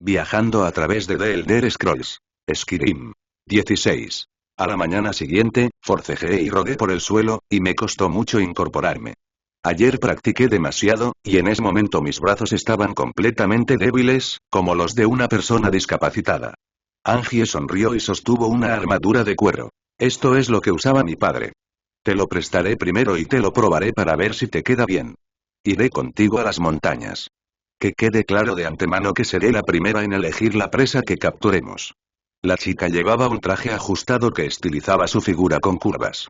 Viajando a través de The Elder Scrolls. Skyrim. 16. A la mañana siguiente, forcejeé y rodé por el suelo, y me costó mucho incorporarme. Ayer practiqué demasiado, y en ese momento mis brazos estaban completamente débiles, como los de una persona discapacitada. Angie sonrió y sostuvo una armadura de cuero. Esto es lo que usaba mi padre. Te lo prestaré primero y te lo probaré para ver si te queda bien. Iré contigo a las montañas. Que quede claro de antemano que seré la primera en elegir la presa que capturemos. La chica llevaba un traje ajustado que estilizaba su figura con curvas.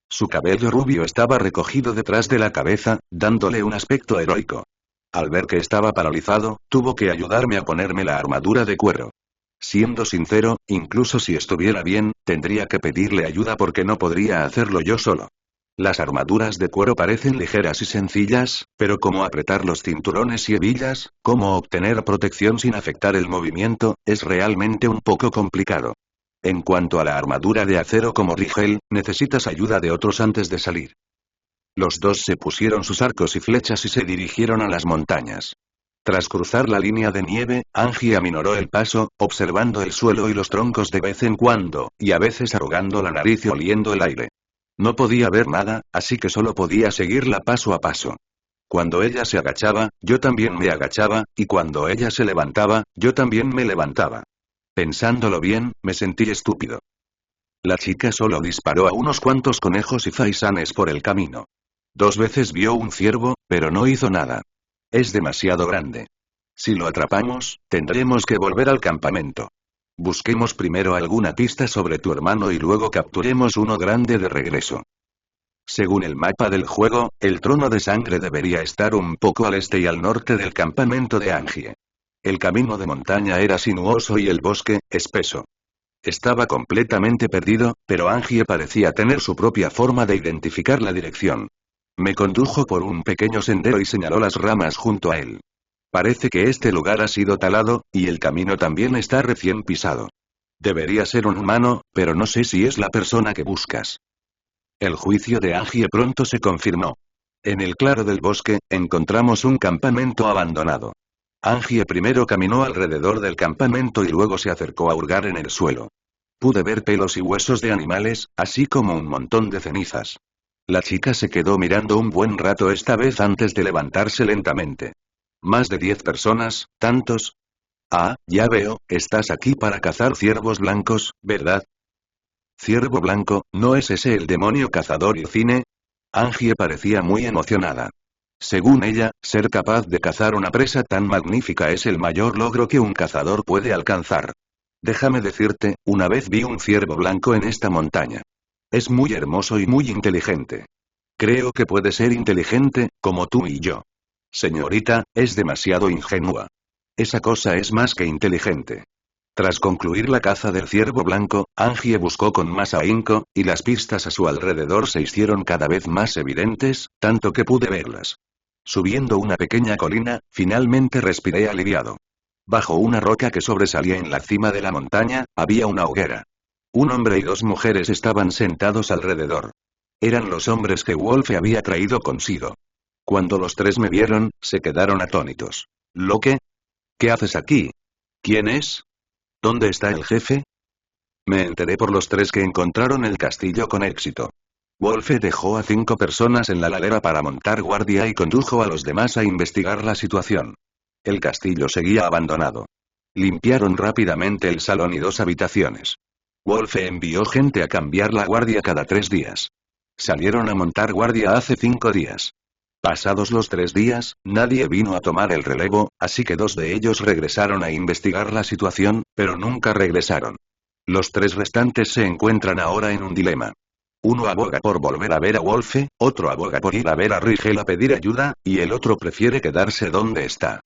Su cabello rubio estaba recogido detrás de la cabeza, dándole un aspecto heroico. Al ver que estaba paralizado, tuvo que ayudarme a ponerme la armadura de cuero. Siendo sincero, incluso si estuviera bien, tendría que pedirle ayuda porque no podría hacerlo yo solo. Las armaduras de cuero parecen ligeras y sencillas, pero cómo apretar los cinturones y hebillas, cómo obtener protección sin afectar el movimiento, es realmente un poco complicado. En cuanto a la armadura de acero como Rigel, necesitas ayuda de otros antes de salir. Los dos se pusieron sus arcos y flechas y se dirigieron a las montañas. Tras cruzar la línea de nieve, Angie aminoró el paso, observando el suelo y los troncos de vez en cuando, y a veces arrugando la nariz y oliendo el aire. No podía ver nada, así que solo podía seguirla paso a paso. Cuando ella se agachaba, yo también me agachaba, y cuando ella se levantaba, yo también me levantaba. Pensándolo bien, me sentí estúpido. La chica solo disparó a unos cuantos conejos y faisanes por el camino. 2 veces vio un ciervo, pero no hizo nada. Es demasiado grande. Si lo atrapamos, tendremos que volver al campamento. Busquemos primero alguna pista sobre tu hermano y luego capturemos uno grande de regreso. Según el mapa del juego, el trono de sangre debería estar un poco al este y al norte del campamento de Angie. El camino de montaña era sinuoso y el bosque, espeso. Estaba completamente perdido, pero Angie parecía tener su propia forma de identificar la dirección. Me condujo por un pequeño sendero y señaló las ramas junto a él. Parece que este lugar ha sido talado, y el camino también está recién pisado. Debería ser un humano, pero no sé si es la persona que buscas. El juicio de Angie pronto se confirmó. En el claro del bosque, encontramos un campamento abandonado. Angie primero caminó alrededor del campamento y luego se acercó a hurgar en el suelo. Pude ver pelos y huesos de animales, así como un montón de cenizas. La chica se quedó mirando un buen rato esta vez antes de levantarse lentamente. Más de 10 personas, ¿tantos? Ah, ya veo, estás aquí para cazar ciervos blancos, ¿verdad? Ciervo blanco, ¿no es ese el demonio cazador y cine? Angie parecía muy emocionada. Según ella, ser capaz de cazar una presa tan magnífica es el mayor logro que un cazador puede alcanzar. Déjame decirte, una vez vi un ciervo blanco en esta montaña. Es muy hermoso y muy inteligente. Creo que puede ser inteligente, como tú y yo. Señorita, es demasiado ingenua. Esa cosa es más que inteligente. Tras concluir la caza del ciervo blanco, Angie buscó con más ahínco, y las pistas a su alrededor se hicieron cada vez más evidentes, tanto que pude verlas. Subiendo una pequeña colina, finalmente respiré aliviado. Bajo una roca que sobresalía en la cima de la montaña, había una hoguera. Un hombre y 2 mujeres estaban sentados alrededor. Eran los hombres que Wolfe había traído consigo. Cuando los 3 me vieron, se quedaron atónitos. ¿Loque? ¿Qué haces aquí? ¿Quién es? ¿Dónde está el jefe? Me enteré por los 3 que encontraron el castillo con éxito. Wolfe dejó a 5 personas en la ladera para montar guardia y condujo a los demás a investigar la situación. El castillo seguía abandonado. Limpiaron rápidamente el salón y 2 habitaciones. Wolfe envió gente a cambiar la guardia cada 3 días. Salieron a montar guardia hace 5 días. Pasados los 3 días, nadie vino a tomar el relevo, así que 2 de ellos regresaron a investigar la situación, pero nunca regresaron. Los 3 restantes se encuentran ahora en un dilema. Uno aboga por volver a ver a Wolfe, otro aboga por ir a ver a Rigel a pedir ayuda, y el otro prefiere quedarse donde está.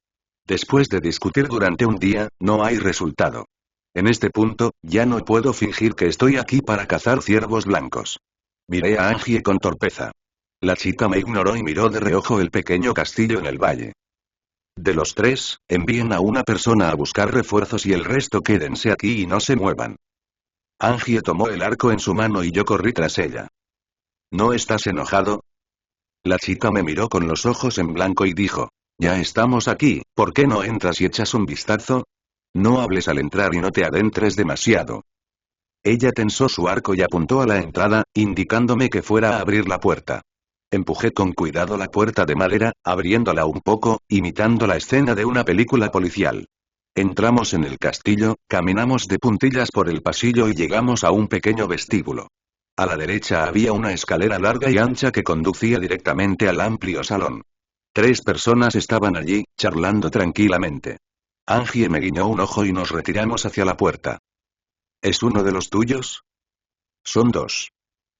Después de discutir durante un día, no hay resultado. En este punto, ya no puedo fingir que estoy aquí para cazar ciervos blancos. Miré a Angie con torpeza. La chica me ignoró y miró de reojo el pequeño castillo en el valle. De los 3, envíen a una persona a buscar refuerzos y el resto quédense aquí y no se muevan. Angie tomó el arco en su mano y yo corrí tras ella. ¿No estás enojado? La chica me miró con los ojos en blanco y dijo, ya estamos aquí, ¿por qué no entras y echas un vistazo? No hables al entrar y no te adentres demasiado. Ella tensó su arco y apuntó a la entrada, indicándome que fuera a abrir la puerta. Empujé con cuidado la puerta de madera, abriéndola un poco, imitando la escena de una película policial. Entramos en el castillo, caminamos de puntillas por el pasillo y llegamos a un pequeño vestíbulo. A la derecha había una escalera larga y ancha que conducía directamente al amplio salón. 3 personas estaban allí, charlando tranquilamente. Angie me guiñó un ojo y nos retiramos hacia la puerta. ¿Es uno de los tuyos? Son 2.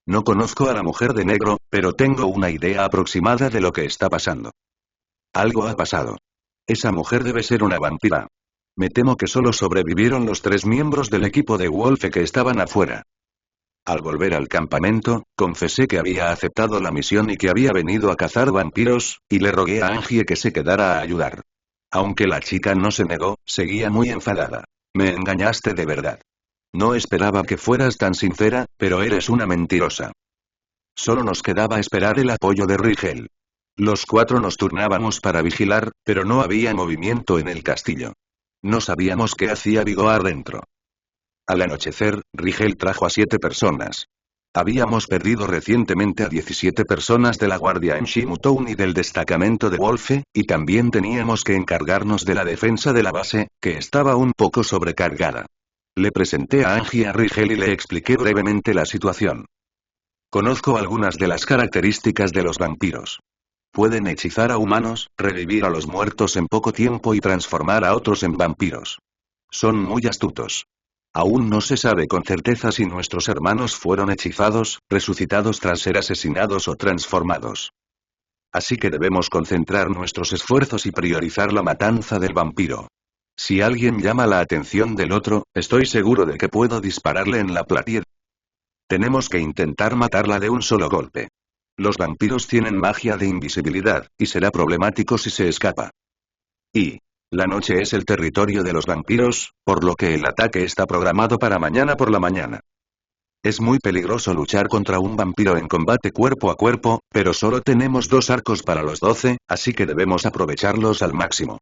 No conozco a la mujer de negro, pero tengo una idea aproximada de lo que está pasando. Algo ha pasado. Esa mujer debe ser una vampira. Me temo que solo sobrevivieron los 3 miembros del equipo de Wolfe que estaban afuera. Al volver al campamento, confesé que había aceptado la misión y que había venido a cazar vampiros, y le rogué a Angie que se quedara a ayudar. Aunque la chica no se negó, seguía muy enfadada. Me engañaste de verdad. No esperaba que fueras tan sincera, pero eres una mentirosa. Solo nos quedaba esperar el apoyo de Rigel. Los 4 nos turnábamos para vigilar, pero no había movimiento en el castillo. No sabíamos qué hacía Vigor dentro. Al anochecer, Rigel trajo a 7 personas. Habíamos perdido recientemente a 17 personas de la guardia en Shimutown y del destacamento de Wolfe, y también teníamos que encargarnos de la defensa de la base, que estaba un poco sobrecargada. Le presenté a Angie a Rigel y le expliqué brevemente la situación. Conozco algunas de las características de los vampiros. Pueden hechizar a humanos, revivir a los muertos en poco tiempo y transformar a otros en vampiros. Son muy astutos. Aún no se sabe con certeza si nuestros hermanos fueron hechizados, resucitados tras ser asesinados o transformados. Así que debemos concentrar nuestros esfuerzos y priorizar la matanza del vampiro. Si alguien llama la atención del otro, estoy seguro de que puedo dispararle en la platía. Tenemos que intentar matarla de un solo golpe. Los vampiros tienen magia de invisibilidad, y será problemático si se escapa. Y la noche es el territorio de los vampiros, por lo que el ataque está programado para mañana por la mañana. Es muy peligroso luchar contra un vampiro en combate cuerpo a cuerpo, pero solo tenemos 2 arcos para los 12, así que debemos aprovecharlos al máximo.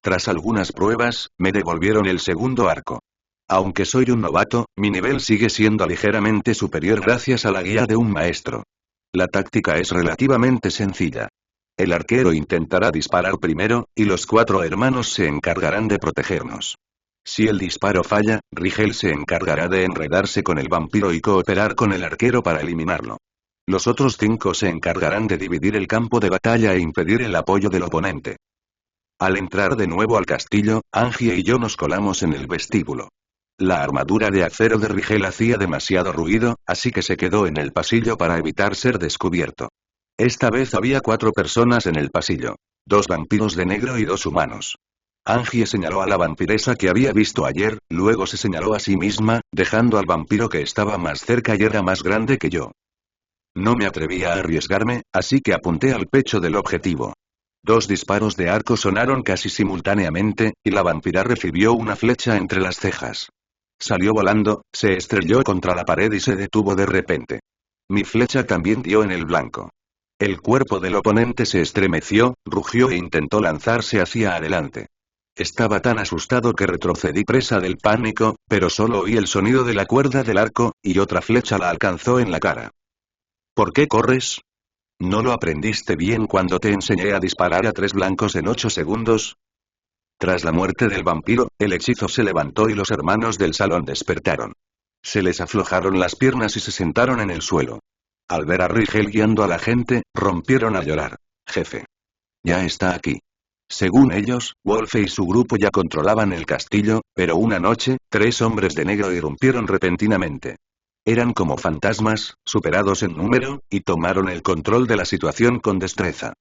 Tras algunas pruebas, me devolvieron el segundo arco. Aunque soy un novato, mi nivel sigue siendo ligeramente superior gracias a la guía de un maestro. La táctica es relativamente sencilla. El arquero intentará disparar primero, y los 4 hermanos se encargarán de protegernos. Si el disparo falla, Rigel se encargará de enredarse con el vampiro y cooperar con el arquero para eliminarlo. Los otros 5 se encargarán de dividir el campo de batalla e impedir el apoyo del oponente. Al entrar de nuevo al castillo, Angie y yo nos colamos en el vestíbulo. La armadura de acero de Rigel hacía demasiado ruido, así que se quedó en el pasillo para evitar ser descubierto. Esta vez había 4 personas en el pasillo. 2 vampiros de negro y 2 humanos. Angie señaló a la vampiresa que había visto ayer, luego se señaló a sí misma, dejando al vampiro que estaba más cerca y era más grande que yo. No me atrevía a arriesgarme, así que apunté al pecho del objetivo. 2 disparos de arco sonaron casi simultáneamente, y la vampira recibió una flecha entre las cejas. Salió volando, se estrelló contra la pared y se detuvo de repente. Mi flecha también dio en el blanco. El cuerpo del oponente se estremeció, rugió e intentó lanzarse hacia adelante. Estaba tan asustado que retrocedí presa del pánico, pero solo oí el sonido de la cuerda del arco, y otra flecha la alcanzó en la cara. ¿Por qué corres? ¿No lo aprendiste bien cuando te enseñé a disparar a 3 blancos en 8 segundos? Tras la muerte del vampiro, el hechizo se levantó y los hermanos del salón despertaron. Se les aflojaron las piernas y se sentaron en el suelo. Al ver a Rigel guiando a la gente, rompieron a llorar. Jefe. Ya está aquí. Según ellos, Wolfe y su grupo ya controlaban el castillo, pero una noche, 3 hombres de negro irrumpieron repentinamente. Eran como fantasmas, superados en número, y tomaron el control de la situación con destreza.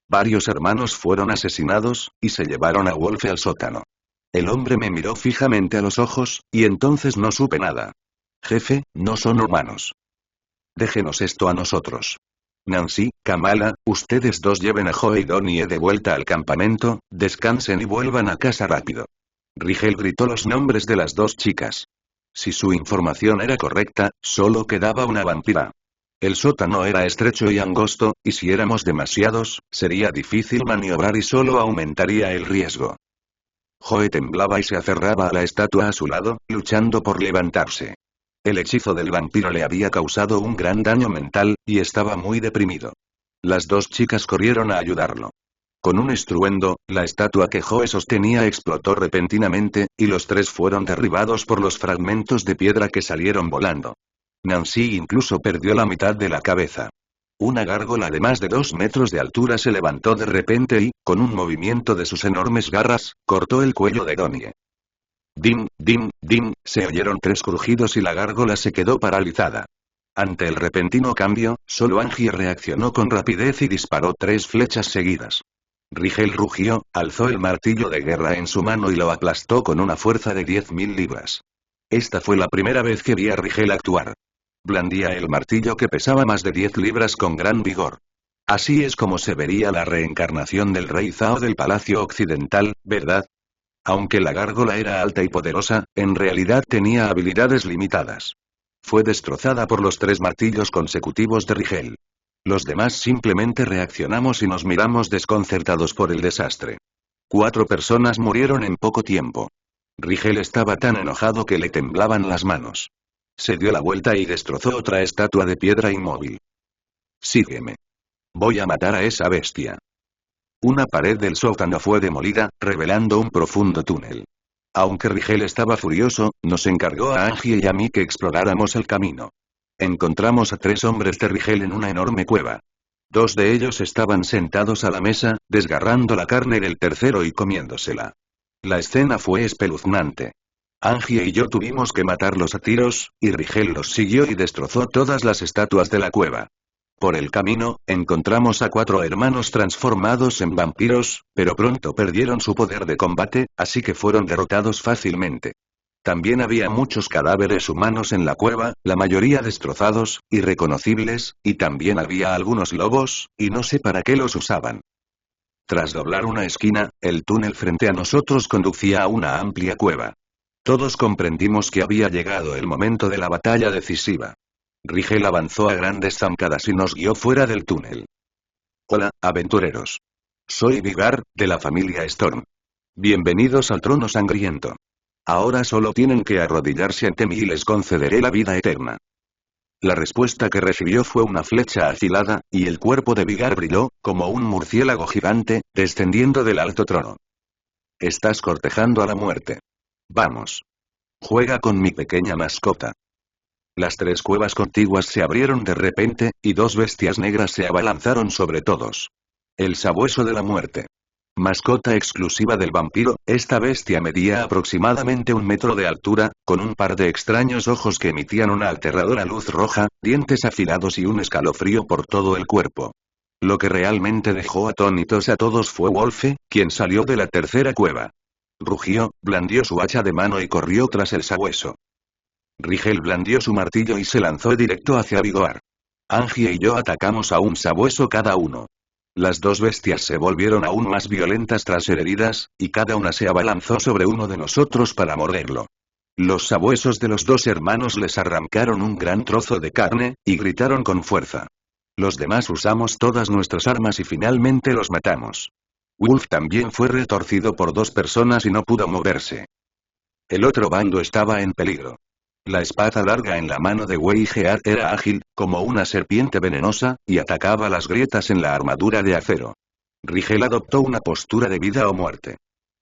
Varios hermanos fueron asesinados, y se llevaron a Wolfe al sótano. El hombre me miró fijamente a los ojos, y entonces no supe nada. Jefe, no son humanos. Déjenos esto a nosotros. Nancy, Kamala, ustedes 2 lleven a Joe y Donnie de vuelta al campamento, descansen y vuelvan a casa rápido. Rigel gritó los nombres de las 2 chicas. Si su información era correcta, solo quedaba una vampira. El sótano era estrecho y angosto, y si éramos demasiados, sería difícil maniobrar y solo aumentaría el riesgo. Joe temblaba y se aferraba a la estatua a su lado, luchando por levantarse. El hechizo del vampiro le había causado un gran daño mental, y estaba muy deprimido. Las dos chicas corrieron a ayudarlo. Con un estruendo, la estatua que Joe sostenía explotó repentinamente, y los tres fueron derribados por los fragmentos de piedra que salieron volando. Nancy incluso perdió la mitad de la cabeza. Una gárgola de más de 2 metros de altura se levantó de repente y, con un movimiento de sus enormes garras, cortó el cuello de Donnie. Dim, dim, dim, se oyeron 3 crujidos y la gárgola se quedó paralizada. Ante el repentino cambio, solo Angie reaccionó con rapidez y disparó 3 flechas seguidas. Rigel rugió, alzó el martillo de guerra en su mano y lo aplastó con una fuerza de 10.000 libras. Esta fue la primera vez que vi a Rigel actuar. Blandía el martillo que pesaba más de 10 libras con gran vigor. Así es como se vería la reencarnación del rey Zhao del Palacio Occidental, ¿verdad? Aunque la gárgola era alta y poderosa, en realidad tenía habilidades limitadas. Fue destrozada por los 3 martillos consecutivos de Rigel. Los demás simplemente reaccionamos y nos miramos desconcertados por el desastre. 4 personas murieron en poco tiempo. Rigel estaba tan enojado que le temblaban las manos. Se dio la vuelta y destrozó otra estatua de piedra inmóvil. Sígueme. Voy a matar a esa bestia. Una pared del sótano fue demolida, revelando un profundo túnel. Aunque Rigel estaba furioso, nos encargó a Angie y a mí que exploráramos el camino. Encontramos a 3 hombres de Rigel en una enorme cueva. 2 de ellos estaban sentados a la mesa, desgarrando la carne del tercero y comiéndosela. La escena fue espeluznante. Angie y yo tuvimos que matarlos a tiros, y Rigel los siguió y destrozó todas las estatuas de la cueva. Por el camino, encontramos a 4 hermanos transformados en vampiros, pero pronto perdieron su poder de combate, así que fueron derrotados fácilmente. También había muchos cadáveres humanos en la cueva, la mayoría destrozados, irreconocibles, y también había algunos lobos, y no sé para qué los usaban. Tras doblar una esquina, el túnel frente a nosotros conducía a una amplia cueva. Todos comprendimos que había llegado el momento de la batalla decisiva. Rigel avanzó a grandes zancadas y nos guió fuera del túnel. Hola, aventureros. Soy Vigar, de la familia Storm. Bienvenidos al trono sangriento. Ahora solo tienen que arrodillarse ante mí y les concederé la vida eterna. La respuesta que recibió fue una flecha afilada, y el cuerpo de Vigar brilló, como un murciélago gigante, descendiendo del alto trono. Estás cortejando a la muerte. Vamos. Juega con mi pequeña mascota. Las 3 cuevas contiguas se abrieron de repente, y 2 bestias negras se abalanzaron sobre todos. El sabueso de la muerte. Mascota exclusiva del vampiro, esta bestia medía aproximadamente 1 metro de altura, con un par de extraños ojos que emitían una aterradora luz roja, dientes afilados y un escalofrío por todo el cuerpo. Lo que realmente dejó atónitos a todos fue Wolfe, quien salió de la tercera cueva. Rugió, blandió su hacha de mano y corrió tras el sabueso. Rigel blandió su martillo y se lanzó directo hacia Vigor. Angie y yo atacamos a un sabueso cada uno. Las 2 bestias se volvieron aún más violentas tras ser heridas, y cada una se abalanzó sobre uno de nosotros para morderlo. Los sabuesos de los 2 hermanos les arrancaron un gran trozo de carne, y gritaron con fuerza. Los demás usamos todas nuestras armas y finalmente los matamos. Wolf también fue retorcido por 2 personas y no pudo moverse. El otro bando estaba en peligro. La espada larga en la mano de Wei Gear era ágil, como una serpiente venenosa, y atacaba las grietas en la armadura de acero. Rigel adoptó una postura de vida o muerte.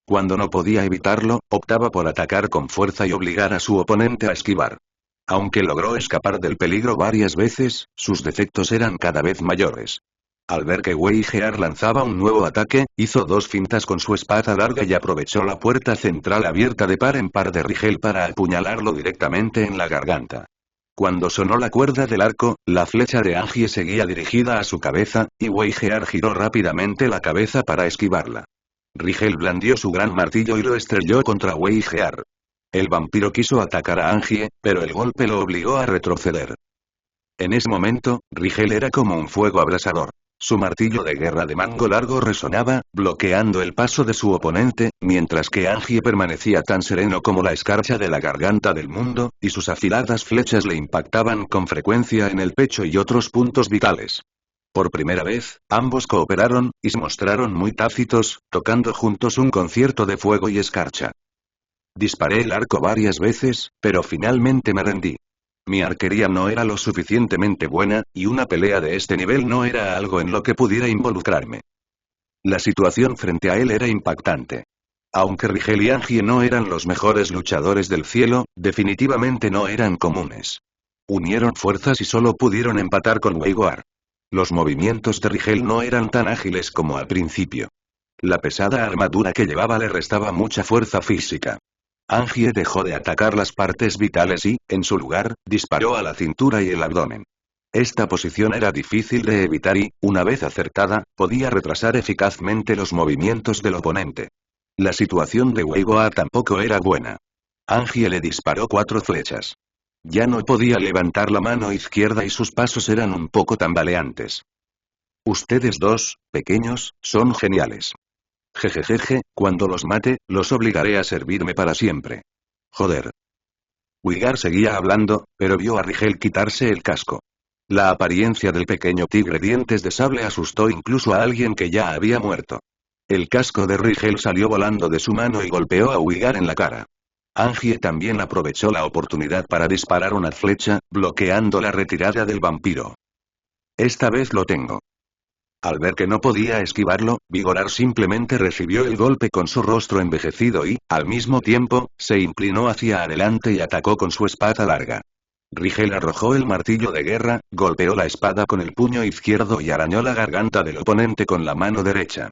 Cuando no podía evitarlo, optaba por atacar con fuerza y obligar a su oponente a esquivar. Aunque logró escapar del peligro varias veces, sus defectos eran cada vez mayores. Al ver que Wei Gear lanzaba un nuevo ataque, hizo 2 fintas con su espada larga y aprovechó la puerta central abierta de par en par de Rigel para apuñalarlo directamente en la garganta. Cuando sonó la cuerda del arco, la flecha de Angie seguía dirigida a su cabeza, y Wei Gear giró rápidamente la cabeza para esquivarla. Rigel blandió su gran martillo y lo estrelló contra Wei Gear. El vampiro quiso atacar a Angie, pero el golpe lo obligó a retroceder. En ese momento, Rigel era como un fuego abrasador. Su martillo de guerra de mango largo resonaba, bloqueando el paso de su oponente, mientras que Angie permanecía tan sereno como la escarcha de la garganta del mundo, y sus afiladas flechas le impactaban con frecuencia en el pecho y otros puntos vitales. Por primera vez, ambos cooperaron, y se mostraron muy tácitos, tocando juntos un concierto de fuego y escarcha. Disparé el arco varias veces, pero finalmente me rendí. Mi arquería no era lo suficientemente buena, y una pelea de este nivel no era algo en lo que pudiera involucrarme. La situación frente a él era impactante. Aunque Rigel y Angie no eran los mejores luchadores del cielo, definitivamente no eran comunes. Unieron fuerzas y solo pudieron empatar con Weigoar. Los movimientos de Rigel no eran tan ágiles como al principio. La pesada armadura que llevaba le restaba mucha fuerza física. Angie dejó de atacar las partes vitales y, en su lugar, disparó a la cintura y el abdomen. Esta posición era difícil de evitar y, una vez acertada, podía retrasar eficazmente los movimientos del oponente. La situación de Weigoa tampoco era buena. Angie le disparó 4 flechas. Ya no podía levantar la mano izquierda y sus pasos eran un poco tambaleantes. Ustedes dos, pequeños, son geniales. Jejejeje, cuando los mate, los obligaré a servirme para siempre. Joder. Weigar seguía hablando, pero vio a Rigel quitarse el casco. La apariencia del pequeño tigre dientes de sable asustó incluso a alguien que ya había muerto. El casco de Rigel salió volando de su mano y golpeó a Weigar en la cara. Angie también aprovechó la oportunidad para disparar una flecha, bloqueando la retirada del vampiro. Esta vez lo tengo. Al ver que no podía esquivarlo, Vigorar simplemente recibió el golpe con su rostro envejecido y, al mismo tiempo, se inclinó hacia adelante y atacó con su espada larga. Rigel arrojó el martillo de guerra, golpeó la espada con el puño izquierdo y arañó la garganta del oponente con la mano derecha.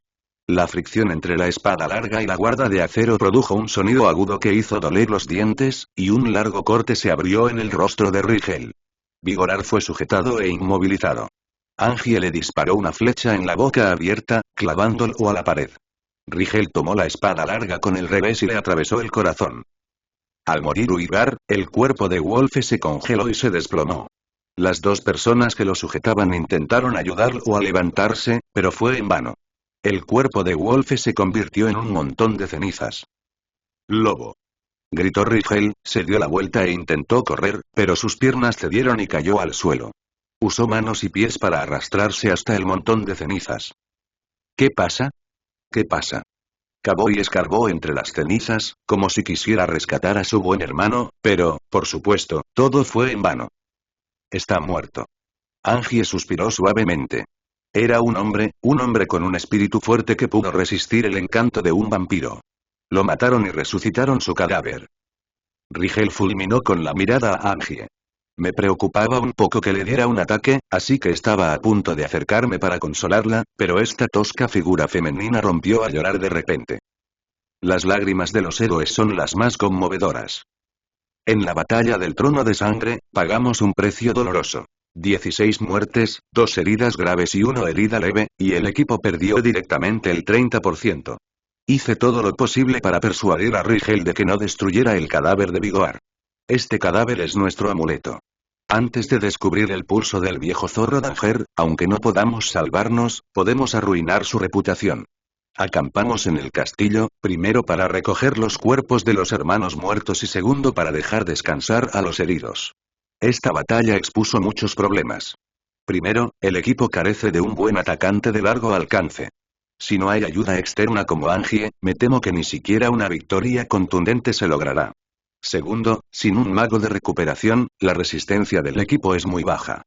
La fricción entre la espada larga y la guarda de acero produjo un sonido agudo que hizo doler los dientes, y un largo corte se abrió en el rostro de Rigel. Vigorar fue sujetado e inmovilizado. Angie le disparó una flecha en la boca abierta, clavándolo a la pared. Rigel tomó la espada larga con el revés y le atravesó el corazón. Al morir Weigar, el cuerpo de Wolfe se congeló y se desplomó. Las dos personas que lo sujetaban intentaron ayudarlo a levantarse, pero fue en vano. El cuerpo de Wolfe se convirtió en un montón de cenizas. ¡Lobo! Gritó Rigel, se dio la vuelta e intentó correr, pero sus piernas cedieron y cayó al suelo. Usó manos y pies para arrastrarse hasta el montón de cenizas. ¿Qué pasa? ¿Qué pasa? Cavó y escarbó entre las cenizas, como si quisiera rescatar a su buen hermano, pero, por supuesto, todo fue en vano. Está muerto. Angie suspiró suavemente. Era un hombre con un espíritu fuerte que pudo resistir el encanto de un vampiro. Lo mataron y resucitaron su cadáver. Rigel fulminó con la mirada a Angie. Me preocupaba un poco que le diera un ataque, así que estaba a punto de acercarme para consolarla, pero esta tosca figura femenina rompió a llorar de repente. Las lágrimas de los héroes son las más conmovedoras. En la batalla del trono de sangre, pagamos un precio doloroso. 16 muertes, 2 heridas graves y 1 herida leve, y el equipo perdió directamente el 30%. Hice todo lo posible para persuadir a Rigel de que no destruyera el cadáver de Vigoar. Este cadáver es nuestro amuleto. Antes de descubrir el pulso del viejo zorro Danger, aunque no podamos salvarnos, podemos arruinar su reputación. Acampamos en el castillo, primero para recoger los cuerpos de los hermanos muertos y segundo para dejar descansar a los heridos. Esta batalla expuso muchos problemas. Primero, el equipo carece de un buen atacante de largo alcance. Si no hay ayuda externa como Angie, me temo que ni siquiera una victoria contundente se logrará. Segundo, sin un mago de recuperación, la resistencia del equipo es muy baja.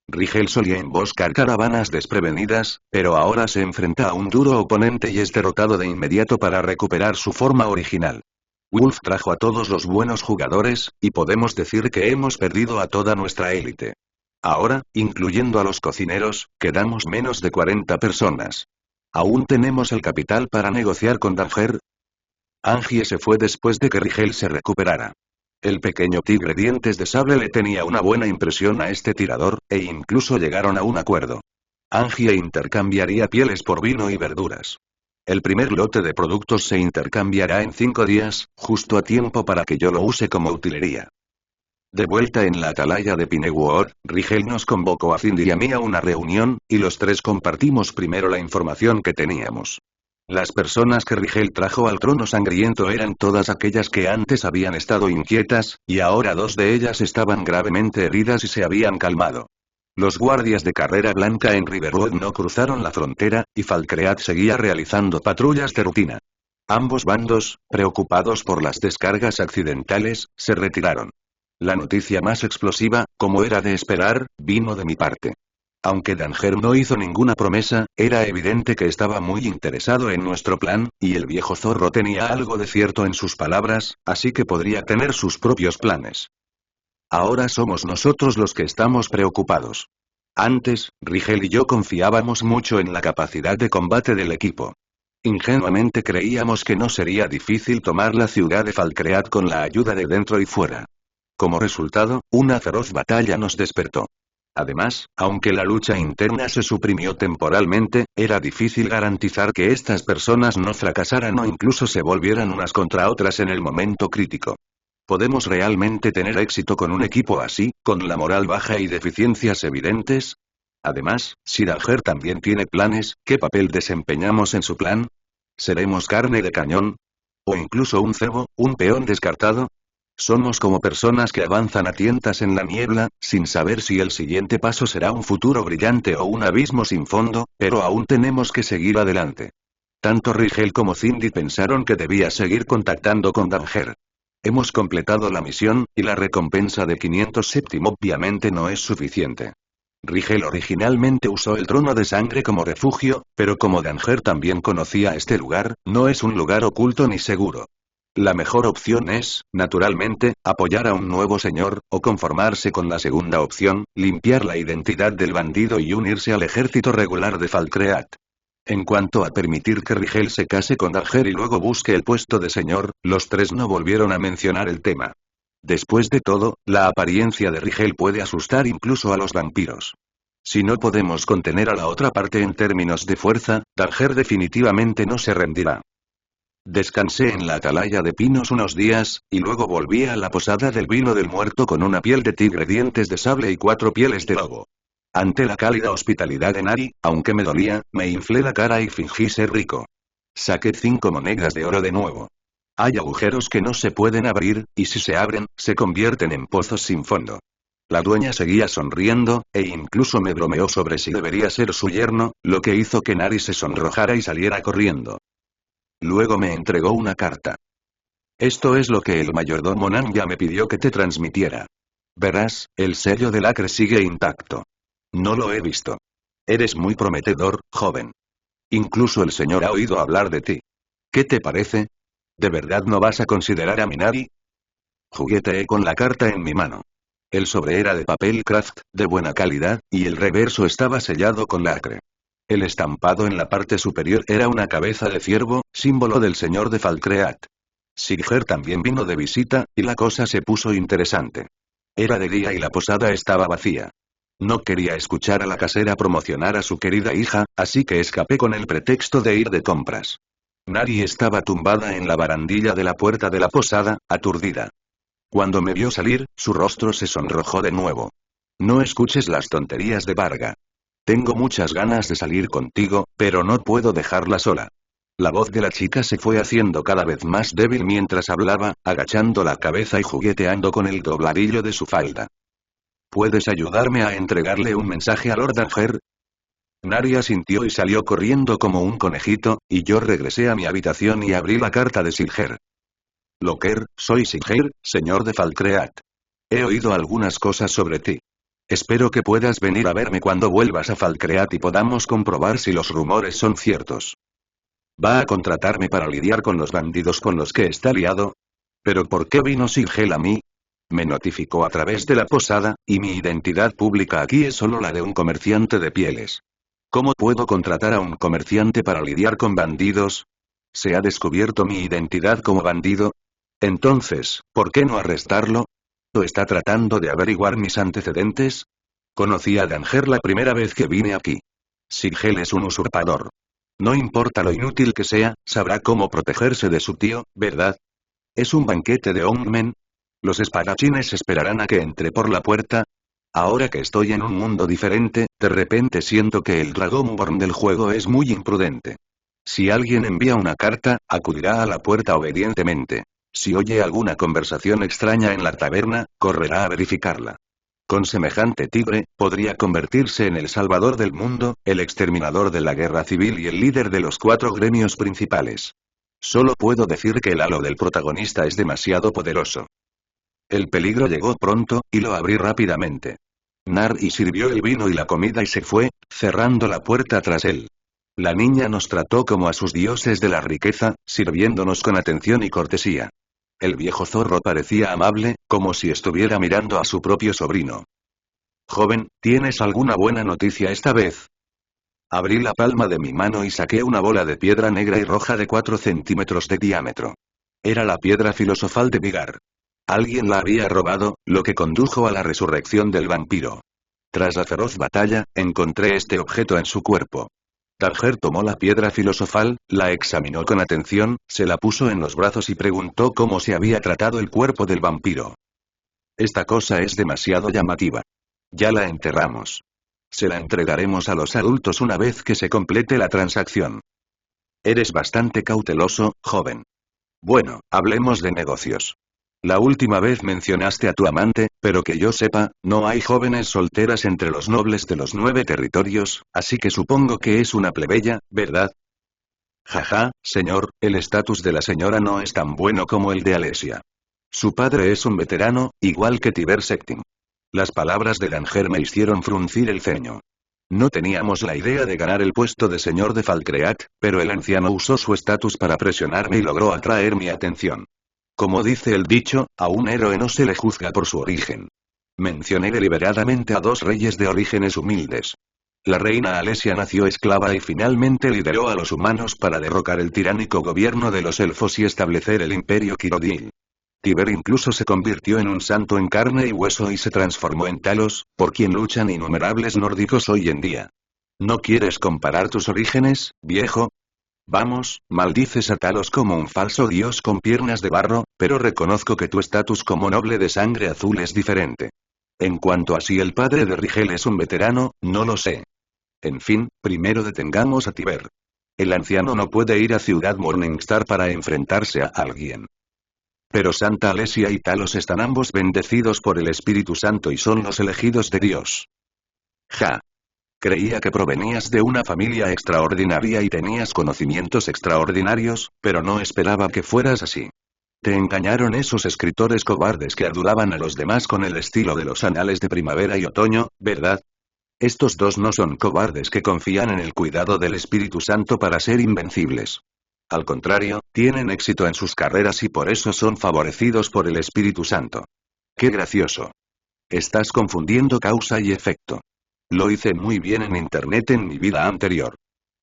Rigel solía emboscar caravanas desprevenidas, pero ahora se enfrenta a un duro oponente y es derrotado de inmediato para recuperar su forma original. Wolf trajo a todos los buenos jugadores, y podemos decir que hemos perdido a toda nuestra élite. Ahora, incluyendo a los cocineros, quedamos menos de 40 personas. ¿Aún tenemos el capital para negociar con Danger? Angie se fue después de que Rigel se recuperara. El pequeño tigre dientes de sable le tenía una buena impresión a este tirador, e incluso llegaron a un acuerdo. Angie intercambiaría pieles por vino y verduras. El primer lote de productos se intercambiará en 5 días, justo a tiempo para que yo lo use como utilería. De vuelta en la atalaya de Pinewood, Rigel nos convocó a Cindy y a mí a una reunión, y los tres compartimos primero la información que teníamos. Las personas que Rigel trajo al trono sangriento eran todas aquellas que antes habían estado inquietas, y ahora 2 de ellas estaban gravemente heridas y se habían calmado. Los guardias de carrera blanca en Riverwood no cruzaron la frontera, y Falkreath seguía realizando patrullas de rutina. Ambos bandos, preocupados por las descargas accidentales, se retiraron. La noticia más explosiva, como era de esperar, vino de mi parte. Aunque Danger no hizo ninguna promesa, era evidente que estaba muy interesado en nuestro plan, y el viejo zorro tenía algo de cierto en sus palabras, así que podría tener sus propios planes. Ahora somos nosotros los que estamos preocupados. Antes, Rigel y yo confiábamos mucho en la capacidad de combate del equipo. Ingenuamente creíamos que no sería difícil tomar la ciudad de Falkreath con la ayuda de dentro y fuera. Como resultado, una feroz batalla nos despertó. Además, aunque la lucha interna se suprimió temporalmente, era difícil garantizar que estas personas no fracasaran o incluso se volvieran unas contra otras en el momento crítico. ¿Podemos realmente tener éxito con un equipo así, con la moral baja y deficiencias evidentes? Además, si Danger también tiene planes, ¿qué papel desempeñamos en su plan? ¿Seremos carne de cañón? ¿O incluso un cebo, un peón descartado? Somos como personas que avanzan a tientas en la niebla, sin saber si el siguiente paso será un futuro brillante o un abismo sin fondo, pero aún tenemos que seguir adelante. Tanto Rigel como Cindy pensaron que debía seguir contactando con Danger. Hemos completado la misión, y la recompensa de 507 obviamente no es suficiente. Rigel originalmente usó el trono de sangre como refugio, pero como Danger también conocía este lugar, no es un lugar oculto ni seguro. La mejor opción es, naturalmente, apoyar a un nuevo señor, o conformarse con la segunda opción, limpiar la identidad del bandido y unirse al ejército regular de Falkreath. En cuanto a permitir que Rigel se case con Danger y luego busque el puesto de señor, los tres no volvieron a mencionar el tema. Después de todo, la apariencia de Rigel puede asustar incluso a los vampiros. Si no podemos contener a la otra parte en términos de fuerza, Danger definitivamente no se rendirá. Descansé en la atalaya de pinos unos días, y luego volví a la posada del vino del muerto con una piel de tigre, dientes de sable y 4 pieles de lobo. Ante la cálida hospitalidad de Nari, aunque me dolía, me inflé la cara y fingí ser rico. Saqué 5 monedas de oro de nuevo. Hay agujeros que no se pueden abrir, y si se abren, se convierten en pozos sin fondo. La dueña seguía sonriendo, e incluso me bromeó sobre si debería ser su yerno, lo que hizo que Nari se sonrojara y saliera corriendo. Luego me entregó una carta. Esto es lo que el mayordomo Nanya me pidió que te transmitiera. Verás, el sello del acre sigue intacto. No lo he visto. Eres muy prometedor, joven. Incluso el señor ha oído hablar de ti. ¿Qué te parece? ¿De verdad no vas a considerar a Minari? Jugueteé con la carta en mi mano. El sobre era de papel craft, de buena calidad, y el reverso estaba sellado con lacre. El estampado en la parte superior era una cabeza de ciervo, símbolo del señor de Falkreath. Sigger también vino de visita, y la cosa se puso interesante. Era de día y la posada estaba vacía. No quería escuchar a la casera promocionar a su querida hija, así que escapé con el pretexto de ir de compras. Nari estaba tumbada en la barandilla de la puerta de la posada, aturdida. Cuando me vio salir, su rostro se sonrojó de nuevo. No escuches las tonterías de Varga. Tengo muchas ganas de salir contigo, pero no puedo dejarla sola. La voz de la chica se fue haciendo cada vez más débil mientras hablaba, agachando la cabeza y jugueteando con el dobladillo de su falda. ¿Puedes ayudarme a entregarle un mensaje a Lord Danger? Nari asintió y salió corriendo como un conejito, y yo regresé a mi habitación y abrí la carta de Sigger. Loker, soy Sigger, señor de Falkreath. He oído algunas cosas sobre ti. Espero que puedas venir a verme cuando vuelvas a Falkreath y podamos comprobar si los rumores son ciertos. ¿Va a contratarme para lidiar con los bandidos con los que está liado? ¿Pero por qué vino Sigel a mí? Me notificó a través de la posada, y mi identidad pública aquí es solo la de un comerciante de pieles. ¿Cómo puedo contratar a un comerciante para lidiar con bandidos? ¿Se ha descubierto mi identidad como bandido? Entonces, ¿por qué no arrestarlo? ¿O está tratando de averiguar mis antecedentes? Conocí a Danger la primera vez que vine aquí. Sigel es un usurpador. No importa lo inútil que sea, sabrá cómo protegerse de su tío, ¿verdad? ¿Es un banquete de Ongmen? ¿Los espadachines esperarán a que entre por la puerta? Ahora que estoy en un mundo diferente, de repente siento que el Dragonborn del juego es muy imprudente. Si alguien envía una carta, acudirá a la puerta obedientemente. Si oye alguna conversación extraña en la taberna, correrá a verificarla. Con semejante tigre, podría convertirse en el salvador del mundo, el exterminador de la guerra civil y el líder de los 4 gremios principales. Solo puedo decir que el halo del protagonista es demasiado poderoso. El peligro llegó pronto, y lo abrí rápidamente. Nari sirvió el vino y la comida y se fue, cerrando la puerta tras él. La niña nos trató como a sus dioses de la riqueza, sirviéndonos con atención y cortesía. El viejo zorro parecía amable, como si estuviera mirando a su propio sobrino. Joven, ¿tienes alguna buena noticia esta vez? Abrí la palma de mi mano y saqué una bola de piedra negra y roja de 4 centímetros de diámetro. Era la piedra filosofal de Vigar. Alguien la había robado, lo que condujo a la resurrección del vampiro. Tras la feroz batalla, encontré este objeto en su cuerpo. Tanger tomó la piedra filosofal, la examinó con atención, se la puso en los brazos y preguntó cómo se había tratado el cuerpo del vampiro. Esta cosa es demasiado llamativa. Ya la enterramos. Se la entregaremos a los adultos una vez que se complete la transacción. Eres bastante cauteloso, joven. Bueno, hablemos de negocios. La última vez mencionaste a tu amante, pero que yo sepa, no hay jóvenes solteras entre los nobles de los 9 territorios, así que supongo que es una plebeya, ¿verdad? Jaja, señor, el estatus de la señora no es tan bueno como el de Alesia. Su padre es un veterano, igual que Tiber Septim. Las palabras de Danger me hicieron fruncir el ceño. No teníamos la idea de ganar el puesto de señor de Falcreat, pero el anciano usó su estatus para presionarme y logró atraer mi atención. Como dice el dicho, a un héroe no se le juzga por su origen. Mencioné deliberadamente a 2 reyes de orígenes humildes. La reina Alesia nació esclava y finalmente lideró a los humanos para derrocar el tiránico gobierno de los elfos y establecer el imperio Kirodil. Tiber incluso se convirtió en un santo en carne y hueso y se transformó en Talos, por quien luchan innumerables nórdicos hoy en día. ¿No quieres comparar tus orígenes, viejo? Vamos, maldices a Talos como un falso dios con piernas de barro, pero reconozco que tu estatus como noble de sangre azul es diferente. En cuanto a si el padre de Rigel es un veterano, no lo sé. En fin, primero detengamos a Tiber. El anciano no puede ir a Ciudad Morningstar para enfrentarse a alguien. Pero Santa Alesia y Talos están ambos bendecidos por el Espíritu Santo y son los elegidos de Dios. Ja. Creía que provenías de una familia extraordinaria y tenías conocimientos extraordinarios, pero no esperaba que fueras así. Te engañaron esos escritores cobardes que adulaban a los demás con el estilo de los anales de primavera y otoño, ¿verdad? Estos 2 no son cobardes que confían en el cuidado del Espíritu Santo para ser invencibles. Al contrario, tienen éxito en sus carreras y por eso son favorecidos por el Espíritu Santo. ¡Qué gracioso! Estás confundiendo causa y efecto. Lo hice muy bien en internet en mi vida anterior.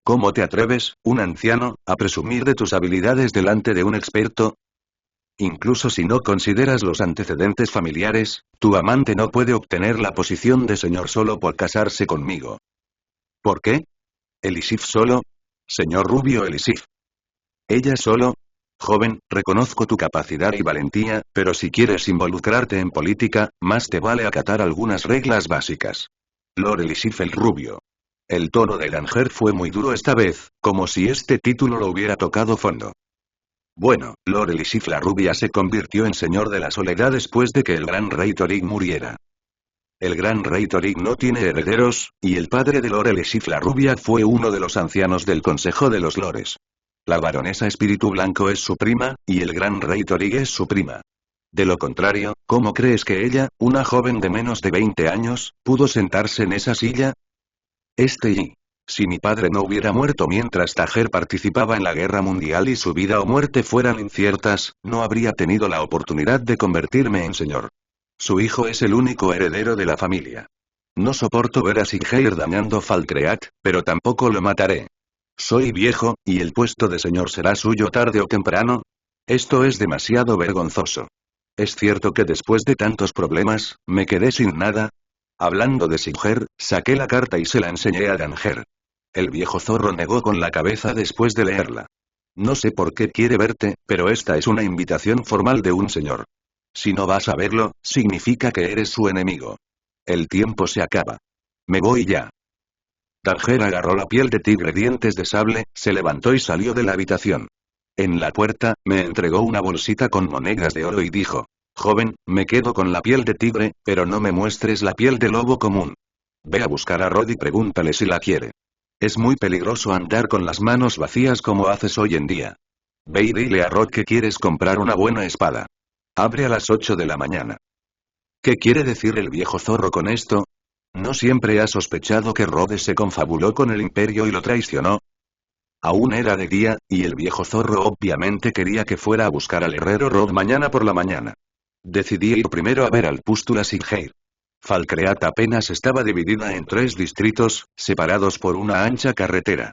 ¿Cómo te atreves, un anciano, a presumir de tus habilidades delante de un experto? Incluso si no consideras los antecedentes familiares, tu amante no puede obtener la posición de señor solo por casarse conmigo. ¿Por qué? ¿Elisif solo? Señor Rubio Elisif. ¿Ella solo? Joven, reconozco tu capacidad y valentía, pero si quieres involucrarte en política, más te vale acatar algunas reglas básicas. Lord Elisif el Rubio. El tono de Danger fue muy duro esta vez, como si este título lo hubiera tocado fondo. Bueno, Lord Elisif la Rubia se convirtió en señor de la soledad después de que el gran rey Torig muriera. El gran rey Torig no tiene herederos, y el padre de Lord Elisif la Rubia fue uno de los ancianos del Consejo de los Lores. La baronesa Espíritu Blanco es su prima, y el gran rey Torig es su prima. De lo contrario, ¿cómo crees que ella, una joven de menos de 20 años, pudo sentarse en esa silla? Si mi padre no hubiera muerto mientras Tajer participaba en la guerra mundial y su vida o muerte fueran inciertas, no habría tenido la oportunidad de convertirme en señor. Su hijo es el único heredero de la familia. No soporto ver a Siggeir dañando Falcreat, pero tampoco lo mataré. Soy viejo, y el puesto de señor será suyo tarde o temprano. Esto es demasiado vergonzoso. ¿Es cierto que después de tantos problemas, me quedé sin nada? Hablando de Siggeir, saqué la carta y se la enseñé a Danger. El viejo zorro negó con la cabeza después de leerla. No sé por qué quiere verte, pero esta es una invitación formal de un señor. Si no vas a verlo, significa que eres su enemigo. El tiempo se acaba. Me voy ya. Danger agarró la piel de tigre dientes de sable, se levantó y salió de la habitación. En la puerta, me entregó una bolsita con monedas de oro y dijo: Joven, me quedo con la piel de tigre, pero no me muestres la piel de lobo común. Ve a buscar a Rod y pregúntale si la quiere. Es muy peligroso andar con las manos vacías como haces hoy en día. Ve y dile a Rod que quieres comprar una buena espada. Abre a las 8 de la mañana. ¿Qué quiere decir el viejo zorro con esto? ¿No siempre ha sospechado que Rhodes se confabuló con el imperio y lo traicionó? Aún era de día, y el viejo zorro obviamente quería que fuera a buscar al herrero Rod mañana por la mañana. Decidí ir primero a ver al Pústula Siggeir. Falkreath apenas estaba dividida en 3 distritos, separados por una ancha carretera.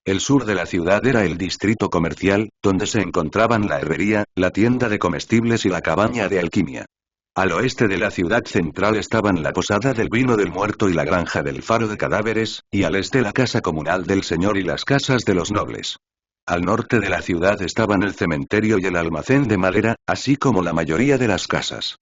El sur de la ciudad era el distrito comercial, donde se encontraban la herrería, la tienda de comestibles y la cabaña de alquimia. Al oeste de la ciudad central estaban la posada del vino del muerto y la granja del faro de cadáveres, y al este la casa comunal del señor y las casas de los nobles. Al norte de la ciudad estaban el cementerio y el almacén de madera, así como la mayoría de las casas.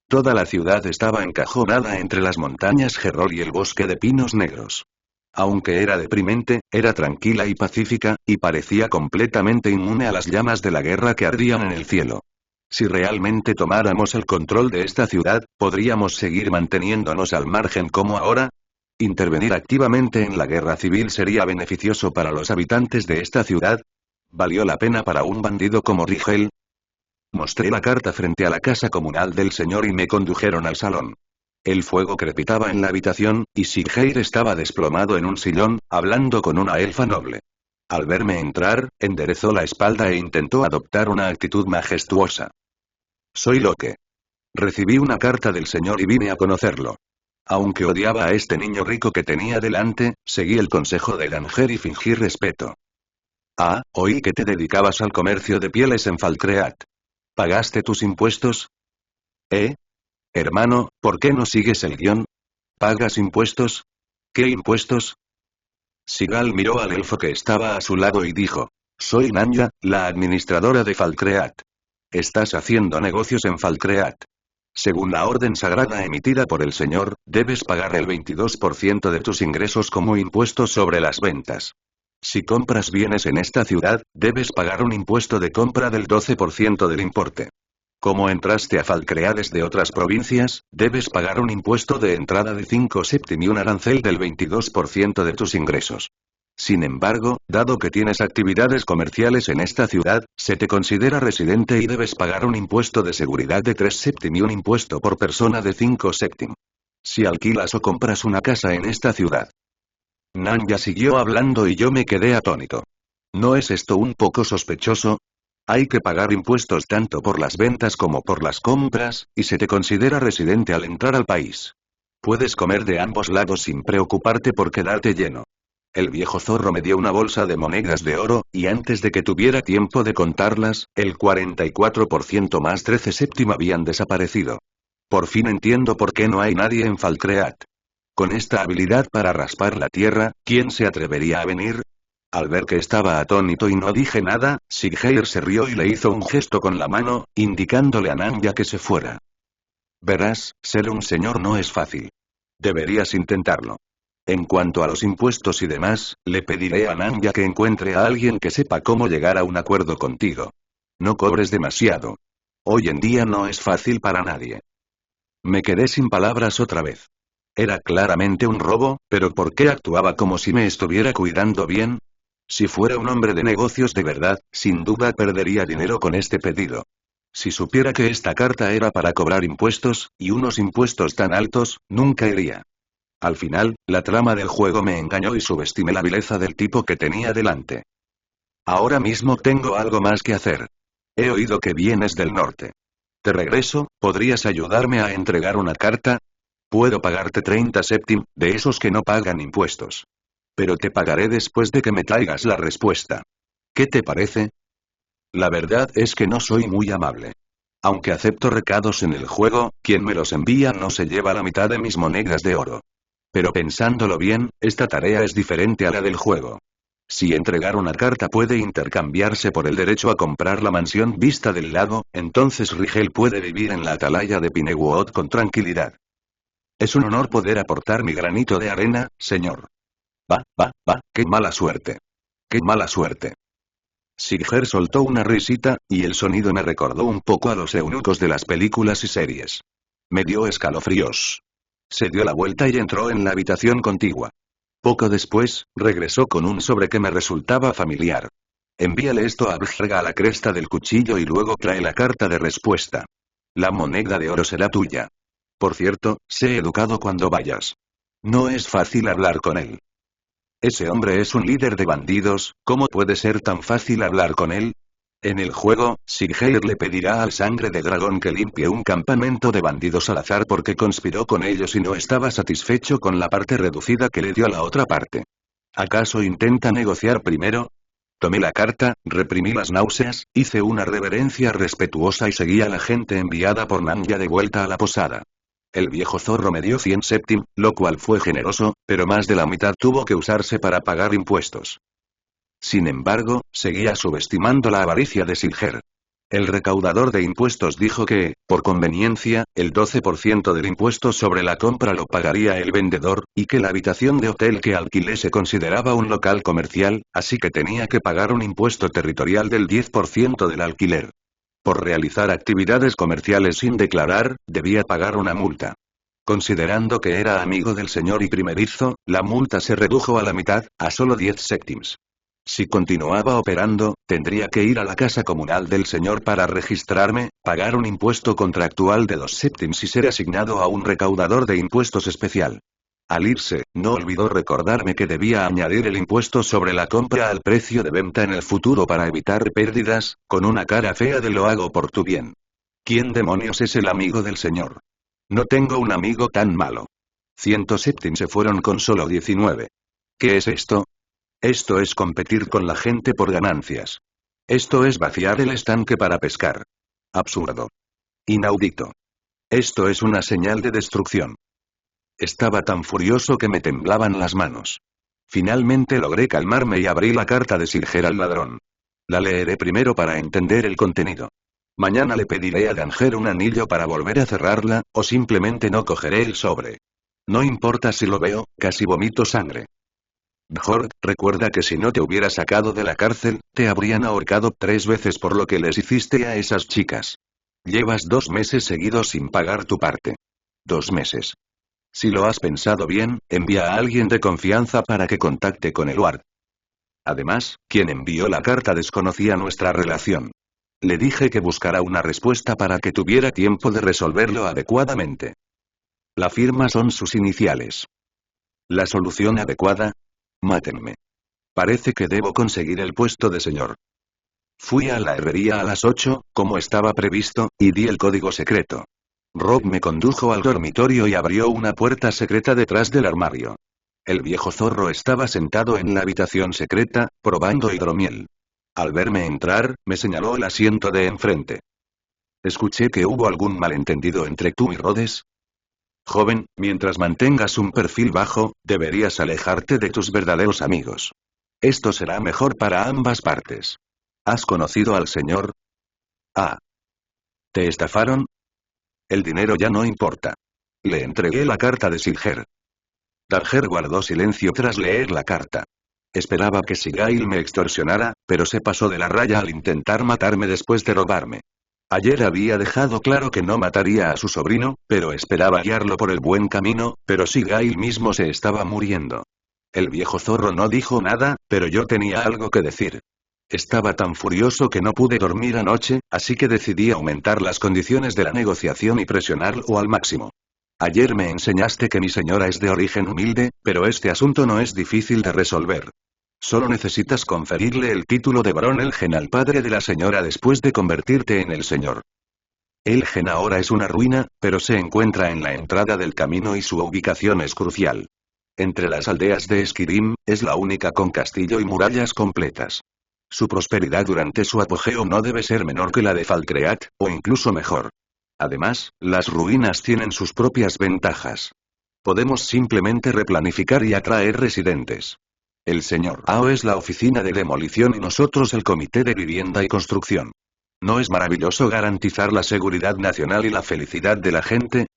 Toda la ciudad estaba encajonada entre las montañas Gerrol y el bosque de pinos negros. Aunque era deprimente, era tranquila y pacífica, y parecía completamente inmune a las llamas de la guerra que ardían en el cielo. Si realmente tomáramos el control de esta ciudad, ¿podríamos seguir manteniéndonos al margen como ahora? ¿Intervenir activamente en la guerra civil sería beneficioso para los habitantes de esta ciudad? ¿Valió la pena para un bandido como Rigel? Mostré la carta frente a la casa comunal del señor y me condujeron al salón. El fuego crepitaba en la habitación, y Siggeir estaba desplomado en un sillón, hablando con una elfa noble. Al verme entrar, enderezó la espalda e intentó adoptar una actitud majestuosa. Soy Loke. Recibí una carta del señor y vine a conocerlo. Aunque odiaba a este niño rico que tenía delante, seguí el consejo de Danger y fingí respeto. Ah, oí que te dedicabas al comercio de pieles en Falkreath. ¿Pagaste tus impuestos? ¿Eh? Hermano, ¿por qué no sigues el guión? ¿Pagas impuestos? ¿Qué impuestos? Sigal miró al elfo que estaba a su lado y dijo: Soy Nanya, la administradora de Falkreath. Estás haciendo negocios en Falkreath. Según la orden sagrada emitida por el señor, debes pagar el 22% de tus ingresos como impuestos sobre las ventas. Si compras bienes en esta ciudad, debes pagar un impuesto de compra del 12% del importe. Como entraste a Falkreath desde otras provincias, debes pagar un impuesto de entrada de 5 séptim y un arancel del 22% de tus ingresos. Sin embargo, dado que tienes actividades comerciales en esta ciudad, se te considera residente y debes pagar un impuesto de seguridad de 3 séptim y un impuesto por persona de 5 séptim. Si alquilas o compras una casa en esta ciudad. Nanya siguió hablando y yo me quedé atónito. ¿No es esto un poco sospechoso? Hay que pagar impuestos tanto por las ventas como por las compras, y se te considera residente al entrar al país. Puedes comer de ambos lados sin preocuparte por quedarte lleno. El viejo zorro me dio una bolsa de monedas de oro, y antes de que tuviera tiempo de contarlas, el 44% más 13 séptim habían desaparecido. Por fin entiendo por qué no hay nadie en Falkreath. Con esta habilidad para raspar la tierra, ¿quién se atrevería a venir? Al ver que estaba atónito y no dije nada, Siggeir se rió y le hizo un gesto con la mano, indicándole a Nanya que se fuera. Verás, ser un señor no es fácil. Deberías intentarlo. En cuanto a los impuestos y demás, le pediré a Nanya que encuentre a alguien que sepa cómo llegar a un acuerdo contigo. No cobres demasiado. Hoy en día no es fácil para nadie. Me quedé sin palabras otra vez. Era claramente un robo, pero ¿por qué actuaba como si me estuviera cuidando bien? Si fuera un hombre de negocios de verdad, sin duda perdería dinero con este pedido. Si supiera que esta carta era para cobrar impuestos, y unos impuestos tan altos, nunca iría. Al final, la trama del juego me engañó y subestimé la vileza del tipo que tenía delante. Ahora mismo tengo algo más que hacer. He oído que vienes del norte. De regreso, ¿podrías ayudarme a entregar una carta? Puedo pagarte 30 séptim, de esos que no pagan impuestos. Pero te pagaré después de que me traigas la respuesta. ¿Qué te parece? La verdad es que no soy muy amable. Aunque acepto recados en el juego, quien me los envía no se lleva la mitad de mis monedas de oro. Pero pensándolo bien, esta tarea es diferente a la del juego. Si entregar una carta puede intercambiarse por el derecho a comprar la mansión vista del lago, entonces Rigel puede vivir en la atalaya de Pinewood con tranquilidad. Es un honor poder aportar mi granito de arena, señor. Qué mala suerte. Qué mala suerte. Sigher soltó una risita, y el sonido me recordó un poco a los eunucos de las películas y series. Me dio escalofríos. Se dio la vuelta y entró en la habitación contigua. Poco después, regresó con un sobre que me resultaba familiar. Envíale esto a Bjerga a la cresta del cuchillo y luego trae la carta de respuesta. La moneda de oro será tuya. Por cierto, sé educado cuando vayas. No es fácil hablar con él. Ese hombre es un líder de bandidos, ¿cómo puede ser tan fácil hablar con él? En el juego, Siggeir le pedirá al Sangre de Dragón que limpie un campamento de bandidos al azar porque conspiró con ellos y no estaba satisfecho con la parte reducida que le dio a la otra parte. ¿Acaso intenta negociar primero? Tomé la carta, reprimí las náuseas, hice una reverencia respetuosa y seguí a la gente enviada por Nanya de vuelta a la posada. El viejo zorro me dio 100 séptim, lo cual fue generoso, pero más de la mitad tuvo que usarse para pagar impuestos. Sin embargo, seguía subestimando la avaricia de Siggeir. El recaudador de impuestos dijo que, por conveniencia, el 12% del impuesto sobre la compra lo pagaría el vendedor, y que la habitación de hotel que alquilé se consideraba un local comercial, así que tenía que pagar un impuesto territorial del 10% del alquiler. Por realizar actividades comerciales sin declarar, debía pagar una multa. Considerando que era amigo del señor y primerizo, la multa se redujo a la mitad, a solo 10 séptims. Si continuaba operando, tendría que ir a la casa comunal del señor para registrarme, pagar un impuesto contractual de 2 séptims y ser asignado a un recaudador de impuestos especial. Al irse, no olvidó recordarme que debía añadir el impuesto sobre la compra al precio de venta en el futuro para evitar pérdidas, con una cara fea de lo hago por tu bien. ¿Quién demonios es el amigo del señor? No tengo un amigo tan malo. 100 séptims se fueron con solo 19. ¿Qué es esto? Esto es competir con la gente por ganancias. Esto es vaciar el estanque para pescar. Absurdo. Inaudito. Esto es una señal de destrucción. Estaba tan furioso que me temblaban las manos. Finalmente logré calmarme y abrí la carta de Siggeir al ladrón. La leeré primero para entender el contenido. Mañana le pediré a Danger un anillo para volver a cerrarla, o simplemente no cogeré el sobre. No importa si lo veo, casi vomito sangre. Bjork, recuerda que si no te hubiera sacado de la cárcel, te habrían ahorcado 3 veces por lo que les hiciste a esas chicas. Llevas 2 meses seguidos sin pagar tu parte. 2 meses. Si lo has pensado bien, envía a alguien de confianza para que contacte con Eluard. Además, quien envió la carta desconocía nuestra relación. Le dije que buscara una respuesta para que tuviera tiempo de resolverlo adecuadamente. La firma son sus iniciales. La solución adecuada. Mátenme. Parece que debo conseguir el puesto de señor. Fui a la herrería a las 8, como estaba previsto, y di el código secreto. Rob me condujo al dormitorio y abrió una puerta secreta detrás del armario. El viejo zorro estaba sentado en la habitación secreta, probando hidromiel. Al verme entrar, me señaló el asiento de enfrente. Escuché que hubo algún malentendido entre tú y Rhodes. Joven, mientras mantengas un perfil bajo, deberías alejarte de tus verdaderos amigos. Esto será mejor para ambas partes. ¿Has conocido al señor? Ah. ¿Te estafaron? El dinero ya no importa. Le entregué la carta de Siggeir. Danger guardó silencio tras leer la carta. Esperaba que Siggeir me extorsionara, pero se pasó de la raya al intentar matarme después de robarme. Ayer había dejado claro que no mataría a su sobrino, pero esperaba guiarlo por el buen camino, pero Siggeir mismo se estaba muriendo. El viejo zorro no dijo nada, pero yo tenía algo que decir. Estaba tan furioso que no pude dormir anoche, así que decidí aumentar las condiciones de la negociación y presionarlo al máximo. Ayer me enseñaste que mi señora es de origen humilde, pero este asunto no es difícil de resolver. Solo necesitas conferirle el título de Barón Elgen al padre de la señora después de convertirte en el señor. Elgen ahora es una ruina, pero se encuentra en la entrada del camino y su ubicación es crucial. Entre las aldeas de Esquirim, es la única con castillo y murallas completas. Su prosperidad durante su apogeo no debe ser menor que la de Falkreath, o incluso mejor. Además, las ruinas tienen sus propias ventajas. Podemos simplemente replanificar y atraer residentes. El señor Ao es la oficina de demolición y nosotros el comité de vivienda y construcción. ¿No es maravilloso garantizar la seguridad nacional y la felicidad de la gente?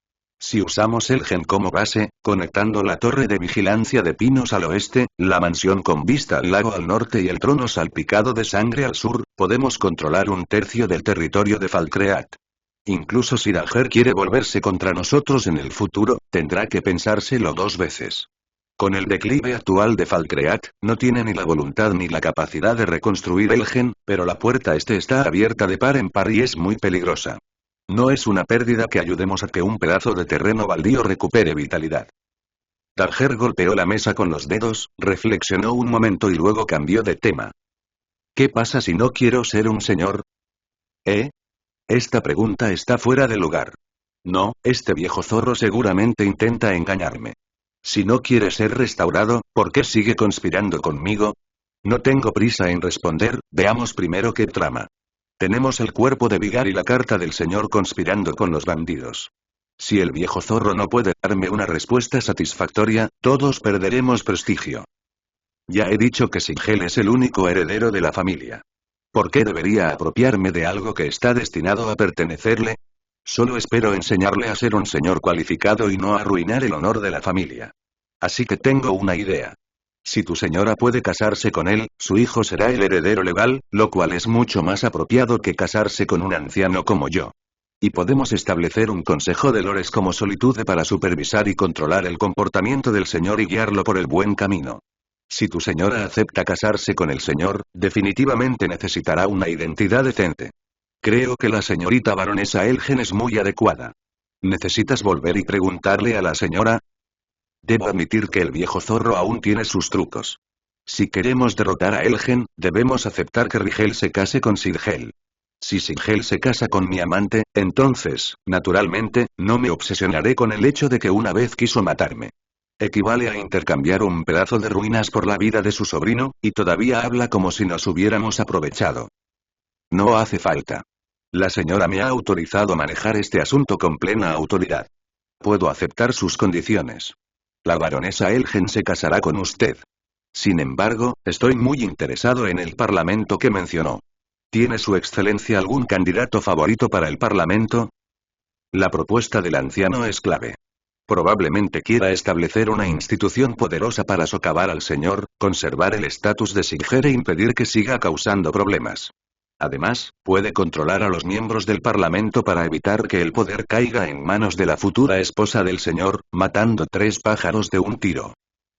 Si usamos el gen como base, conectando la torre de vigilancia de pinos al oeste, la mansión con vista al lago al norte y el trono salpicado de sangre al sur, podemos controlar un tercio del territorio de Falkreath. Incluso si Dager quiere volverse contra nosotros en el futuro, tendrá que pensárselo 2 veces. Con el declive actual de Falkreath, no tiene ni la voluntad ni la capacidad de reconstruir el gen, pero la puerta este está abierta de par en par y es muy peligrosa. No es una pérdida que ayudemos a que un pedazo de terreno baldío recupere vitalidad. Dager golpeó la mesa con los dedos, reflexionó un momento y luego cambió de tema. ¿Qué pasa si no quiero ser un señor? ¿Eh? Esta pregunta está fuera de lugar. No, este viejo zorro seguramente intenta engañarme. Si no quiere ser restaurado, ¿por qué sigue conspirando conmigo? No tengo prisa en responder, veamos primero qué trama. Tenemos el cuerpo de Vigar y la carta del señor conspirando con los bandidos. Si el viejo zorro no puede darme una respuesta satisfactoria, todos perderemos prestigio. Ya he dicho que Sigel es el único heredero de la familia. ¿Por qué debería apropiarme de algo que está destinado a pertenecerle? Solo espero enseñarle a ser un señor cualificado y no arruinar el honor de la familia. Así que tengo una idea. Si tu señora puede casarse con él, su hijo será el heredero legal, lo cual es mucho más apropiado que casarse con un anciano como yo. Y podemos establecer un consejo de lores como Solitude para supervisar y controlar el comportamiento del señor y guiarlo por el buen camino. Si tu señora acepta casarse con el señor, definitivamente necesitará una identidad decente. Creo que la señorita baronesa Elgen es muy adecuada. ¿Necesitas volver y preguntarle a la señora? Debo admitir que el viejo zorro aún tiene sus trucos. Si queremos derrotar a Elgen, debemos aceptar que Rigel se case con Sigel. Si Sigel se casa con mi amante, entonces, naturalmente, no me obsesionaré con el hecho de que una vez quiso matarme. Equivale a intercambiar un pedazo de ruinas por la vida de su sobrino, y todavía habla como si nos hubiéramos aprovechado. No hace falta. La señora me ha autorizado a manejar este asunto con plena autoridad. Puedo aceptar sus condiciones. La baronesa Elgen se casará con usted. Sin embargo, estoy muy interesado en el parlamento que mencionó. ¿Tiene su excelencia algún candidato favorito para el parlamento? La propuesta del anciano es clave. Probablemente quiera establecer una institución poderosa para socavar al señor, conservar el estatus de Sigel e impedir que siga causando problemas. Además, puede controlar a los miembros del Parlamento para evitar que el poder caiga en manos de la futura esposa del señor, matando 3 pájaros de un tiro.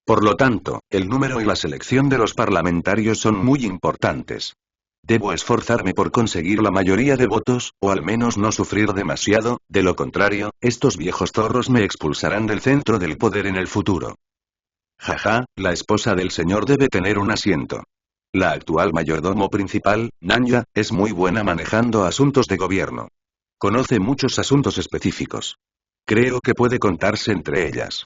Por lo tanto, el número y la selección de los parlamentarios son muy importantes. Debo esforzarme por conseguir la mayoría de votos, o al menos no sufrir demasiado, de lo contrario, estos viejos zorros me expulsarán del centro del poder en el futuro. Jaja, la esposa del señor debe tener un asiento. La actual mayordomo principal, Nanya, es muy buena manejando asuntos de gobierno. Conoce muchos asuntos específicos. Creo que puede contarse entre ellas.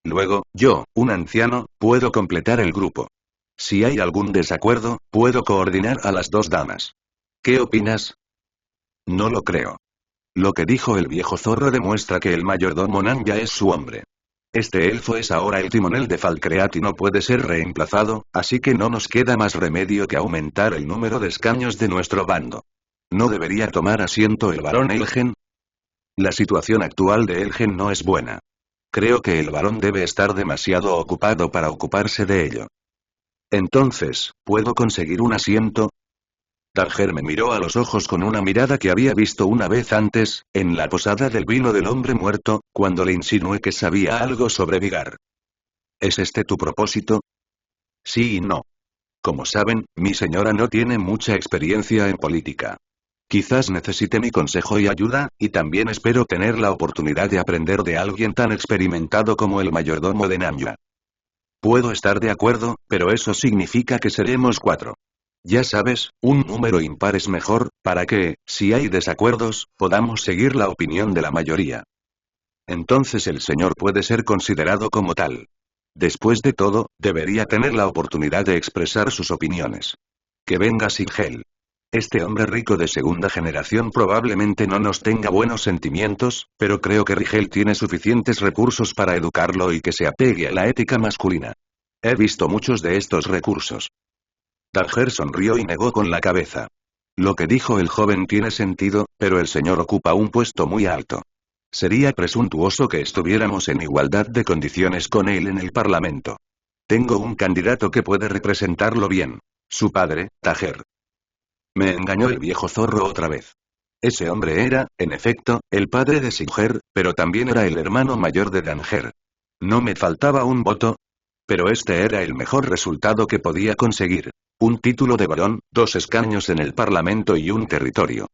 Luego, yo, un anciano, puedo completar el grupo. Si hay algún desacuerdo, puedo coordinar a las 2 damas. ¿Qué opinas? No lo creo. Lo que dijo el viejo zorro demuestra que el mayordomo Nanya es su hombre. Este elfo es ahora el timonel de Falkreath y no puede ser reemplazado, así que no nos queda más remedio que aumentar el número de escaños de nuestro bando. ¿No debería tomar asiento el barón Elgen? La situación actual de Elgen no es buena. Creo que el barón debe estar demasiado ocupado para ocuparse de ello. Entonces, ¿puedo conseguir un asiento? Dager me miró a los ojos con una mirada que había visto una vez antes, en la posada del vino del hombre muerto, cuando le insinué que sabía algo sobre Vigar. ¿Es este tu propósito? Sí y no. Como saben, mi señora no tiene mucha experiencia en política. Quizás necesite mi consejo y ayuda, y también espero tener la oportunidad de aprender de alguien tan experimentado como el mayordomo de Nanya. Puedo estar de acuerdo, pero eso significa que seremos 4. Ya sabes, un número impar es mejor, para que, si hay desacuerdos, podamos seguir la opinión de la mayoría. Entonces el señor puede ser considerado como tal. Después de todo, debería tener la oportunidad de expresar sus opiniones. Que venga Sigel. Este hombre rico de segunda generación probablemente no nos tenga buenos sentimientos, pero creo que Rigel tiene suficientes recursos para educarlo y que se apegue a la ética masculina. He visto muchos de estos recursos. Dager sonrió y negó con la cabeza. Lo que dijo el joven tiene sentido, pero el señor ocupa un puesto muy alto. Sería presuntuoso que estuviéramos en igualdad de condiciones con él en el Parlamento. Tengo un candidato que puede representarlo bien. Su padre, Tajer. Me engañó el viejo zorro otra vez. Ese hombre era, en efecto, el padre de Singer, pero también era el hermano mayor de Danger. ¿No me faltaba un voto? Pero este era el mejor resultado que podía conseguir. Un título de barón, 2 escaños en el Parlamento y un territorio.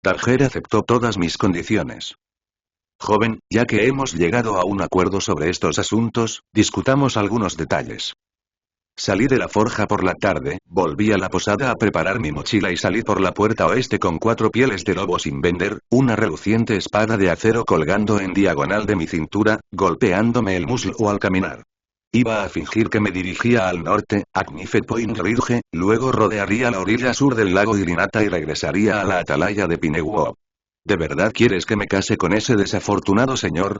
Danger aceptó todas mis condiciones. Joven, ya que hemos llegado a un acuerdo sobre estos asuntos, discutamos algunos detalles. Salí de la forja por la tarde, volví a la posada a preparar mi mochila y salí por la puerta oeste con 4 pieles de lobo sin vender, una reluciente espada de acero colgando en diagonal de mi cintura, golpeándome el muslo al caminar. Iba a fingir que me dirigía al norte, a Knife Point Ridge, luego rodearía la orilla sur del lago Irinata y regresaría a la atalaya de Pinewood. ¿De verdad quieres que me case con ese desafortunado señor?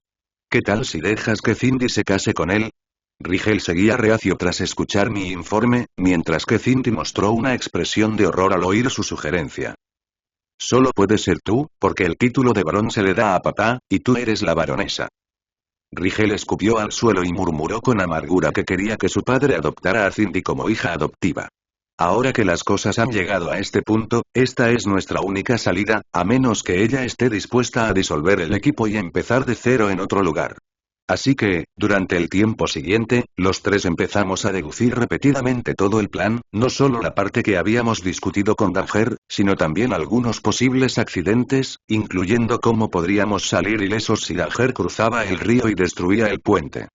¿Qué tal si dejas que Cindy se case con él? Rigel seguía reacio tras escuchar mi informe, mientras que Cindy mostró una expresión de horror al oír su sugerencia. Solo puedes ser tú, porque el título de barón se le da a papá, y tú eres la baronesa. Rigel escupió al suelo y murmuró con amargura que quería que su padre adoptara a Cindy como hija adoptiva. Ahora que las cosas han llegado a este punto, esta es nuestra única salida, a menos que ella esté dispuesta a disolver el equipo y empezar de cero en otro lugar. Así que, durante el tiempo siguiente, los 3 empezamos a deducir repetidamente todo el plan, no solo la parte que habíamos discutido con Danger, sino también algunos posibles accidentes, incluyendo cómo podríamos salir ilesos si Danger cruzaba el río y destruía el puente.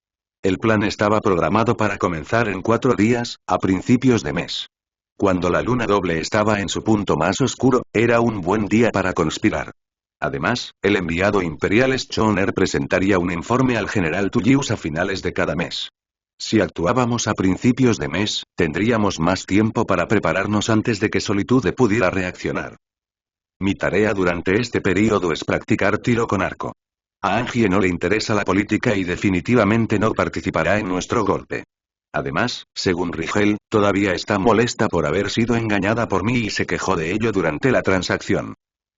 El plan estaba programado para comenzar en 4 días, a principios de mes. Cuando la luna doble estaba en su punto más oscuro, era un buen día para conspirar. Además, el enviado imperial Schoner presentaría un informe al general Tullius a finales de cada mes. Si actuábamos a principios de mes, tendríamos más tiempo para prepararnos antes de que Solitude pudiera reaccionar. Mi tarea durante este período es practicar tiro con arco. A Angie no le interesa la política y definitivamente no participará en nuestro golpe. Además, según Rigel, todavía está molesta por haber sido engañada por mí y se quejó de ello durante la transacción.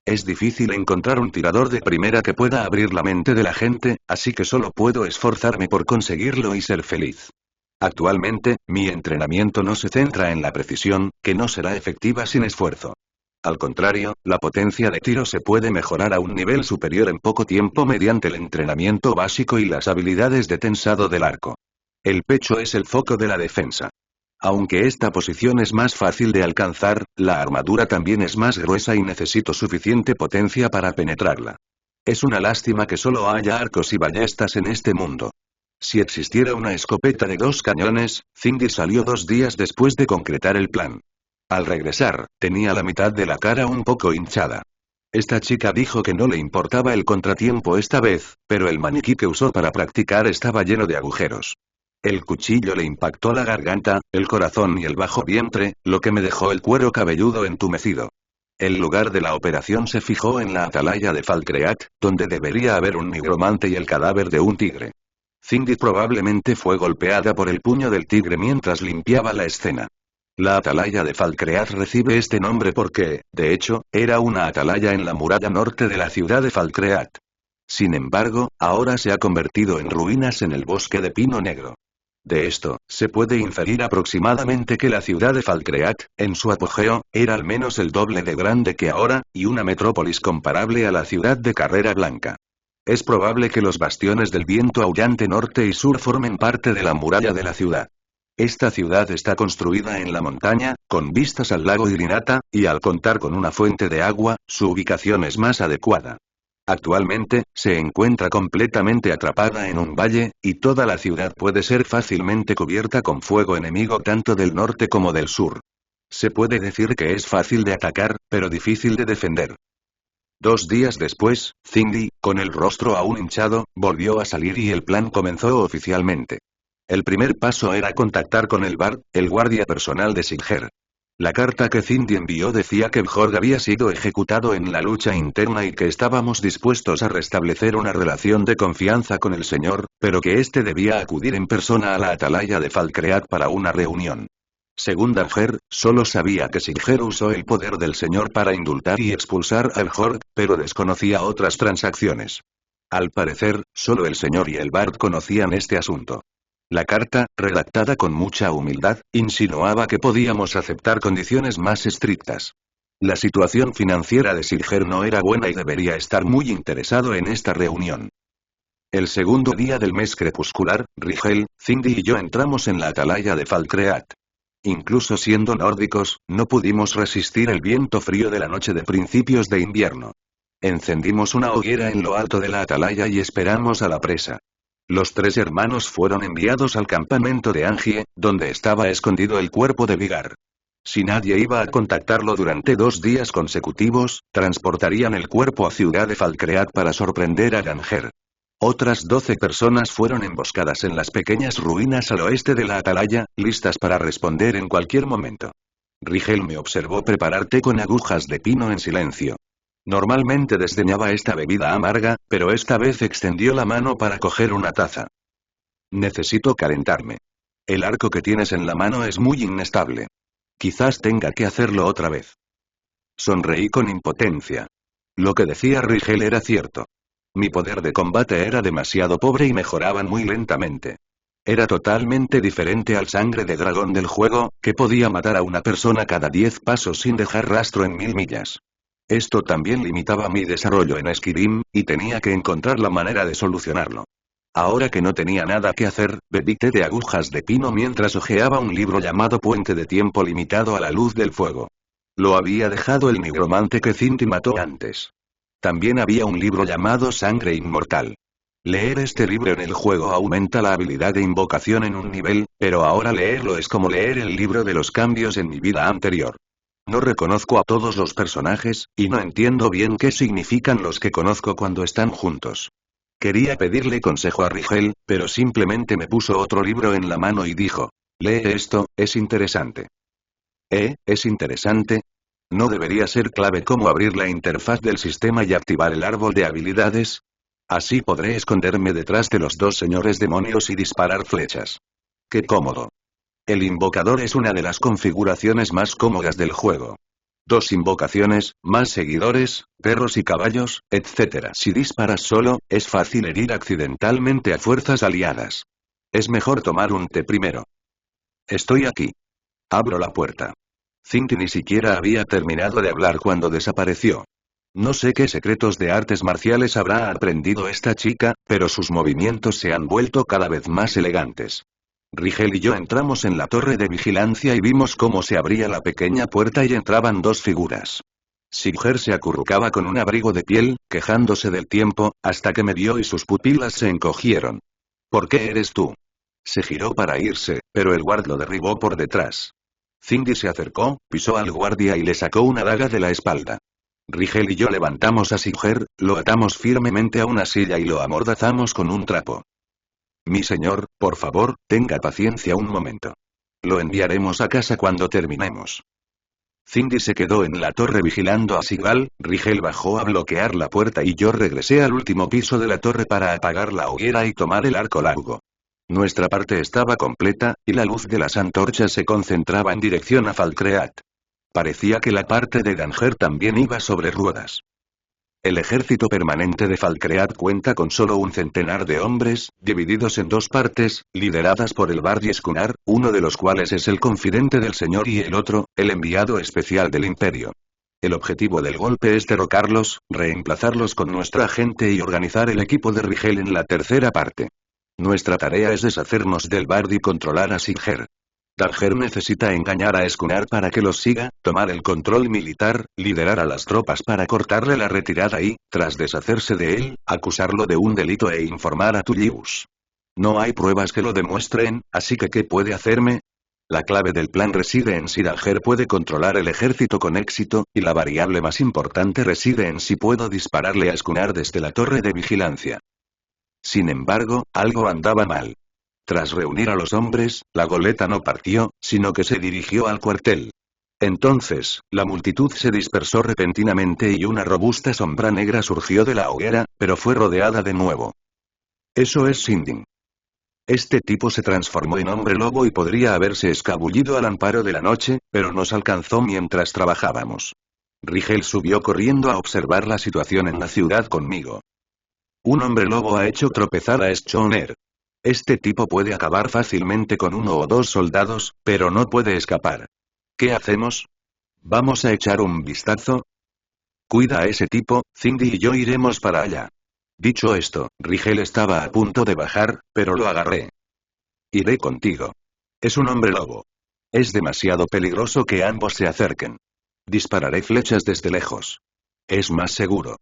Es difícil encontrar un tirador de primera que pueda abrir la mente de la gente, así que solo puedo esforzarme por conseguirlo y ser feliz. Actualmente, mi entrenamiento no se centra en la precisión, que no será efectiva sin esfuerzo. Al contrario, la potencia de tiro se puede mejorar a un nivel superior en poco tiempo mediante el entrenamiento básico y las habilidades de tensado del arco. El pecho es el foco de la defensa. Aunque esta posición es más fácil de alcanzar, la armadura también es más gruesa y necesito suficiente potencia para penetrarla. Es una lástima que solo haya arcos y ballestas en este mundo. Si existiera una escopeta de 2 cañones, Cindy salió 2 días después de concretar el plan. Al regresar, tenía la mitad de la cara un poco hinchada. Esta chica dijo que no le importaba el contratiempo esta vez, pero el maniquí que usó para practicar estaba lleno de agujeros. El cuchillo le impactó la garganta, el corazón y el bajo vientre, lo que me dejó el cuero cabelludo entumecido. El lugar de la operación se fijó en la atalaya de Falkreath, donde debería haber un nigromante y el cadáver de un tigre. Cindy probablemente fue golpeada por el puño del tigre mientras limpiaba la escena. La atalaya de Falkreath recibe este nombre porque, de hecho, era una atalaya en la muralla norte de la ciudad de Falkreath. Sin embargo, ahora se ha convertido en ruinas en el bosque de pino negro. De esto, se puede inferir aproximadamente que la ciudad de Falkreath, en su apogeo, era al menos el doble de grande que ahora, y una metrópolis comparable a la ciudad de Carrera Blanca. Es probable que los bastiones del viento aullante norte y sur formen parte de la muralla de la ciudad. Esta ciudad está construida en la montaña, con vistas al lago Irinata, y al contar con una fuente de agua, su ubicación es más adecuada. Actualmente, se encuentra completamente atrapada en un valle, y toda la ciudad puede ser fácilmente cubierta con fuego enemigo tanto del norte como del sur. Se puede decir que es fácil de atacar, pero difícil de defender. 2 días después, Cindy, con el rostro aún hinchado, volvió a salir y el plan comenzó oficialmente. El primer paso era contactar con el Bard, el guardia personal de Singer. La carta que Cindy envió decía que Bjorg había sido ejecutado en la lucha interna y que estábamos dispuestos a restablecer una relación de confianza con el señor, pero que éste debía acudir en persona a la atalaya de Falkreath para una reunión. Según Danger, solo sabía que Singer usó el poder del señor para indultar y expulsar al Bjorg, pero desconocía otras transacciones. Al parecer, solo el señor y el Bard conocían este asunto. La carta, redactada con mucha humildad, insinuaba que podíamos aceptar condiciones más estrictas. La situación financiera de Silger no era buena y debería estar muy interesado en esta reunión. El segundo día del mes crepuscular, Rigel, Cindy y yo entramos en la atalaya de Falkreath. Incluso siendo nórdicos, no pudimos resistir el viento frío de la noche de principios de invierno. Encendimos una hoguera en lo alto de la atalaya y esperamos a la presa. Los tres hermanos fueron enviados al campamento de Angie, donde estaba escondido el cuerpo de Vigar. Si nadie iba a contactarlo durante 2 días consecutivos, transportarían el cuerpo a Ciudad de Falkreath para sorprender a Ganger. Otras 12 personas fueron emboscadas en las pequeñas ruinas al oeste de la atalaya, listas para responder en cualquier momento. Rigel me observó preparar té con agujas de pino en silencio. Normalmente desdeñaba esta bebida amarga, pero esta vez extendió la mano para coger una taza. Necesito calentarme. El arco que tienes en la mano es muy inestable. Quizás tenga que hacerlo otra vez. Sonreí con impotencia. Lo que decía Rigel era cierto. Mi poder de combate era demasiado pobre y mejoraba muy lentamente. Era totalmente diferente al sangre de dragón del juego, que podía matar a una persona cada 10 pasos sin dejar rastro en 1000 millas. Esto también limitaba mi desarrollo en Skyrim, y tenía que encontrar la manera de solucionarlo. Ahora que no tenía nada que hacer, bebí té de agujas de pino mientras hojeaba un libro llamado Puente de Tiempo Limitado a la Luz del Fuego. Lo había dejado el nigromante que Cinti mató antes. También había un libro llamado Sangre Inmortal. Leer este libro en el juego aumenta la habilidad de invocación en un nivel, pero ahora leerlo es como leer el libro de los cambios en mi vida anterior. No reconozco a todos los personajes, y no entiendo bien qué significan los que conozco cuando están juntos. Quería pedirle consejo a Rigel, pero simplemente me puso otro libro en la mano y dijo: lee esto, es interesante. ¿Es interesante? ¿No debería ser clave cómo abrir la interfaz del sistema y activar el árbol de habilidades? Así podré esconderme detrás de los 2 señores demonios y disparar flechas. ¡Qué cómodo! El invocador es una de las configuraciones más cómodas del juego. 2 invocaciones, más seguidores, perros y caballos, etc. Si disparas solo, es fácil herir accidentalmente a fuerzas aliadas. Es mejor tomar un té primero. Estoy aquí. Abro la puerta. Cinti ni siquiera había terminado de hablar cuando desapareció. No sé qué secretos de artes marciales habrá aprendido esta chica, pero sus movimientos se han vuelto cada vez más elegantes. Rigel y yo entramos en la torre de vigilancia y vimos cómo se abría la pequeña puerta y entraban 2 figuras. Silger se acurrucaba con un abrigo de piel, quejándose del tiempo, hasta que me vio y sus pupilas se encogieron. ¿Por qué eres tú? Se giró para irse, pero el guard lo derribó por detrás. Cindy se acercó, pisó al guardia y le sacó una daga de la espalda. Rigel y yo levantamos a Silger, lo atamos firmemente a una silla y lo amordazamos con un trapo. Mi señor, por favor, tenga paciencia un momento. Lo enviaremos a casa cuando terminemos. Cindy se quedó en la torre vigilando a Sigal, Rigel bajó a bloquear la puerta y yo regresé al último piso de la torre para apagar la hoguera y tomar el arco largo. Nuestra parte estaba completa, y la luz de las antorchas se concentraba en dirección a Falkreath. Parecía que la parte de Ganger también iba sobre ruedas. El ejército permanente de Falkreath cuenta con solo 1 centenar de hombres, divididos en 2 partes, lideradas por el Bard y Skunar, uno de los cuales es el confidente del señor y el otro, el enviado especial del imperio. El objetivo del golpe es derrocarlos, reemplazarlos con nuestra gente y organizar el equipo de Rigel en la tercera parte. Nuestra tarea es deshacernos del Bard y controlar a Silger. Danger necesita engañar a Skunar para que los siga, tomar el control militar, liderar a las tropas para cortarle la retirada y, tras deshacerse de él, acusarlo de un delito e informar a Tullius. No hay pruebas que lo demuestren, así que ¿qué puede hacerme? La clave del plan reside en si Danger puede controlar el ejército con éxito, y la variable más importante reside en si puedo dispararle a Skunar desde la torre de vigilancia. Sin embargo, algo andaba mal. Tras reunir a los hombres, la goleta no partió, sino que se dirigió al cuartel. Entonces, la multitud se dispersó repentinamente y una robusta sombra negra surgió de la hoguera, pero fue rodeada de nuevo. Eso es Sinding. Este tipo se transformó en hombre lobo y podría haberse escabullido al amparo de la noche, pero nos alcanzó mientras trabajábamos. Rigel subió corriendo a observar la situación en la ciudad conmigo. Un hombre lobo ha hecho tropezar a Schoner. Este tipo puede acabar fácilmente con uno o dos soldados, pero no puede escapar. ¿Qué hacemos? ¿Vamos a echar un vistazo? Cuida a ese tipo, Cindy y yo iremos para allá. Dicho esto, Rigel estaba a punto de bajar, pero lo agarré. Iré contigo. Es un hombre lobo. Es demasiado peligroso que ambos se acerquen. Dispararé flechas desde lejos. Es más seguro.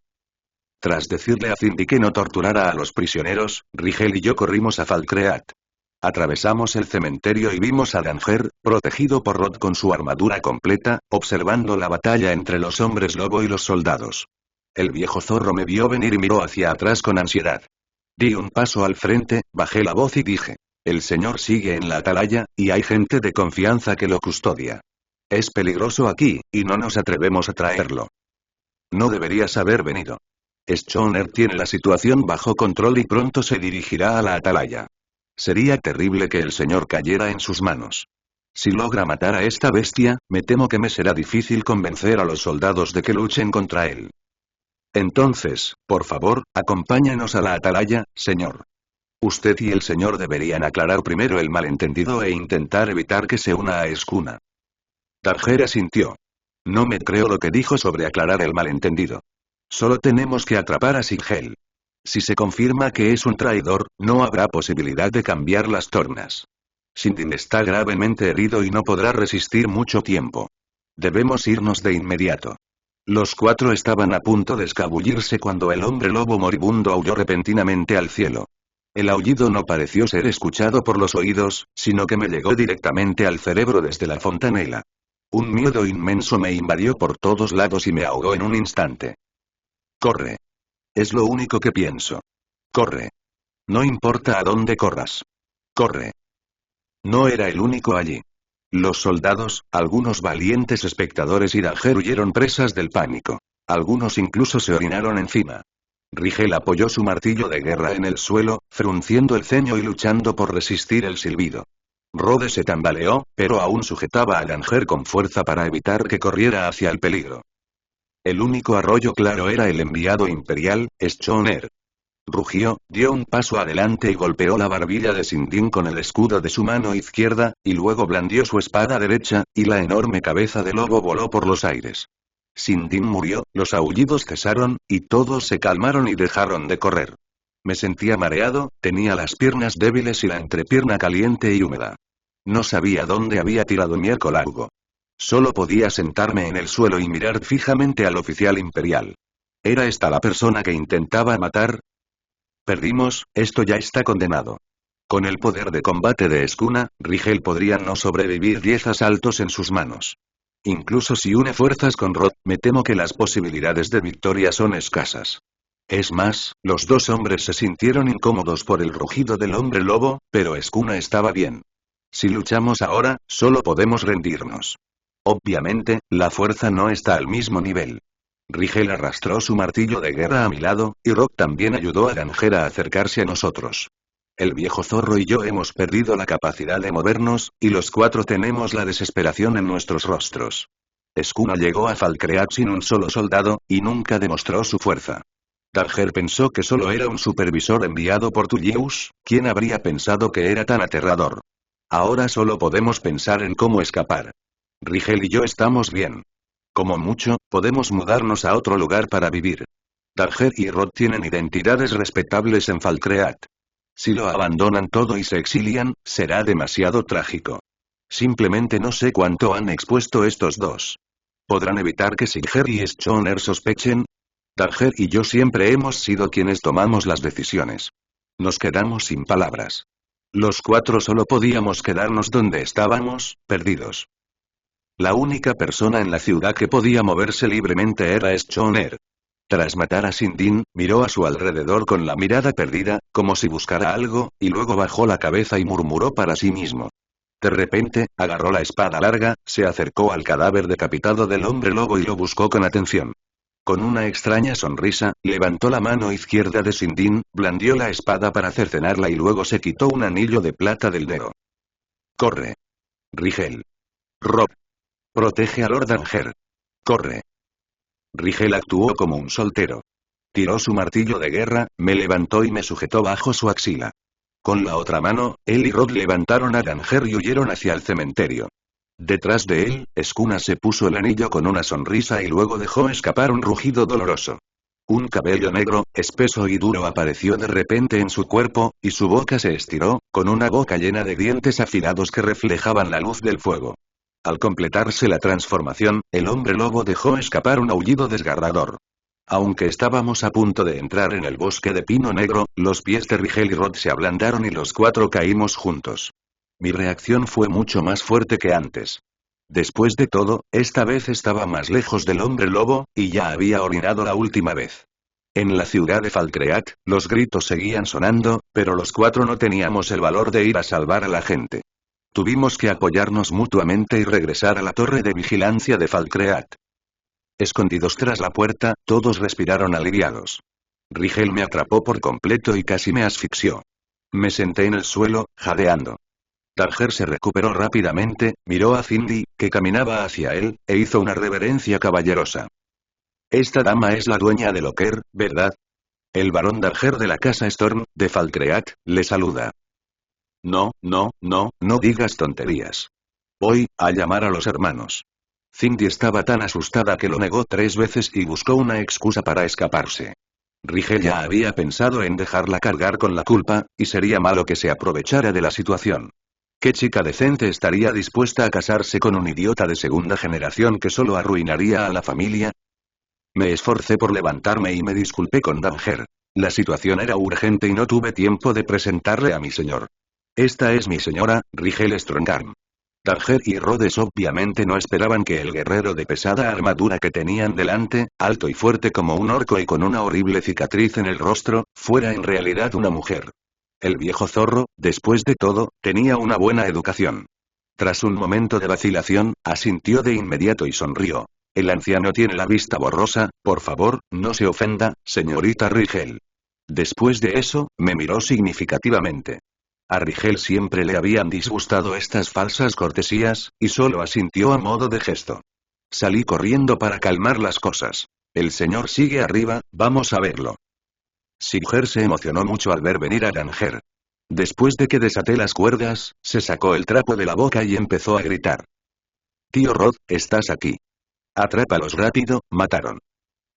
Tras decirle a Cindy que no torturara a los prisioneros, Rigel y yo corrimos a Falkreath. Atravesamos el cementerio y vimos a Danger, protegido por Rod con su armadura completa, observando la batalla entre los hombres lobo y los soldados. El viejo zorro me vio venir y miró hacia atrás con ansiedad. Di un paso al frente, bajé la voz y dije: el señor sigue en la atalaya, y hay gente de confianza que lo custodia. Es peligroso aquí, y no nos atrevemos a traerlo. No deberías haber venido. Schoner tiene la situación bajo control y pronto se dirigirá a la atalaya. Sería terrible que el señor cayera en sus manos. Si logra matar a esta bestia, me temo que me será difícil convencer a los soldados de que luchen contra él. Entonces, por favor, acompáñanos a la atalaya, señor. Usted y el señor deberían aclarar primero el malentendido e intentar evitar que se una a Escuna. Danger asintió. No me creo lo que dijo sobre aclarar el malentendido. Solo tenemos que atrapar a Sigel. Si se confirma que es un traidor, no habrá posibilidad de cambiar las tornas. Sindin está gravemente herido y no podrá resistir mucho tiempo. Debemos irnos de inmediato. Los cuatro estaban a punto de escabullirse cuando el hombre lobo moribundo aulló repentinamente al cielo. El aullido no pareció ser escuchado por los oídos, sino que me llegó directamente al cerebro desde la fontanela. Un miedo inmenso me invadió por todos lados y me ahogó en un instante. Corre. Es lo único que pienso. Corre. No importa a dónde corras. Corre. No era el único allí. Los soldados, algunos valientes espectadores y Danger huyeron presas del pánico. Algunos incluso se orinaron encima. Rigel apoyó su martillo de guerra en el suelo, frunciendo el ceño y luchando por resistir el silbido. Rode se tambaleó, pero aún sujetaba a Danger con fuerza para evitar que corriera hacia el peligro. El único arroyo claro era el enviado imperial, Schoner. Rugió, dio un paso adelante y golpeó la barbilla de Sindin con el escudo de su mano izquierda, y luego blandió su espada derecha, y la enorme cabeza de lobo voló por los aires. Sindin murió, los aullidos cesaron, y todos se calmaron y dejaron de correr. Me sentía mareado, tenía las piernas débiles y la entrepierna caliente y húmeda. No sabía dónde había tirado mi arco largo. Solo podía sentarme en el suelo y mirar fijamente al oficial imperial. ¿Era esta la persona que intentaba matar? Perdimos, esto ya está condenado. Con el poder de combate de Escuna, Rigel podría no sobrevivir 10 asaltos en sus manos. Incluso si une fuerzas con Rod, me temo que las posibilidades de victoria son escasas. Es más, los dos hombres se sintieron incómodos por el rugido del hombre lobo, pero Escuna estaba bien. Si luchamos ahora, solo podemos rendirnos. Obviamente, la fuerza no está al mismo nivel. Rigel arrastró su martillo de guerra a mi lado, y Rock también ayudó a Danger a acercarse a nosotros. El viejo zorro y yo hemos perdido la capacidad de movernos, y los cuatro tenemos la desesperación en nuestros rostros. Escuna llegó a Falkreath sin un solo soldado, y nunca demostró su fuerza. Danger pensó que solo era un supervisor enviado por Tullius, ¿quién habría pensado que era tan aterrador? Ahora solo podemos pensar en cómo escapar. Rigel y yo estamos bien. Como mucho, podemos mudarnos a otro lugar para vivir. Danger y Rod tienen identidades respetables en Falkreath. Si lo abandonan todo y se exilian, será demasiado trágico. Simplemente no sé cuánto han expuesto estos dos. ¿Podrán evitar que Sigher y Schoner sospechen? Danger y yo siempre hemos sido quienes tomamos las decisiones. Nos quedamos sin palabras. Los cuatro solo podíamos quedarnos donde estábamos, perdidos. La única persona en la ciudad que podía moverse libremente era Schoner. Tras matar a Sindin, miró a su alrededor con la mirada perdida, como si buscara algo, y luego bajó la cabeza y murmuró para sí mismo. De repente, agarró la espada larga, se acercó al cadáver decapitado del hombre lobo y lo buscó con atención. Con una extraña sonrisa, levantó la mano izquierda de Sindin, blandió la espada para cercenarla y luego se quitó un anillo de plata del dedo. Corre. Rigel. Rob. Protege a Lord Danger. Corre. Rigel actuó como un soltero. Tiró su martillo de guerra, me levantó y me sujetó bajo su axila. Con la otra mano, él y Rod levantaron a Danger y huyeron hacia el cementerio. Detrás de él, Skuna se puso el anillo con una sonrisa y luego dejó escapar un rugido doloroso. Un cabello negro, espeso y duro apareció de repente en su cuerpo, y su boca se estiró, con una boca llena de dientes afilados que reflejaban la luz del fuego. Al completarse la transformación, el hombre lobo dejó escapar un aullido desgarrador. Aunque estábamos a punto de entrar en el bosque de pino negro, los pies de Rigel y Rod se ablandaron y los cuatro caímos juntos. Mi reacción fue mucho más fuerte que antes. Después de todo, esta vez estaba más lejos del hombre lobo, y ya había orinado la última vez. En la ciudad de Falkreath, los gritos seguían sonando, pero los cuatro no teníamos el valor de ir a salvar a la gente. Tuvimos que apoyarnos mutuamente y regresar a la torre de vigilancia de Falkreath. Escondidos tras la puerta, todos respiraron aliviados. Rigel me atrapó por completo y casi me asfixió. Me senté en el suelo, jadeando. Danger se recuperó rápidamente, miró a Cindy, que caminaba hacia él, e hizo una reverencia caballerosa. Esta dama es la dueña de Loker, ¿verdad? El barón Danger de la casa Storm, de Falkreath, le saluda. No digas tonterías. Voy a llamar a los hermanos. Cindy estaba tan asustada que lo negó 3 veces y buscó una excusa para escaparse. Rigel ya había pensado en dejarla cargar con la culpa, y sería malo que se aprovechara de la situación. ¿Qué chica decente estaría dispuesta a casarse con un idiota de segunda generación que solo arruinaría a la familia? Me esforcé por levantarme y me disculpé con Danger. La situación era urgente y no tuve tiempo de presentarle a mi señor. Esta es mi señora, Rigel Strongarm. Danger y Rhodes obviamente no esperaban que el guerrero de pesada armadura que tenían delante, alto y fuerte como un orco y con una horrible cicatriz en el rostro, fuera en realidad una mujer. El viejo zorro, después de todo, tenía una buena educación. Tras un momento de vacilación, asintió de inmediato y sonrió. El anciano tiene la vista borrosa, por favor, no se ofenda, señorita Rigel. Después de eso, me miró significativamente. A Rigel siempre le habían disgustado estas falsas cortesías, y solo asintió a modo de gesto. Salí corriendo para calmar las cosas. El señor sigue arriba, vamos a verlo. Sigger se emocionó mucho al ver venir a Danger. Después de que desaté las cuerdas, se sacó el trapo de la boca y empezó a gritar. Tío Rod, estás aquí. Atrápalos rápido, mataron.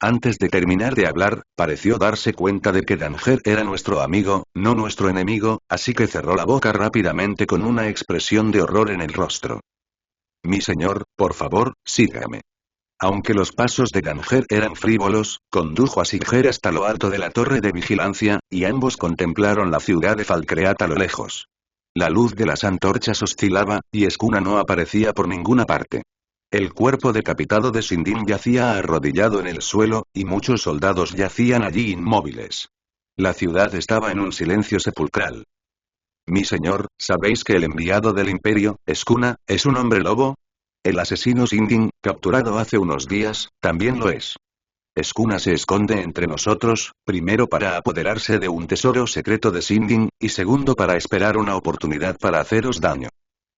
Antes de terminar de hablar, pareció darse cuenta de que Danger era nuestro amigo, no nuestro enemigo, así que cerró la boca rápidamente con una expresión de horror en el rostro. Mi señor, por favor, sígame. Aunque los pasos de Danger eran frívolos, condujo a Sigger hasta lo alto de la torre de vigilancia, y ambos contemplaron la ciudad de Falkreath a lo lejos. La luz de las antorchas oscilaba, y Skuna no aparecía por ninguna parte. El cuerpo decapitado de Sindin yacía arrodillado en el suelo, y muchos soldados yacían allí inmóviles. La ciudad estaba en un silencio sepulcral. Mi señor, ¿sabéis que el enviado del imperio, Skuna, es un hombre lobo? El asesino Sindin, capturado hace unos días, también lo es. Skuna se esconde entre nosotros, primero para apoderarse de un tesoro secreto de Sindin, y segundo para esperar una oportunidad para haceros daño.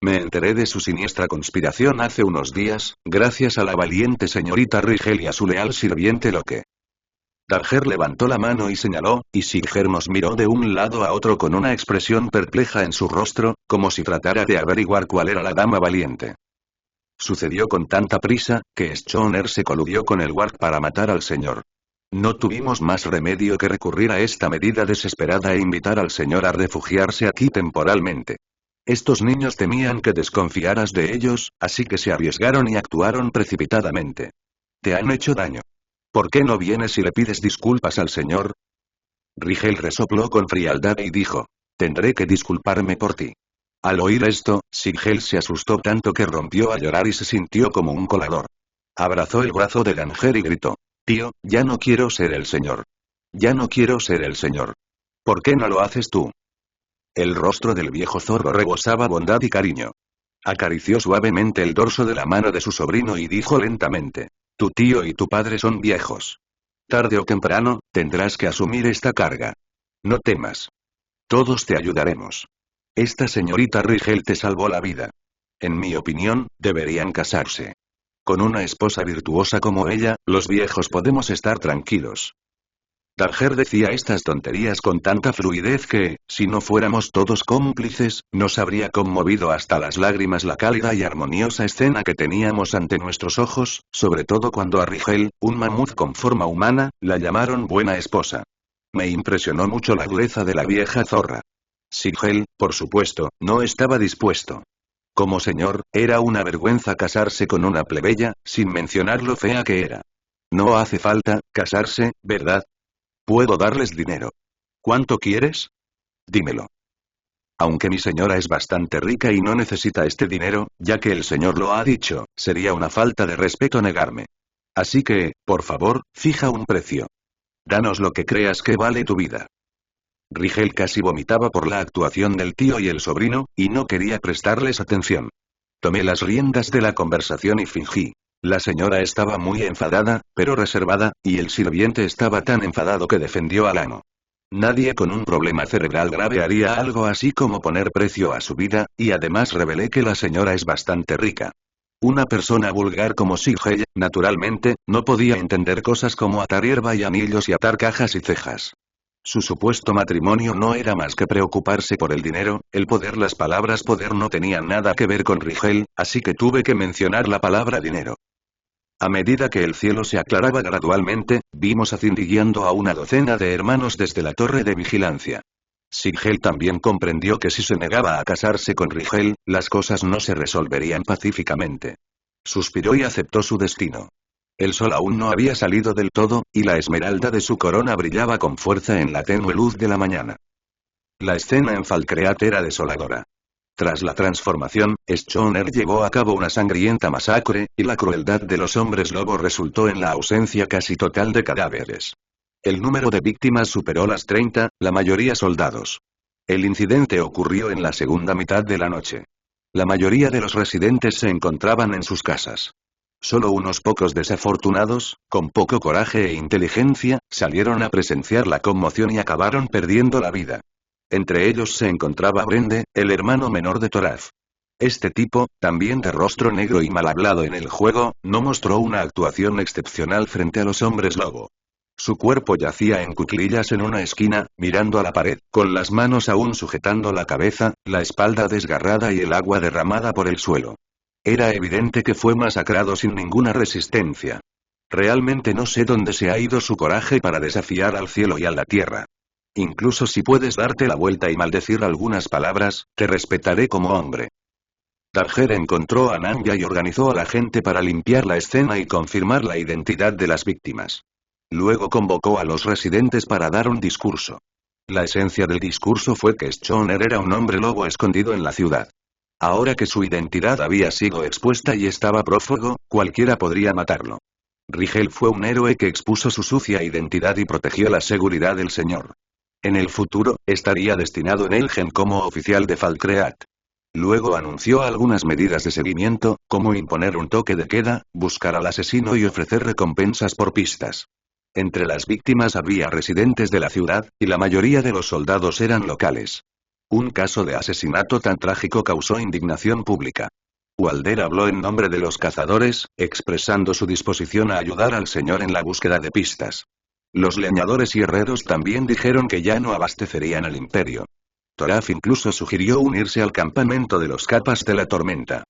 Me enteré de su siniestra conspiración hace unos días, gracias a la valiente señorita Rigel y a su leal sirviente Loke. Danger levantó la mano y señaló, y Sigger nos miró de un lado a otro con una expresión perpleja en su rostro, como si tratara de averiguar cuál era la dama valiente. Sucedió con tanta prisa, que Schoner se coludió con el Warg para matar al señor. No tuvimos más remedio que recurrir a esta medida desesperada e invitar al señor a refugiarse aquí temporalmente. Estos niños temían que desconfiaras de ellos, así que se arriesgaron y actuaron precipitadamente. Te han hecho daño. ¿Por qué no vienes y le pides disculpas al señor? Rigel resopló con frialdad y dijo. Tendré que disculparme por ti. Al oír esto, Sigel se asustó tanto que rompió a llorar y se sintió como un colador. Abrazó el brazo de Danger y gritó. Tío, ya no quiero ser el señor. Ya no quiero ser el señor. ¿Por qué no lo haces tú? El rostro del viejo zorro rebosaba bondad y cariño. Acarició suavemente el dorso de la mano de su sobrino y dijo lentamente. Tu tío y tu padre son viejos. Tarde o temprano, tendrás que asumir esta carga. No temas. Todos te ayudaremos. Esta señorita Rigel te salvó la vida. En mi opinión, deberían casarse. Con una esposa virtuosa como ella, los viejos podemos estar tranquilos. Darger decía estas tonterías con tanta fluidez que, si no fuéramos todos cómplices, nos habría conmovido hasta las lágrimas la cálida y armoniosa escena que teníamos ante nuestros ojos, sobre todo cuando a Rigel, un mamut con forma humana, la llamaron buena esposa. Me impresionó mucho la dureza de la vieja zorra. Sigel, por supuesto, no estaba dispuesto. Como señor, era una vergüenza casarse con una plebeya, sin mencionar lo fea que era. No hace falta casarse, ¿verdad? Puedo darles dinero. ¿Cuánto quieres? Dímelo. Aunque mi señora es bastante rica y no necesita este dinero, ya que el señor lo ha dicho, sería una falta de respeto negarme. Así que, por favor, fija un precio. Danos lo que creas que vale tu vida. Rigel casi vomitaba por la actuación del tío y el sobrino, y no quería prestarles atención. Tomé las riendas de la conversación y fingí. La señora estaba muy enfadada, pero reservada, y el sirviente estaba tan enfadado que defendió al amo. Nadie con un problema cerebral grave haría algo así como poner precio a su vida, y además revelé que la señora es bastante rica. Una persona vulgar como Sigel, naturalmente, no podía entender cosas como atar hierba y anillos y atar cajas y cejas. Su supuesto matrimonio no era más que preocuparse por el dinero, el poder. Las palabras poder no tenían nada que ver con Rigel, así que tuve que mencionar la palabra dinero. A medida que el cielo se aclaraba gradualmente, vimos a Cindy guiando a una docena de hermanos desde la torre de vigilancia. Sigel también comprendió que si se negaba a casarse con Rigel, las cosas no se resolverían pacíficamente. Suspiró y aceptó su destino. El sol aún no había salido del todo, y la esmeralda de su corona brillaba con fuerza en la tenue luz de la mañana. La escena en Falkreath era desoladora. Tras la transformación, Schoner llevó a cabo una sangrienta masacre, y la crueldad de los hombres lobo resultó en la ausencia casi total de cadáveres. El número de víctimas superó las 30, la mayoría soldados. El incidente ocurrió en la segunda mitad de la noche. La mayoría de los residentes se encontraban en sus casas. Solo unos pocos desafortunados, con poco coraje e inteligencia, salieron a presenciar la conmoción y acabaron perdiendo la vida. Entre ellos se encontraba Brende, el hermano menor de Toraz. Este tipo, también de rostro negro y mal hablado en el juego, no mostró una actuación excepcional frente a los hombres lobo. Su cuerpo yacía en cuclillas en una esquina, mirando a la pared, con las manos aún sujetando la cabeza, la espalda desgarrada y el agua derramada por el suelo. Era evidente que fue masacrado sin ninguna resistencia. Realmente no sé dónde se ha ido su coraje para desafiar al cielo y a la tierra. Incluso si puedes darte la vuelta y maldecir algunas palabras, te respetaré como hombre. Darger encontró a Nanya y organizó a la gente para limpiar la escena y confirmar la identidad de las víctimas. Luego convocó a los residentes para dar un discurso. La esencia del discurso fue que Schoner era un hombre lobo escondido en la ciudad. Ahora que su identidad había sido expuesta y estaba prófugo, cualquiera podría matarlo. Rigel fue un héroe que expuso su sucia identidad y protegió la seguridad del señor. En el futuro, estaría destinado en Elgen como oficial de Falkreath. Luego anunció algunas medidas de seguimiento, como imponer un toque de queda, buscar al asesino y ofrecer recompensas por pistas. Entre las víctimas había residentes de la ciudad, y la mayoría de los soldados eran locales. Un caso de asesinato tan trágico causó indignación pública. Walder habló en nombre de los cazadores, expresando su disposición a ayudar al señor en la búsqueda de pistas. Los leñadores y herreros también dijeron que ya no abastecerían al imperio. Toraf incluso sugirió unirse al campamento de los capas de la tormenta.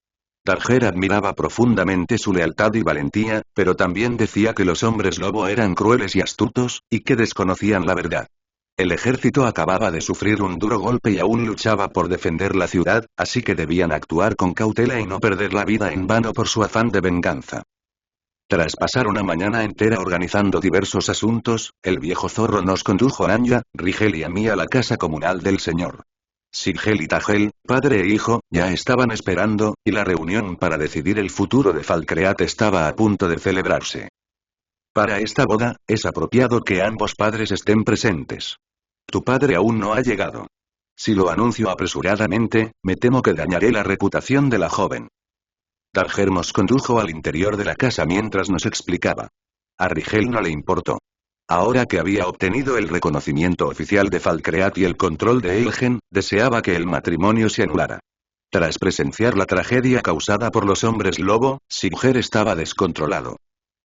Darger admiraba profundamente su lealtad y valentía, pero también decía que los hombres lobo eran crueles y astutos, y que desconocían la verdad. El ejército acababa de sufrir un duro golpe y aún luchaba por defender la ciudad, así que debían actuar con cautela y no perder la vida en vano por su afán de venganza. Tras pasar una mañana entera organizando diversos asuntos, el viejo zorro nos condujo a Anya, Rigel y a mí a la casa comunal del señor. Sigel y Tagel, padre e hijo, ya estaban esperando, y la reunión para decidir el futuro de Falkreath estaba a punto de celebrarse. Para esta boda, es apropiado que ambos padres estén presentes. Tu padre aún no ha llegado. Si lo anuncio apresuradamente, me temo que dañaré la reputación de la joven. Darger nos condujo al interior de la casa mientras nos explicaba. A Rigel no le importó. Ahora que había obtenido el reconocimiento oficial de Falkreath y el control de Elgen, deseaba que el matrimonio se anulara. Tras presenciar la tragedia causada por los hombres lobo, Sigel estaba descontrolado.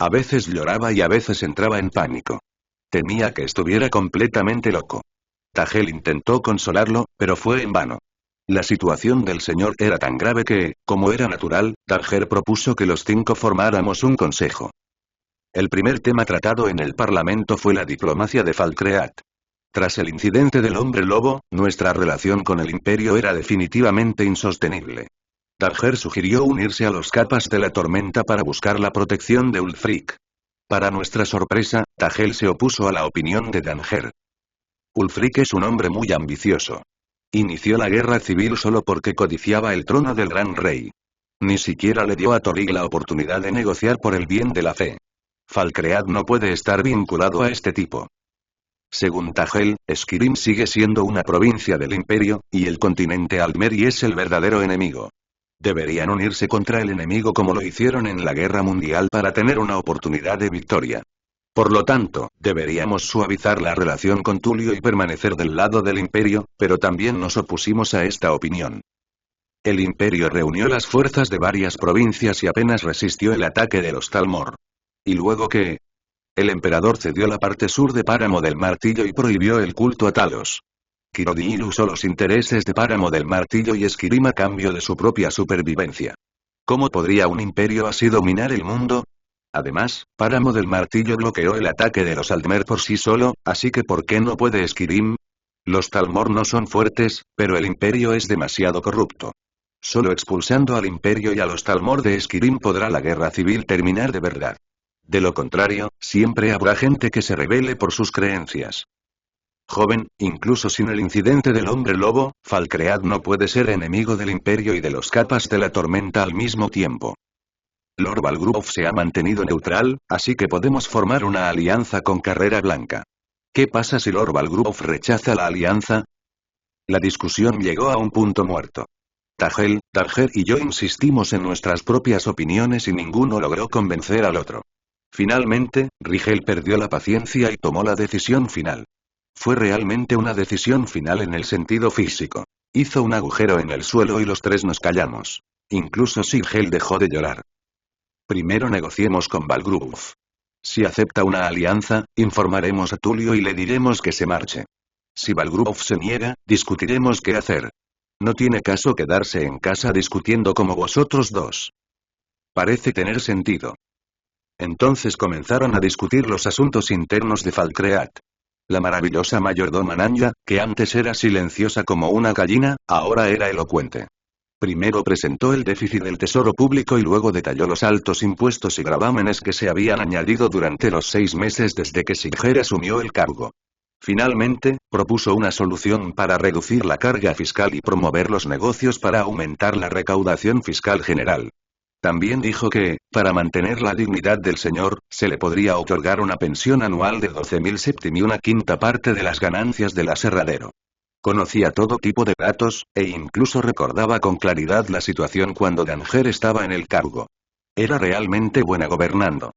A veces lloraba y a veces entraba en pánico. Temía que estuviera completamente loco. Tajel intentó consolarlo, pero fue en vano. La situación del señor era tan grave que, como era natural, Tanger propuso que los 5 formáramos un consejo. El primer tema tratado en el Parlamento fue la diplomacia de Falkreath. Tras el incidente del hombre lobo, nuestra relación con el Imperio era definitivamente insostenible. Tanger sugirió unirse a los capas de la tormenta para buscar la protección de Ulfric. Para nuestra sorpresa, Tajel se opuso a la opinión de Tanger. Ulfric es un hombre muy ambicioso. Inició la guerra civil solo porque codiciaba el trono del gran rey. Ni siquiera le dio a Thorig la oportunidad de negociar por el bien de la fe. Falkreath no puede estar vinculado a este tipo. Según Tajel, Skyrim sigue siendo una provincia del Imperio, y el continente Aldmeri es el verdadero enemigo. Deberían unirse contra el enemigo como lo hicieron en la Guerra Mundial para tener una oportunidad de victoria. Por lo tanto, deberíamos suavizar la relación con Tulio y permanecer del lado del Imperio, pero también nos opusimos a esta opinión. El Imperio reunió las fuerzas de varias provincias y apenas resistió el ataque de los Talmor. ¿Y luego qué? El emperador cedió la parte sur de Páramo del Martillo y prohibió el culto a Talos. Kirodil usó los intereses de Páramo del Martillo y Skyrim a cambio de su propia supervivencia. ¿Cómo podría un imperio así dominar el mundo? Además, Páramo del Martillo bloqueó el ataque de los Aldmer por sí solo, así que ¿por qué no puede Skyrim? Los Talmor no son fuertes, pero el imperio es demasiado corrupto. Solo expulsando al imperio y a los Talmor de Skyrim podrá la guerra civil terminar de verdad. De lo contrario, siempre habrá gente que se rebele por sus creencias. Joven, incluso sin el incidente del hombre lobo, Falkreath no puede ser enemigo del imperio y de los capas de la tormenta al mismo tiempo. Lord Balgruuf se ha mantenido neutral, así que podemos formar una alianza con Carrera Blanca. ¿Qué pasa si Lord Balgruuf rechaza la alianza? La discusión llegó a un punto muerto. Tajel, Tanger y yo insistimos en nuestras propias opiniones y ninguno logró convencer al otro. Finalmente, Rigel perdió la paciencia y tomó la decisión final. Fue realmente una decisión final en el sentido físico. Hizo un agujero en el suelo y los 3 nos callamos. Incluso Sigel dejó de llorar. Primero negociemos con Balgruuf. Si acepta una alianza, informaremos a Tulio y le diremos que se marche. Si Balgruuf se niega, discutiremos qué hacer. No tiene caso quedarse en casa discutiendo como vosotros 2. Parece tener sentido. Entonces comenzaron a discutir los asuntos internos de Falkreath. La maravillosa mayordoma Nanya, que antes era silenciosa como una gallina, ahora era elocuente. Primero presentó el déficit del tesoro público y luego detalló los altos impuestos y gravámenes que se habían añadido durante los 6 meses desde que Sigger asumió el cargo. Finalmente, propuso una solución para reducir la carga fiscal y promover los negocios para aumentar la recaudación fiscal general. También dijo que, para mantener la dignidad del señor, se le podría otorgar una pensión anual de 12.000 septim y una quinta parte de las ganancias del aserradero. Conocía todo tipo de datos, e incluso recordaba con claridad la situación cuando Tanger estaba en el cargo. Era realmente buena gobernando.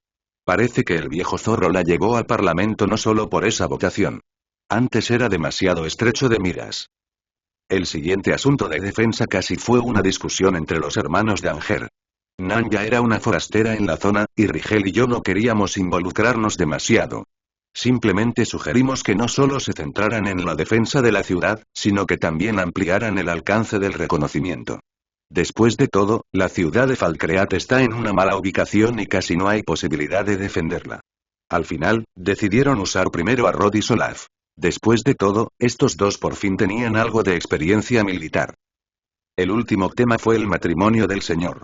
Parece que el viejo zorro la llevó al parlamento no solo por esa vocación. Antes era demasiado estrecho de miras. El siguiente asunto de defensa casi fue una discusión entre los hermanos de Tanger. Nanya era una forastera en la zona, y Rigel y yo no queríamos involucrarnos demasiado. Simplemente sugerimos que no solo se centraran en la defensa de la ciudad, sino que también ampliaran el alcance del reconocimiento. Después de todo, la ciudad de Falkreath está en una mala ubicación y casi no hay posibilidad de defenderla. Al final, decidieron usar primero a Rod y Solaf. Después de todo, estos 2 por fin tenían algo de experiencia militar. El último tema fue el matrimonio del señor.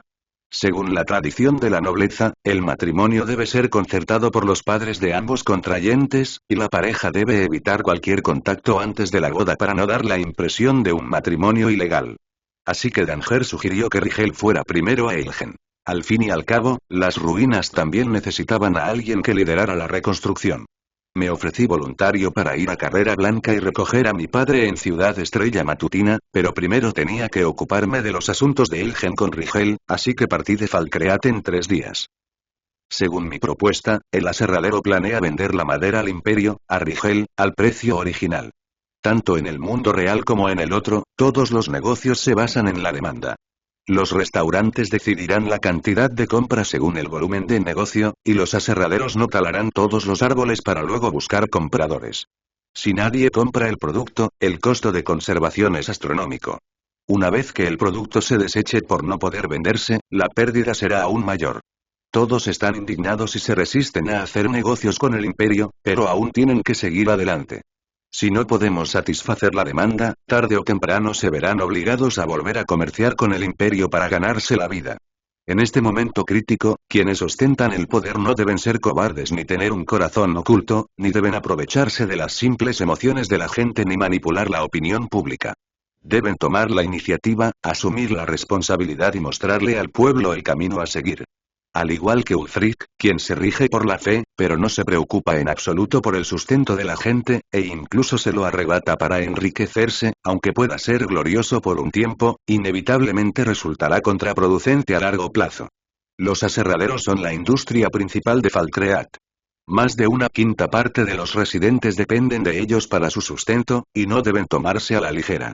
Según la tradición de la nobleza, el matrimonio debe ser concertado por los padres de ambos contrayentes, y la pareja debe evitar cualquier contacto antes de la boda para no dar la impresión de un matrimonio ilegal. Así que Tanger sugirió que Rigel fuera primero a Eilgen. Al fin y al cabo, las ruinas también necesitaban a alguien que liderara la reconstrucción. Me ofrecí voluntario para ir a Carrera Blanca y recoger a mi padre en Ciudad Estrella Matutina, pero primero tenía que ocuparme de los asuntos de Eilgen con Rigel, así que partí de Falkreath en 3 días. Según mi propuesta, el aserradero planea vender la madera al imperio, a Rigel, al precio original. Tanto en el mundo real como en el otro, todos los negocios se basan en la demanda. Los restaurantes decidirán la cantidad de compra según el volumen de negocio, y los aserraderos no talarán todos los árboles para luego buscar compradores. Si nadie compra el producto, el costo de conservación es astronómico. Una vez que el producto se deseche por no poder venderse, la pérdida será aún mayor. Todos están indignados y se resisten a hacer negocios con el imperio, pero aún tienen que seguir adelante. Si no podemos satisfacer la demanda, tarde o temprano se verán obligados a volver a comerciar con el imperio para ganarse la vida. En este momento crítico, quienes ostentan el poder no deben ser cobardes ni tener un corazón oculto, ni deben aprovecharse de las simples emociones de la gente ni manipular la opinión pública. Deben tomar la iniciativa, asumir la responsabilidad y mostrarle al pueblo el camino a seguir. Al igual que Ulfric, quien se rige por la fe, pero no se preocupa en absoluto por el sustento de la gente, e incluso se lo arrebata para enriquecerse, aunque pueda ser glorioso por un tiempo, inevitablemente resultará contraproducente a largo plazo. Los aserraderos son la industria principal de Falkreath. Más de una quinta parte de los residentes dependen de ellos para su sustento, y no deben tomarse a la ligera.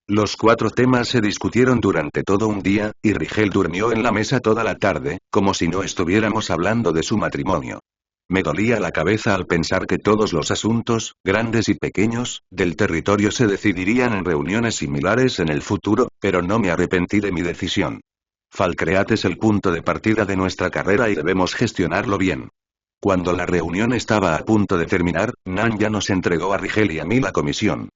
Los 4 temas se discutieron durante todo un día, y Rigel durmió en la mesa toda la tarde, como si no estuviéramos hablando de su matrimonio. Me dolía la cabeza al pensar que todos los asuntos, grandes y pequeños, del territorio se decidirían en reuniones similares en el futuro, pero no me arrepentí de mi decisión. Falkreath es el punto de partida de nuestra carrera y debemos gestionarlo bien. Cuando la reunión estaba a punto de terminar, Nanya nos entregó a Rigel y a mí la comisión.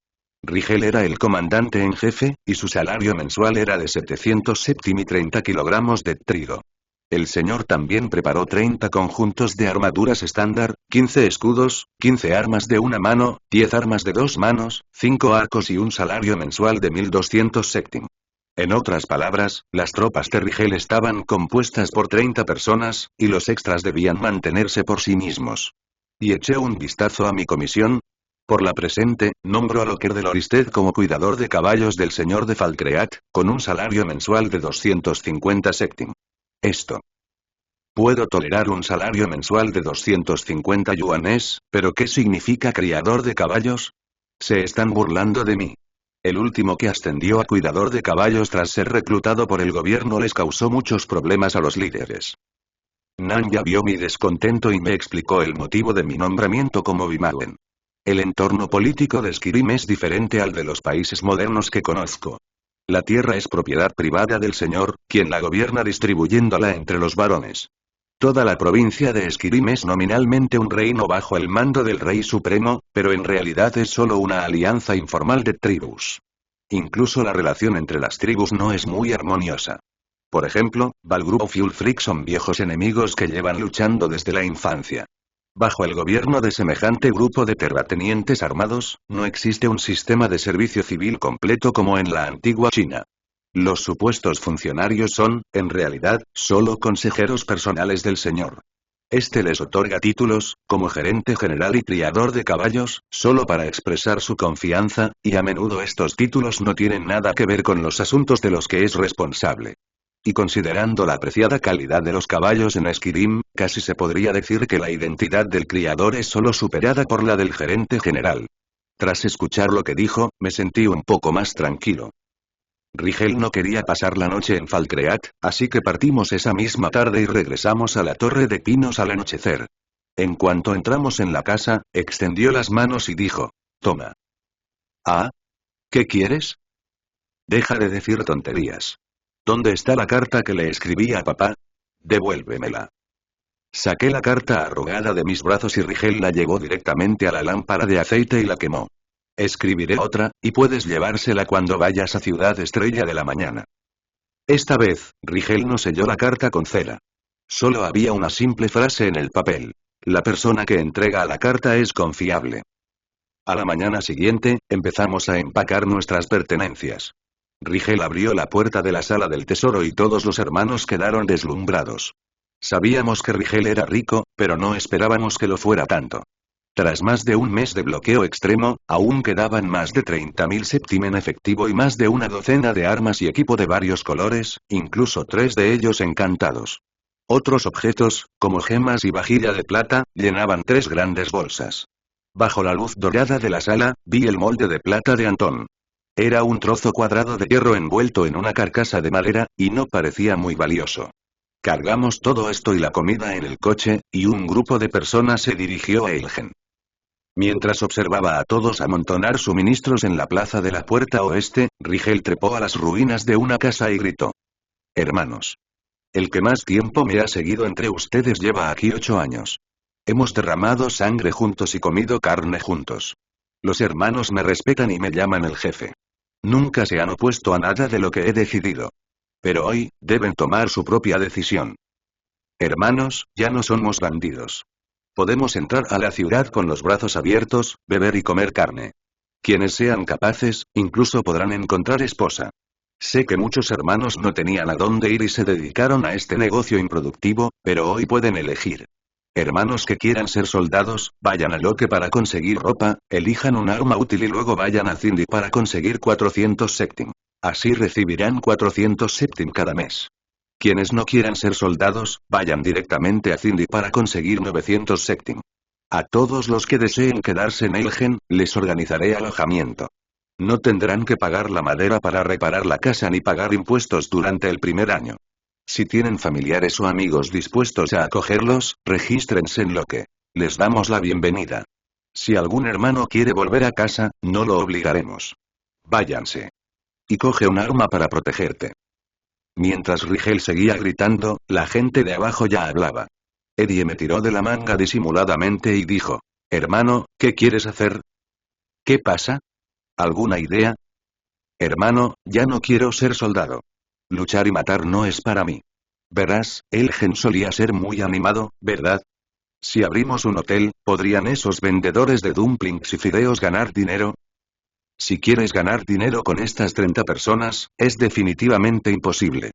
Rigel era el comandante en jefe, y su salario mensual era de 700 séptim y 30 kilogramos de trigo. El señor también preparó 30 conjuntos de armaduras estándar, 15 escudos, 15 armas de una mano, 10 armas de 2 manos, 5 arcos y un salario mensual de 1200 séptim. En otras palabras, las tropas de Rigel estaban compuestas por 30 personas, y los extras debían mantenerse por sí mismos. Y eché un vistazo a mi comisión. Por la presente, nombro a Loker de Loristed como cuidador de caballos del señor de Falkreath, con un salario mensual de 250 séptim. Esto. Puedo tolerar un salario mensual de 250 yuanes, pero ¿qué significa criador de caballos? Se están burlando de mí. El último que ascendió a cuidador de caballos tras ser reclutado por el gobierno les causó muchos problemas a los líderes. Nanya vio mi descontento y me explicó el motivo de mi nombramiento como Bimauen. El entorno político de Skyrim es diferente al de los países modernos que conozco. La tierra es propiedad privada del señor, quien la gobierna distribuyéndola entre los varones. Toda la provincia de Skyrim es nominalmente un reino bajo el mando del Rey Supremo, pero en realidad es solo una alianza informal de tribus. Incluso la relación entre las tribus no es muy armoniosa. Por ejemplo, Balgruf y Ulfric son viejos enemigos que llevan luchando desde la infancia. Bajo el gobierno de semejante grupo de terratenientes armados, no existe un sistema de servicio civil completo como en la antigua China. Los supuestos funcionarios son, en realidad, solo consejeros personales del señor. Este les otorga títulos, como gerente general y criador de caballos, solo para expresar su confianza, y a menudo estos títulos no tienen nada que ver con los asuntos de los que es responsable. Y considerando la apreciada calidad de los caballos en Skyrim, casi se podría decir que la identidad del criador es solo superada por la del gerente general. Tras escuchar lo que dijo, me sentí un poco más tranquilo. Rigel no quería pasar la noche en Falkreath, así que partimos esa misma tarde y regresamos a la Torre de Pinos al anochecer. En cuanto entramos en la casa, extendió las manos y dijo: «Toma». «¿Ah? ¿Qué quieres?» «Deja de decir tonterías. ¿Dónde está la carta que le escribí a papá? Devuélvemela». Saqué la carta arrugada de mis brazos y Rigel la llevó directamente a la lámpara de aceite y la quemó. «Escribiré otra, y puedes llevársela cuando vayas a Ciudad Estrella de la Mañana». Esta vez, Rigel no selló la carta con cera. Solo había una simple frase en el papel: «La persona que entrega la carta es confiable». A la mañana siguiente, empezamos a empacar nuestras pertenencias. Rigel abrió la puerta de la sala del tesoro y todos los hermanos quedaron deslumbrados. Sabíamos que Rigel era rico, pero no esperábamos que lo fuera tanto. Tras más de un mes de bloqueo extremo, aún quedaban más de 30.000 séptim en efectivo y más de una docena de armas y equipo de varios colores, incluso 3 de ellos encantados. Otros objetos, como gemas y vajilla de plata, llenaban 3 grandes bolsas. Bajo la luz dorada de la sala, vi el molde de plata de Antón. Era un trozo cuadrado de hierro envuelto en una carcasa de madera, y no parecía muy valioso. Cargamos todo esto y la comida en el coche, y un grupo de personas se dirigió a Elgen. Mientras observaba a todos amontonar suministros en la plaza de la puerta oeste, Rigel trepó a las ruinas de una casa y gritó. Hermanos. El que más tiempo me ha seguido entre ustedes lleva aquí 8 años. Hemos derramado sangre juntos y comido carne juntos. Los hermanos me respetan y me llaman el jefe. Nunca se han opuesto a nada de lo que he decidido. Pero hoy, deben tomar su propia decisión. Hermanos, ya no somos bandidos. Podemos entrar a la ciudad con los brazos abiertos, beber y comer carne. Quienes sean capaces, incluso podrán encontrar esposa. Sé que muchos hermanos no tenían a dónde ir y se dedicaron a este negocio improductivo, pero hoy pueden elegir. Hermanos que quieran ser soldados, vayan a Locke para conseguir ropa, elijan un arma útil y luego vayan a Cindy para conseguir 400 septim. Así recibirán 400 septim cada mes. Quienes no quieran ser soldados, vayan directamente a Cindy para conseguir 900 septim. A todos los que deseen quedarse en Elgen, les organizaré alojamiento. No tendrán que pagar la madera para reparar la casa ni pagar impuestos durante el primer año. Si tienen familiares o amigos dispuestos a acogerlos, regístrense en Locke. Les damos la bienvenida. Si algún hermano quiere volver a casa, no lo obligaremos. Váyanse. Y coge un arma para protegerte. Mientras Rigel seguía gritando, la gente de abajo ya hablaba. Eddie me tiró de la manga disimuladamente y dijo. Hermano, ¿qué quieres hacer? ¿Qué pasa? ¿Alguna idea? Hermano, ya no quiero ser soldado. Luchar y matar no es para mí. Verás, Elgen solía ser muy animado, ¿verdad? Si abrimos un hotel, ¿podrían esos vendedores de dumplings y fideos ganar dinero? Si quieres ganar dinero con estas 30 personas, es definitivamente imposible.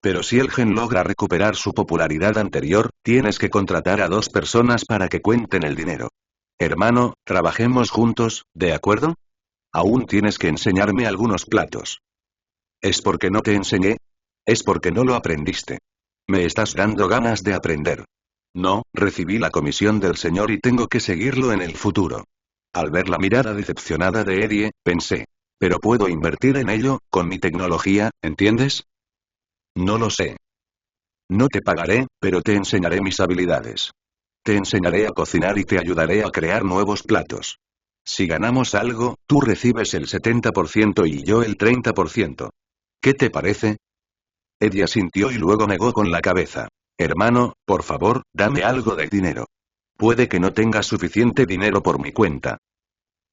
Pero si Elgen logra recuperar su popularidad anterior, tienes que contratar a 2 personas para que cuenten el dinero. Hermano, trabajemos juntos, ¿de acuerdo? Aún tienes que enseñarme algunos platos. ¿Es porque no te enseñé? Es porque no lo aprendiste. Me estás dando ganas de aprender. No, recibí la comisión del señor y tengo que seguirlo en el futuro. Al ver la mirada decepcionada de Eddie, pensé. Pero puedo invertir en ello, con mi tecnología, ¿entiendes? No lo sé. No te pagaré, pero te enseñaré mis habilidades. Te enseñaré a cocinar y te ayudaré a crear nuevos platos. Si ganamos algo, tú recibes el 70% y yo el 30%. ¿Qué te parece? Eddie asintió y luego negó con la cabeza. Hermano, por favor, dame algo de dinero. Puede que no tenga suficiente dinero por mi cuenta.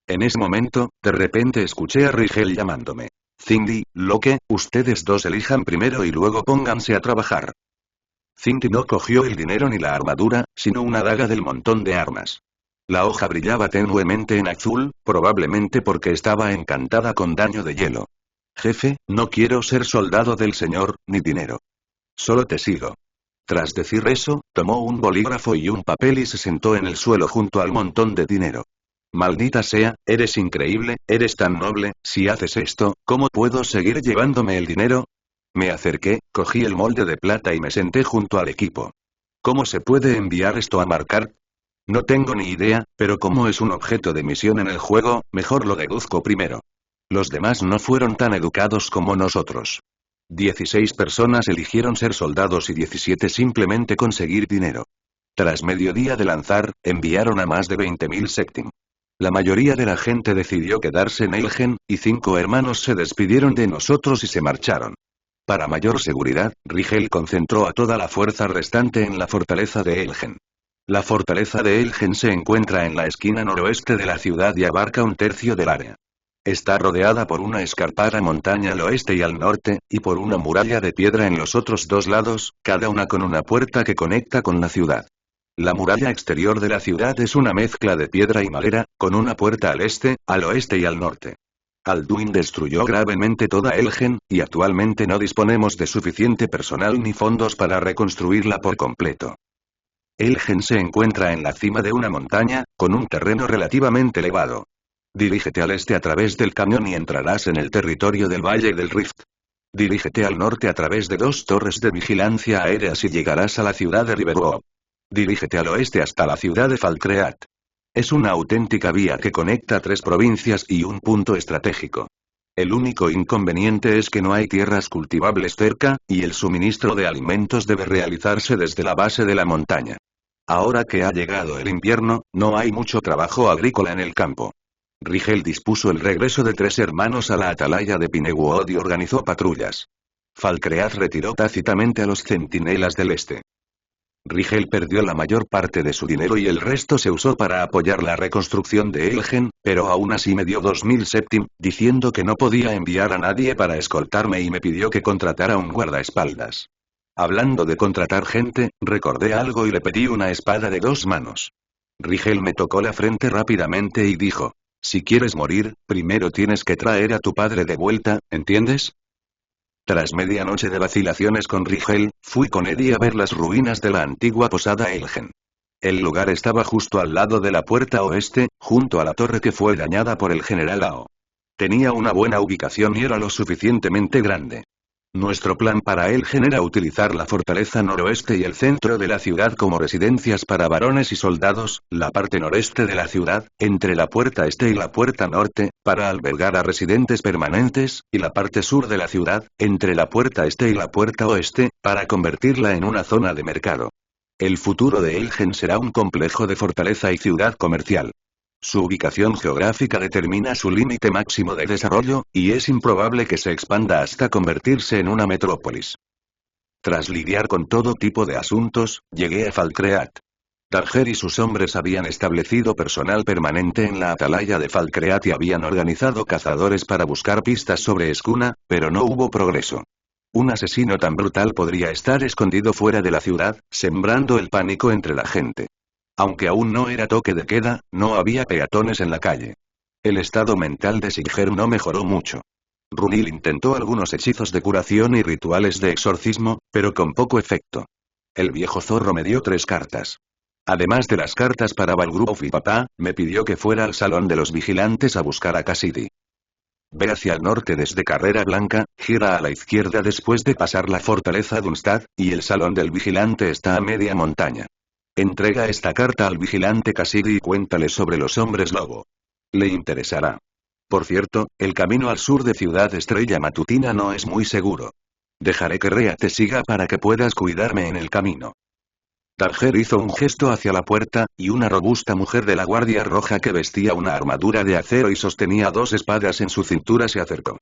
En ese momento, de repente escuché a Rigel llamándome. Cindy, Locke, ustedes dos elijan primero y luego pónganse a trabajar. Cindy no cogió el dinero ni la armadura, sino una daga del montón de armas. La hoja brillaba tenuemente en azul, probablemente porque estaba encantada con daño de hielo. Jefe, no quiero ser soldado del señor, ni dinero. Solo te sigo. Tras decir eso, tomó un bolígrafo y un papel y se sentó en el suelo junto al montón de dinero. Maldita sea, eres increíble, eres tan noble, si haces esto, ¿cómo puedo seguir llevándome el dinero? Me acerqué, cogí el molde de plata y me senté junto al equipo. ¿Cómo se puede enviar esto a marcar? No tengo ni idea, pero como es un objeto de misión en el juego, mejor lo deduzco primero. Los demás no fueron tan educados como nosotros. 16 personas eligieron ser soldados y 17 simplemente conseguir dinero. Tras mediodía de lanzar, enviaron a más de 20.000 septim. La mayoría de la gente decidió quedarse en Elgen, y 5 hermanos se despidieron de nosotros y se marcharon. Para mayor seguridad, Rigel concentró a toda la fuerza restante en la fortaleza de Elgen. La fortaleza de Elgen se encuentra en la esquina noroeste de la ciudad y abarca un tercio del área. Está rodeada por una escarpada montaña al oeste y al norte, y por una muralla de piedra en los otros 2 lados, cada una con una puerta que conecta con la ciudad. La muralla exterior de la ciudad es una mezcla de piedra y madera, con una puerta al este, al oeste y al norte. Alduin destruyó gravemente toda Elgen, y actualmente no disponemos de suficiente personal ni fondos para reconstruirla por completo. Elgen se encuentra en la cima de una montaña, con un terreno relativamente elevado. Dirígete al este a través del cañón y entrarás en el territorio del Valle del Rift. Dirígete al norte a través de 2 torres de vigilancia aéreas y llegarás a la ciudad de Riverwood. Dirígete al oeste hasta la ciudad de Falkreath. Es una auténtica vía que conecta 3 provincias y un punto estratégico. El único inconveniente es que no hay tierras cultivables cerca, y el suministro de alimentos debe realizarse desde la base de la montaña. Ahora que ha llegado el invierno, no hay mucho trabajo agrícola en el campo. Rigel dispuso el regreso de 3 hermanos a la atalaya de Pinewood y organizó patrullas. Falkreath retiró tácitamente a los centinelas del este. Rigel perdió la mayor parte de su dinero y el resto se usó para apoyar la reconstrucción de Elgen, pero aún así me dio 2000 septim, diciendo que no podía enviar a nadie para escoltarme y me pidió que contratara un guardaespaldas. Hablando de contratar gente, recordé algo y le pedí una espada de 2 manos. Rigel me tocó la frente rápidamente y dijo: si quieres morir, primero tienes que traer a tu padre de vuelta, ¿entiendes? Tras medianoche de vacilaciones con Rigel, fui con Eddie a ver las ruinas de la antigua posada Elgen. El lugar estaba justo al lado de la puerta oeste, junto a la torre que fue dañada por el general Ao. Tenía una buena ubicación y era lo suficientemente grande. Nuestro plan para Elgen era utilizar la fortaleza noroeste y el centro de la ciudad como residencias para varones y soldados, la parte noreste de la ciudad, entre la puerta este y la puerta norte, para albergar a residentes permanentes, y la parte sur de la ciudad, entre la puerta este y la puerta oeste, para convertirla en una zona de mercado. El futuro de Elgen será un complejo de fortaleza y ciudad comercial. Su ubicación geográfica determina su límite máximo de desarrollo, y es improbable que se expanda hasta convertirse en una metrópolis. Tras lidiar con todo tipo de asuntos, llegué a Falkreath. Tarjer y sus hombres habían establecido personal permanente en la atalaya de Falkreath y habían organizado cazadores para buscar pistas sobre Skuna, pero no hubo progreso. Un asesino tan brutal podría estar escondido fuera de la ciudad, sembrando el pánico entre la gente. Aunque aún no era toque de queda, no había peatones en la calle. El estado mental de Siggeir no mejoró mucho. Runil intentó algunos hechizos de curación y rituales de exorcismo, pero con poco efecto. El viejo zorro me dio 3 cartas. Además de las cartas para Balgruf y papá, me pidió que fuera al salón de los vigilantes a buscar a Cassidy. Ve hacia el norte desde Carrera Blanca, gira a la izquierda después de pasar la fortaleza Dunstad, y el salón del vigilante está a media montaña. Entrega esta carta al vigilante Cassidy y cuéntale sobre los hombres lobo. Le interesará. Por cierto, el camino al sur de Ciudad Estrella Matutina no es muy seguro. Dejaré que Rea te siga para que puedas cuidarme en el camino. Tarjer hizo un gesto hacia la puerta, y una robusta mujer de la Guardia Roja que vestía una armadura de acero y sostenía 2 espadas en su cintura se acercó.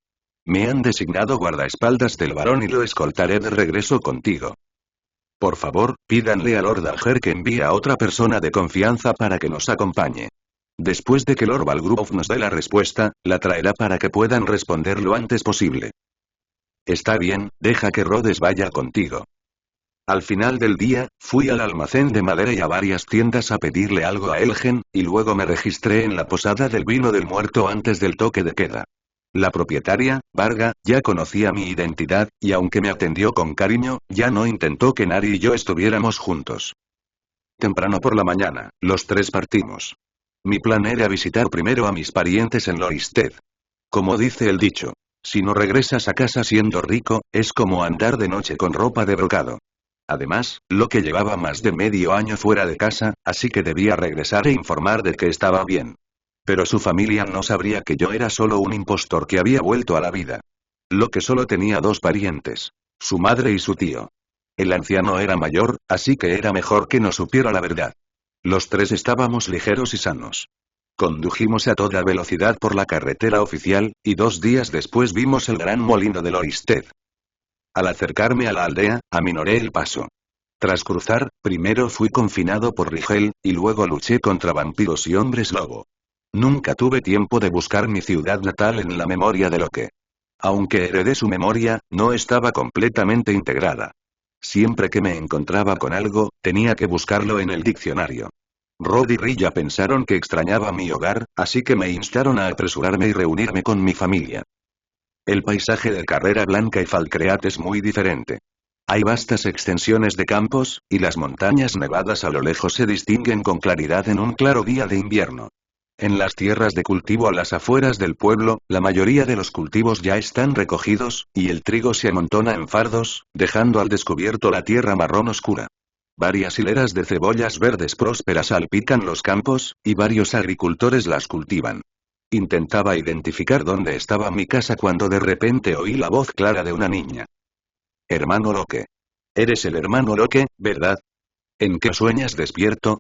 Me han designado guardaespaldas del varón y lo escoltaré de regreso contigo. Por favor, pídanle a Lord Alger que envíe a otra persona de confianza para que nos acompañe. Después de que Lord Balgruf nos dé la respuesta, la traerá para que puedan responder lo antes posible. Está bien, deja que Rhodes vaya contigo. Al final del día, fui al almacén de madera y a varias tiendas a pedirle algo a Elgen, y luego me registré en la posada del vino del muerto antes del toque de queda. La propietaria, Varga, ya conocía mi identidad, y aunque me atendió con cariño, ya no intentó que Nari y yo estuviéramos juntos. Temprano por la mañana, los 3 partimos. Mi plan era visitar primero a mis parientes en Loisted. Como dice el dicho, si no regresas a casa siendo rico, es como andar de noche con ropa de brocado. Además, lo que llevaba más de medio año fuera de casa, así que debía regresar e informar de que estaba bien. Pero su familia no sabría que yo era solo un impostor que había vuelto a la vida. Lo que solo tenía 2 parientes. Su madre y su tío. El anciano era mayor, así que era mejor que no supiera la verdad. Los 3 estábamos ligeros y sanos. Condujimos a toda velocidad por la carretera oficial, y 2 días después vimos el gran molino de Loisted. Al acercarme a la aldea, aminoré el paso. Tras cruzar, primero fui confinado por Rigel, y luego luché contra vampiros y hombres lobo. Nunca tuve tiempo de buscar mi ciudad natal en la memoria de Locke. Aunque heredé su memoria, no estaba completamente integrada. Siempre que me encontraba con algo, tenía que buscarlo en el diccionario. Rod y Rilla pensaron que extrañaba mi hogar, así que me instaron a apresurarme y reunirme con mi familia. El paisaje de Carrera Blanca y Falkreath es muy diferente. Hay vastas extensiones de campos, y las montañas nevadas a lo lejos se distinguen con claridad en un claro día de invierno. En las tierras de cultivo a las afueras del pueblo, la mayoría de los cultivos ya están recogidos, y el trigo se amontona en fardos, dejando al descubierto la tierra marrón oscura. Varias hileras de cebollas verdes prósperas salpican los campos, y varios agricultores las cultivan. Intentaba identificar dónde estaba mi casa cuando de repente oí la voz clara de una niña. Hermano Locke. Eres el hermano Locke, ¿verdad? ¿En qué sueñas despierto?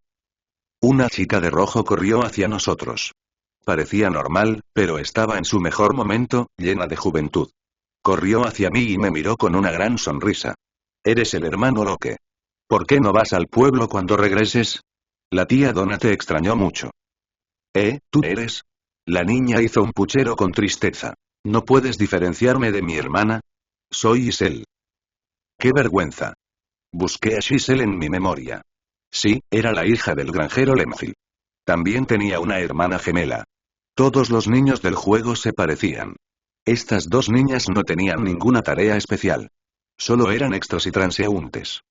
Una chica de rojo corrió hacia nosotros. Parecía normal, pero estaba en su mejor momento, llena de juventud. Corrió hacia mí y me miró con una gran sonrisa. Eres el hermano Locke. ¿Por qué no vas al pueblo cuando regreses? La tía Donna te extrañó mucho. ¿Tú eres? La niña hizo un puchero con tristeza. ¿No puedes diferenciarme de mi hermana? Soy Giselle. ¡Qué vergüenza! Busqué a Giselle en mi memoria. Sí, era la hija del granjero Lemfield. También tenía una hermana gemela. Todos los niños del juego se parecían. Estas dos niñas no tenían ninguna tarea especial. Solo eran extras y transeúntes.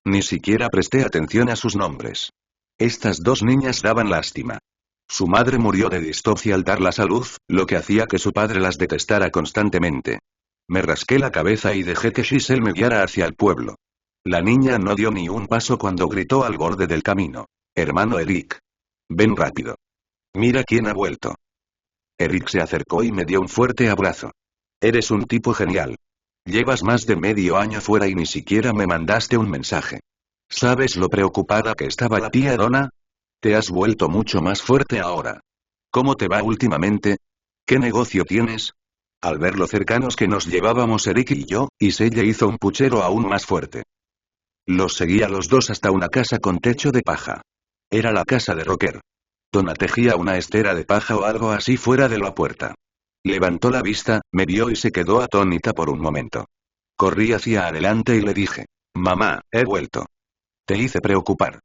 Ni siquiera presté atención a sus nombres. Estas dos niñas daban lástima. Su madre murió de distocia al darlas a luz, lo que hacía que su padre las detestara constantemente. Me rasqué la cabeza y dejé que Giselle me guiara hacia el pueblo. La niña no dio ni un paso cuando gritó al borde del camino. Hermano Eric. Ven rápido. Mira quién ha vuelto. Eric se acercó y me dio un fuerte abrazo. Eres un tipo genial. Llevas más de medio año fuera y ni siquiera me mandaste un mensaje. ¿Sabes lo preocupada que estaba la tía Donna? Te has vuelto mucho más fuerte ahora. ¿Cómo te va últimamente? ¿Qué negocio tienes? Al ver lo cercanos que nos llevábamos Eric y yo, Iselle hizo un puchero aún más fuerte. Los seguí a los dos hasta una casa con techo de paja. Era la casa de Rocker. Donna tejía una estera de paja o algo así fuera de la puerta. Levantó la vista, me vio y se quedó atónita por un momento. Corrí hacia adelante y le dije. Mamá, he vuelto. Te hice preocupar.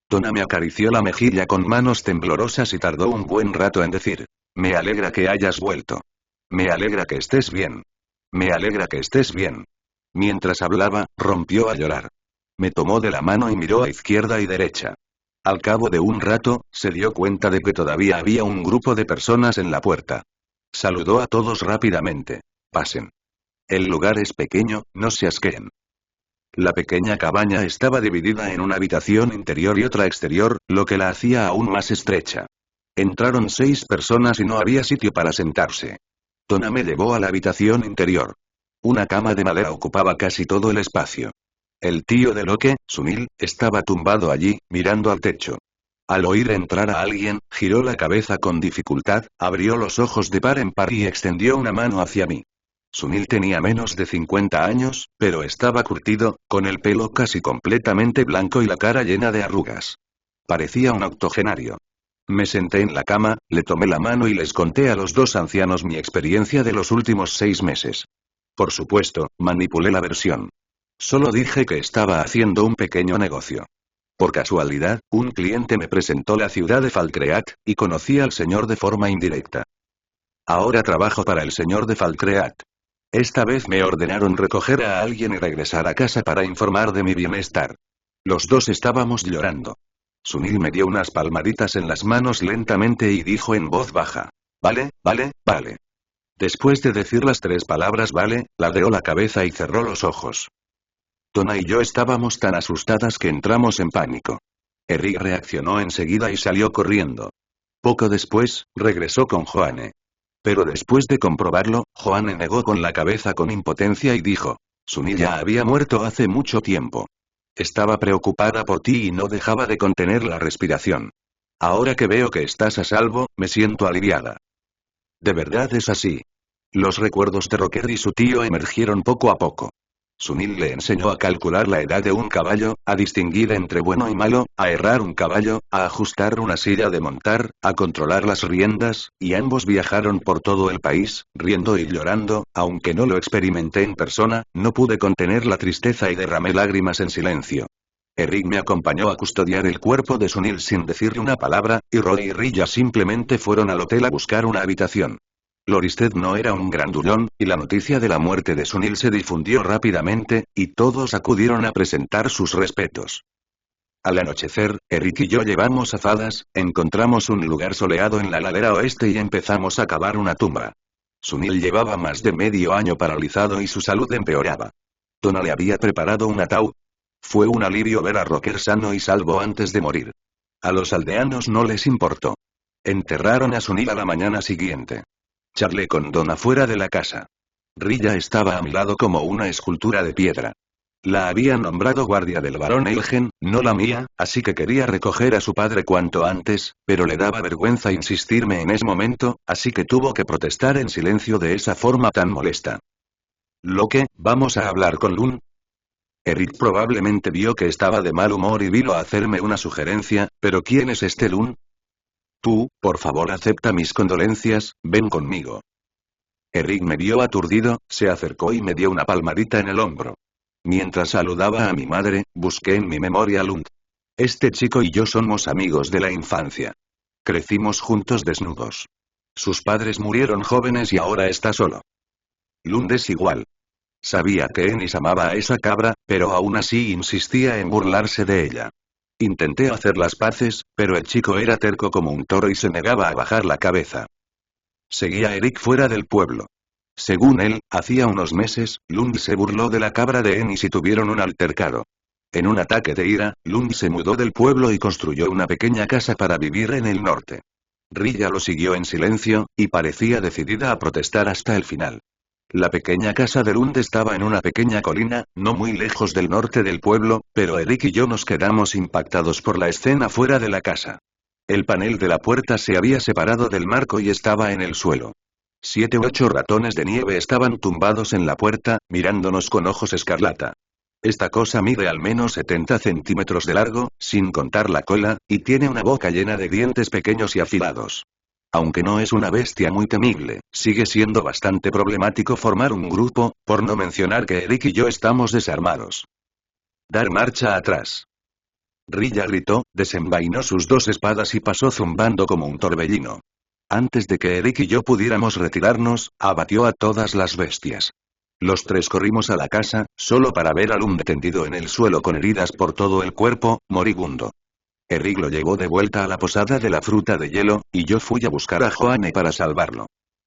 Donna me acarició la mejilla con manos temblorosas y tardó un buen rato en decir. Me alegra que hayas vuelto. Me alegra que estés bien. Me alegra que estés bien. Mientras hablaba, rompió a llorar. Me tomó de la mano y miró a izquierda y derecha. Al cabo de un rato, se dio cuenta de que todavía había un grupo de personas en la puerta. Saludó a todos rápidamente. Pasen. El lugar es pequeño, no se asqueen. La pequeña cabaña estaba dividida en una habitación interior y otra exterior, lo que la hacía aún más estrecha. Entraron 6 personas y no había sitio para sentarse. Donna me llevó a la habitación interior. Una cama de madera ocupaba casi todo el espacio. El tío de Locke, Sunil, estaba tumbado allí, mirando al techo. Al oír entrar a alguien, giró la cabeza con dificultad, abrió los ojos de par en par y extendió una mano hacia mí. Sunil tenía menos de 50 años, pero estaba curtido, con el pelo casi completamente blanco y la cara llena de arrugas. Parecía un octogenario. Me senté en la cama, le tomé la mano y les conté a los dos ancianos mi experiencia de los últimos 6 meses. Por supuesto, manipulé la versión. Solo dije que estaba haciendo un pequeño negocio. Por casualidad, un cliente me presentó la ciudad de Falkreath, y conocí al señor de forma indirecta. Ahora trabajo para el señor de Falkreath. Esta vez me ordenaron recoger a alguien y regresar a casa para informar de mi bienestar. Los dos estábamos llorando. Sunil me dio unas palmaditas en las manos lentamente y dijo en voz baja. Vale, vale, vale. Después de decir las 3 palabras vale, ladeó la cabeza y cerró los ojos. Donna y yo estábamos tan asustadas que entramos en pánico. Eric reaccionó enseguida y salió corriendo. Poco después, regresó con Joanne. Pero después de comprobarlo, Joanne negó con la cabeza con impotencia y dijo. Sunil ya había muerto hace mucho tiempo. Estaba preocupada por ti y no dejaba de contener la respiración. Ahora que veo que estás a salvo, me siento aliviada. De verdad es así. Los recuerdos de Rocker y su tío emergieron poco a poco. Sunil le enseñó a calcular la edad de un caballo, a distinguir entre bueno y malo, a herrar un caballo, a ajustar una silla de montar, a controlar las riendas, y ambos viajaron por todo el país, riendo y llorando. Aunque no lo experimenté en persona, no pude contener la tristeza y derramé lágrimas en silencio. Eric me acompañó a custodiar el cuerpo de Sunil sin decirle una palabra, y Roy y Rilla simplemente fueron al hotel a buscar una habitación. Loristed no era un grandullón, y la noticia de la muerte de Sunil se difundió rápidamente, y todos acudieron a presentar sus respetos. Al anochecer, Eric y yo llevamos azadas, encontramos un lugar soleado en la ladera oeste y empezamos a cavar una tumba. Sunil llevaba más de medio año paralizado y su salud empeoraba. Donna le había preparado un ataúd. Fue un alivio ver a Rocker sano y salvo antes de morir. A los aldeanos no les importó. Enterraron a Sunil a la mañana siguiente. Charlé con Donna fuera de la casa. Rilla estaba a mi lado como una escultura de piedra. La habían nombrado guardia del barón Elgen, no la mía, así que quería recoger a su padre cuanto antes, pero le daba vergüenza insistirme en ese momento, así que tuvo que protestar en silencio de esa forma tan molesta. Loque, ¿vamos a hablar con Lun? Eric probablemente vio que estaba de mal humor y vino a hacerme una sugerencia, pero ¿quién es este Lun? Tú, por favor acepta mis condolencias, ven conmigo. Eric me vio aturdido, se acercó y me dio una palmadita en el hombro. Mientras saludaba a mi madre, busqué en mi memoria a Lund. Este chico y yo somos amigos de la infancia. Crecimos juntos desnudos. Sus padres murieron jóvenes y ahora está solo. Lund es igual. Sabía que Ennis amaba a esa cabra, pero aún así insistía en burlarse de ella. Intenté hacer las paces, pero el chico era terco como un toro y se negaba a bajar la cabeza. Seguía a Eric fuera del pueblo. Según él, hacía unos meses, Lund se burló de la cabra de Ennis y tuvieron un altercado. En un ataque de ira, Lund se mudó del pueblo y construyó una pequeña casa para vivir en el norte. Rilla lo siguió en silencio, y parecía decidida a protestar hasta el final. La pequeña casa de Lund estaba en una pequeña colina, no muy lejos del norte del pueblo, pero Eric y yo nos quedamos impactados por la escena fuera de la casa. El panel de la puerta se había separado del marco y estaba en el suelo. 7 u 8 ratones de nieve estaban tumbados en la puerta, mirándonos con ojos escarlata. Esta cosa mide al menos 70 centímetros de largo, sin contar la cola, y tiene una boca llena de dientes pequeños y afilados. Aunque no es una bestia muy temible, sigue siendo bastante problemático formar un grupo, por no mencionar que Eric y yo estamos desarmados. Dar marcha atrás. Rilla gritó, desenvainó sus 2 espadas y pasó zumbando como un torbellino. Antes de que Eric y yo pudiéramos retirarnos, abatió a todas las bestias. Los 3 corrimos a la casa, solo para ver a Lund tendido en el suelo con heridas por todo el cuerpo, moribundo. Eric lo llevó de vuelta a la posada de la fruta de hielo, y yo fui a buscar a Joanne para salvarlo.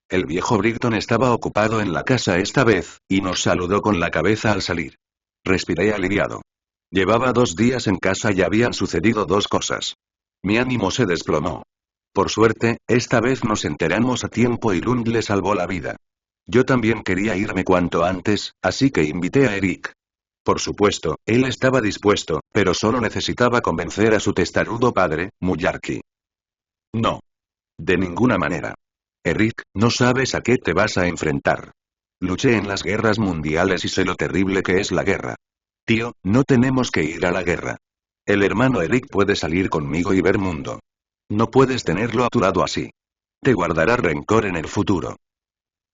El viejo Brigton estaba ocupado en la casa esta vez, y nos saludó con la cabeza al salir. Respiré aliviado. Llevaba 2 días en casa y habían sucedido 2 cosas. Mi ánimo se desplomó. Por suerte, esta vez nos enteramos a tiempo y Lund le salvó la vida. Yo también quería irme cuanto antes, así que invité a Eric. Por supuesto, él estaba dispuesto, pero solo necesitaba convencer a su testarudo padre, Muyarki. No. De ninguna manera. Eric, no sabes a qué te vas a enfrentar. Luché en las guerras mundiales y sé lo terrible que es la guerra. Tío, no tenemos que ir a la guerra. El hermano Eric puede salir conmigo y ver mundo. No puedes tenerlo a tu lado así. Te guardará rencor en el futuro.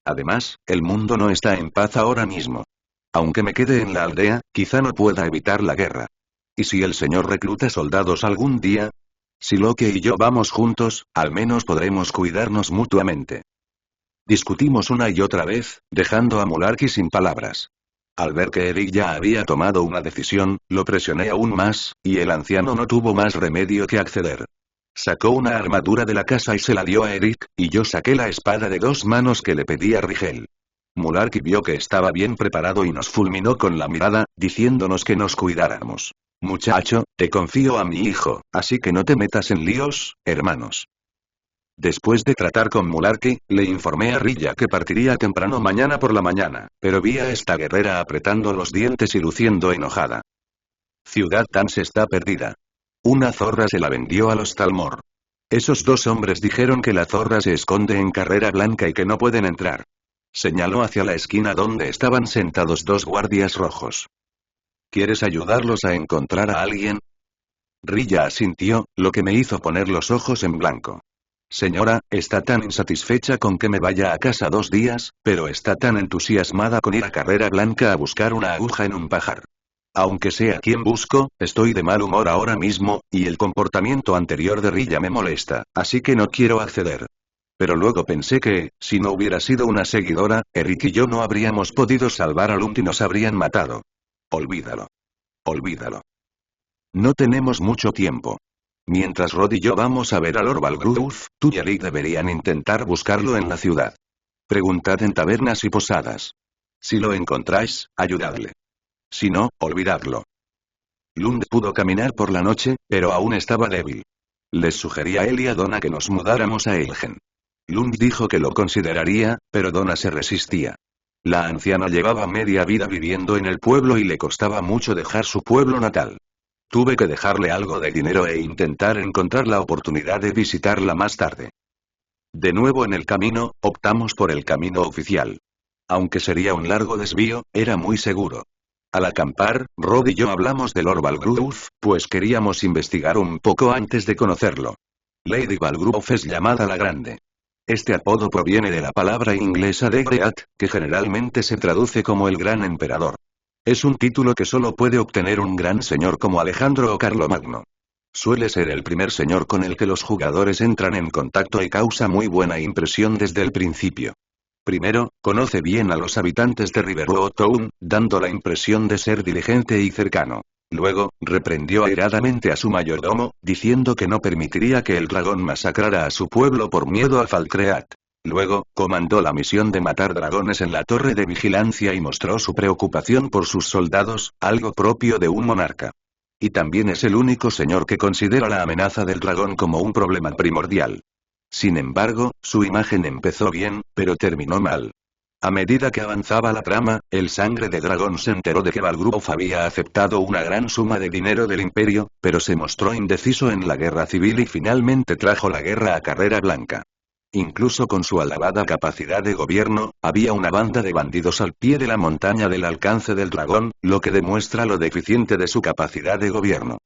Además, el mundo no está en paz ahora mismo. Aunque me quede en la aldea, quizá no pueda evitar la guerra. ¿Y si el señor recluta soldados algún día? Si Loki y yo vamos juntos, al menos podremos cuidarnos mutuamente. Discutimos una y otra vez, dejando a Mularki sin palabras. Al ver que Eric ya había tomado una decisión, lo presioné aún más, y el anciano no tuvo más remedio que acceder. Sacó una armadura de la casa y se la dio a Eric, y yo saqué la espada de 2 manos que le pedí a Rigel. Mularki vio que estaba bien preparado y nos fulminó con la mirada, diciéndonos que nos cuidáramos. Muchacho, te confío a mi hijo, así que no te metas en líos, hermanos. Después de tratar con Mularki, le informé a Rilla que partiría temprano mañana por la mañana, pero vi a esta guerrera apretando los dientes y luciendo enojada. Ciudad Tans está perdida. Una zorra se la vendió a los Talmor. Esos 2 hombres dijeron que la zorra se esconde en Carrera Blanca y que no pueden entrar. Señaló hacia la esquina donde estaban sentados 2 guardias rojos. ¿Quieres ayudarlos a encontrar a alguien? Rilla asintió, lo que me hizo poner los ojos en blanco. Señora, está tan insatisfecha con que me vaya a casa 2 días, pero está tan entusiasmada con ir a Carrera Blanca a buscar una aguja en un pajar. Aunque sea quien busco, estoy de mal humor ahora mismo, y el comportamiento anterior de Rilla me molesta, así que no quiero acceder. Pero luego pensé que, si no hubiera sido una seguidora, Eric y yo no habríamos podido salvar a Lund y nos habrían matado. Olvídalo. Olvídalo. No tenemos mucho tiempo. Mientras Rod y yo vamos a ver a Lord Balgrove, tú y Eric deberían intentar buscarlo en la ciudad. Preguntad en tabernas y posadas. Si lo encontráis, ayudadle. Si no, olvidadlo. Lund pudo caminar por la noche, pero aún estaba débil. Les sugerí a él y a Donna que nos mudáramos a Elgen. Lund dijo que lo consideraría, pero Donna se resistía. La anciana llevaba media vida viviendo en el pueblo y le costaba mucho dejar su pueblo natal. Tuve que dejarle algo de dinero e intentar encontrar la oportunidad de visitarla más tarde. De nuevo en el camino, optamos por el camino oficial. Aunque sería un largo desvío, era muy seguro. Al acampar, Rod y yo hablamos de Lord Balgrove, pues queríamos investigar un poco antes de conocerlo. Lady Balgrove es llamada la Grande. Este apodo proviene de la palabra inglesa de Great, que generalmente se traduce como el Gran Emperador. Es un título que solo puede obtener un gran señor como Alejandro o Carlomagno. Suele ser el primer señor con el que los jugadores entran en contacto y causa muy buena impresión desde el principio. Primero, conoce bien a los habitantes de Riverwood Town, dando la impresión de ser diligente y cercano. Luego, reprendió airadamente a su mayordomo, diciendo que no permitiría que el dragón masacrara a su pueblo por miedo a Falkreath. Luego, comandó la misión de matar dragones en la torre de vigilancia y mostró su preocupación por sus soldados, algo propio de un monarca. Y también es el único señor que considera la amenaza del dragón como un problema primordial. Sin embargo, su imagen empezó bien, pero terminó mal. A medida que avanzaba la trama, el Sangre de Dragón se enteró de que Balgrove había aceptado una gran suma de dinero del Imperio, pero se mostró indeciso en la guerra civil y finalmente trajo la guerra a Carrera Blanca. Incluso con su alabada capacidad de gobierno, había una banda de bandidos al pie de la montaña del alcance del dragón, lo que demuestra lo deficiente de su capacidad de gobierno.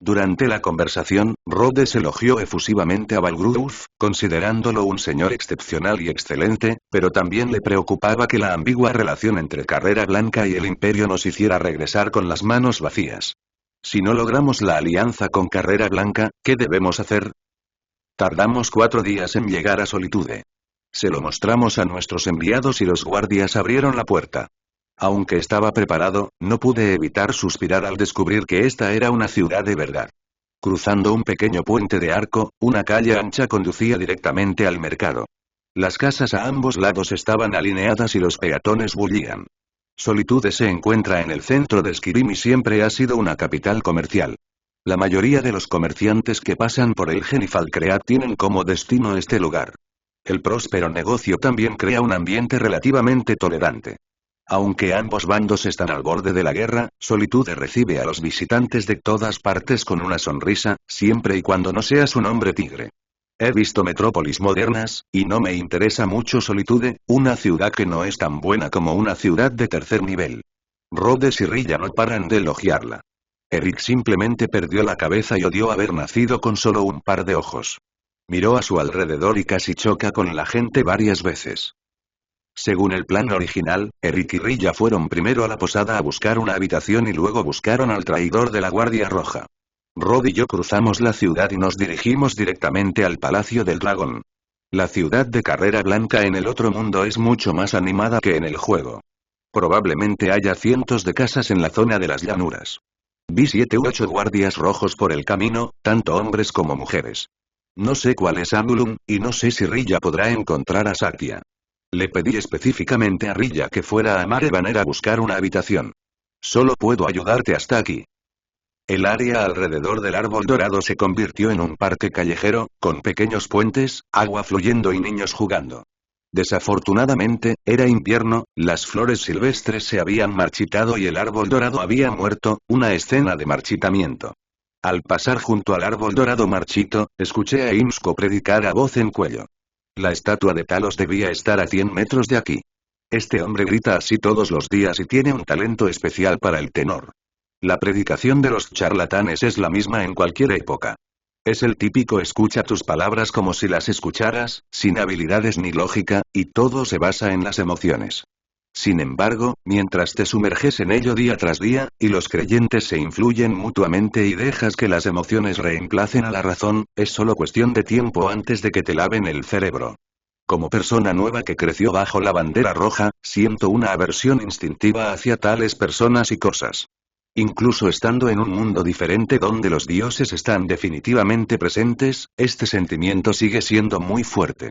Durante la conversación, Rhodes elogió efusivamente a Balgrove, considerándolo un señor excepcional y excelente, pero también le preocupaba que la ambigua relación entre Carrera Blanca y el Imperio nos hiciera regresar con las manos vacías. Si no logramos la alianza con Carrera Blanca, ¿qué debemos hacer? Tardamos 4 días en llegar a Solitude. Se lo mostramos a nuestros enviados y los guardias abrieron la puerta. Aunque estaba preparado, no pude evitar suspirar al descubrir que esta era una ciudad de verdad. Cruzando un pequeño puente de arco, una calle ancha conducía directamente al mercado. Las casas a ambos lados estaban alineadas y los peatones bullían. Solitude se encuentra en el centro de Skyrim y siempre ha sido una capital comercial. La mayoría de los comerciantes que pasan por Elgen y Falkreath tienen como destino este lugar. El próspero negocio también crea un ambiente relativamente tolerante. Aunque ambos bandos están al borde de la guerra, Solitude recibe a los visitantes de todas partes con una sonrisa, siempre y cuando no seas un hombre tigre. He visto metrópolis modernas, y no me interesa mucho Solitude, una ciudad que no es tan buena como una ciudad de tercer nivel. Rhodes y Rilla no paran de elogiarla. Eric simplemente perdió la cabeza y odió haber nacido con solo un par de ojos. Miró a su alrededor y casi choca con la gente varias veces. Según el plan original, Eric y Rilla fueron primero a la posada a buscar una habitación y luego buscaron al traidor de la Guardia Roja. Rod y yo cruzamos la ciudad y nos dirigimos directamente al Palacio del Dragón. La ciudad de Carrera Blanca en el otro mundo es mucho más animada que en el juego. Probablemente haya cientos de casas en la zona de las llanuras. Vi 7 u 8 guardias rojos por el camino, tanto hombres como mujeres. No sé cuál es Adulum, y no sé si Rilla podrá encontrar a Satya. Le pedí específicamente a Rilla que fuera a Marebanner a buscar una habitación. Solo puedo ayudarte hasta aquí. El área alrededor del árbol dorado se convirtió en un parque callejero, con pequeños puentes, agua fluyendo y niños jugando. Desafortunadamente, era invierno, las flores silvestres se habían marchitado y el árbol dorado había muerto, una escena de marchitamiento. Al pasar junto al árbol dorado marchito, escuché a Imsko predicar a voz en cuello. La estatua de Talos debía estar a 100 metros de aquí. Este hombre grita así todos los días y tiene un talento especial para el tenor. La predicación de los charlatanes es la misma en cualquier época. Es el típico escucha tus palabras como si las escucharas, sin habilidades ni lógica, y todo se basa en las emociones. Sin embargo, mientras te sumerges en ello día tras día, y los creyentes se influyen mutuamente y dejas que las emociones reemplacen a la razón, es solo cuestión de tiempo antes de que te laven el cerebro. Como persona nueva que creció bajo la bandera roja, siento una aversión instintiva hacia tales personas y cosas. Incluso estando en un mundo diferente donde los dioses están definitivamente presentes, este sentimiento sigue siendo muy fuerte.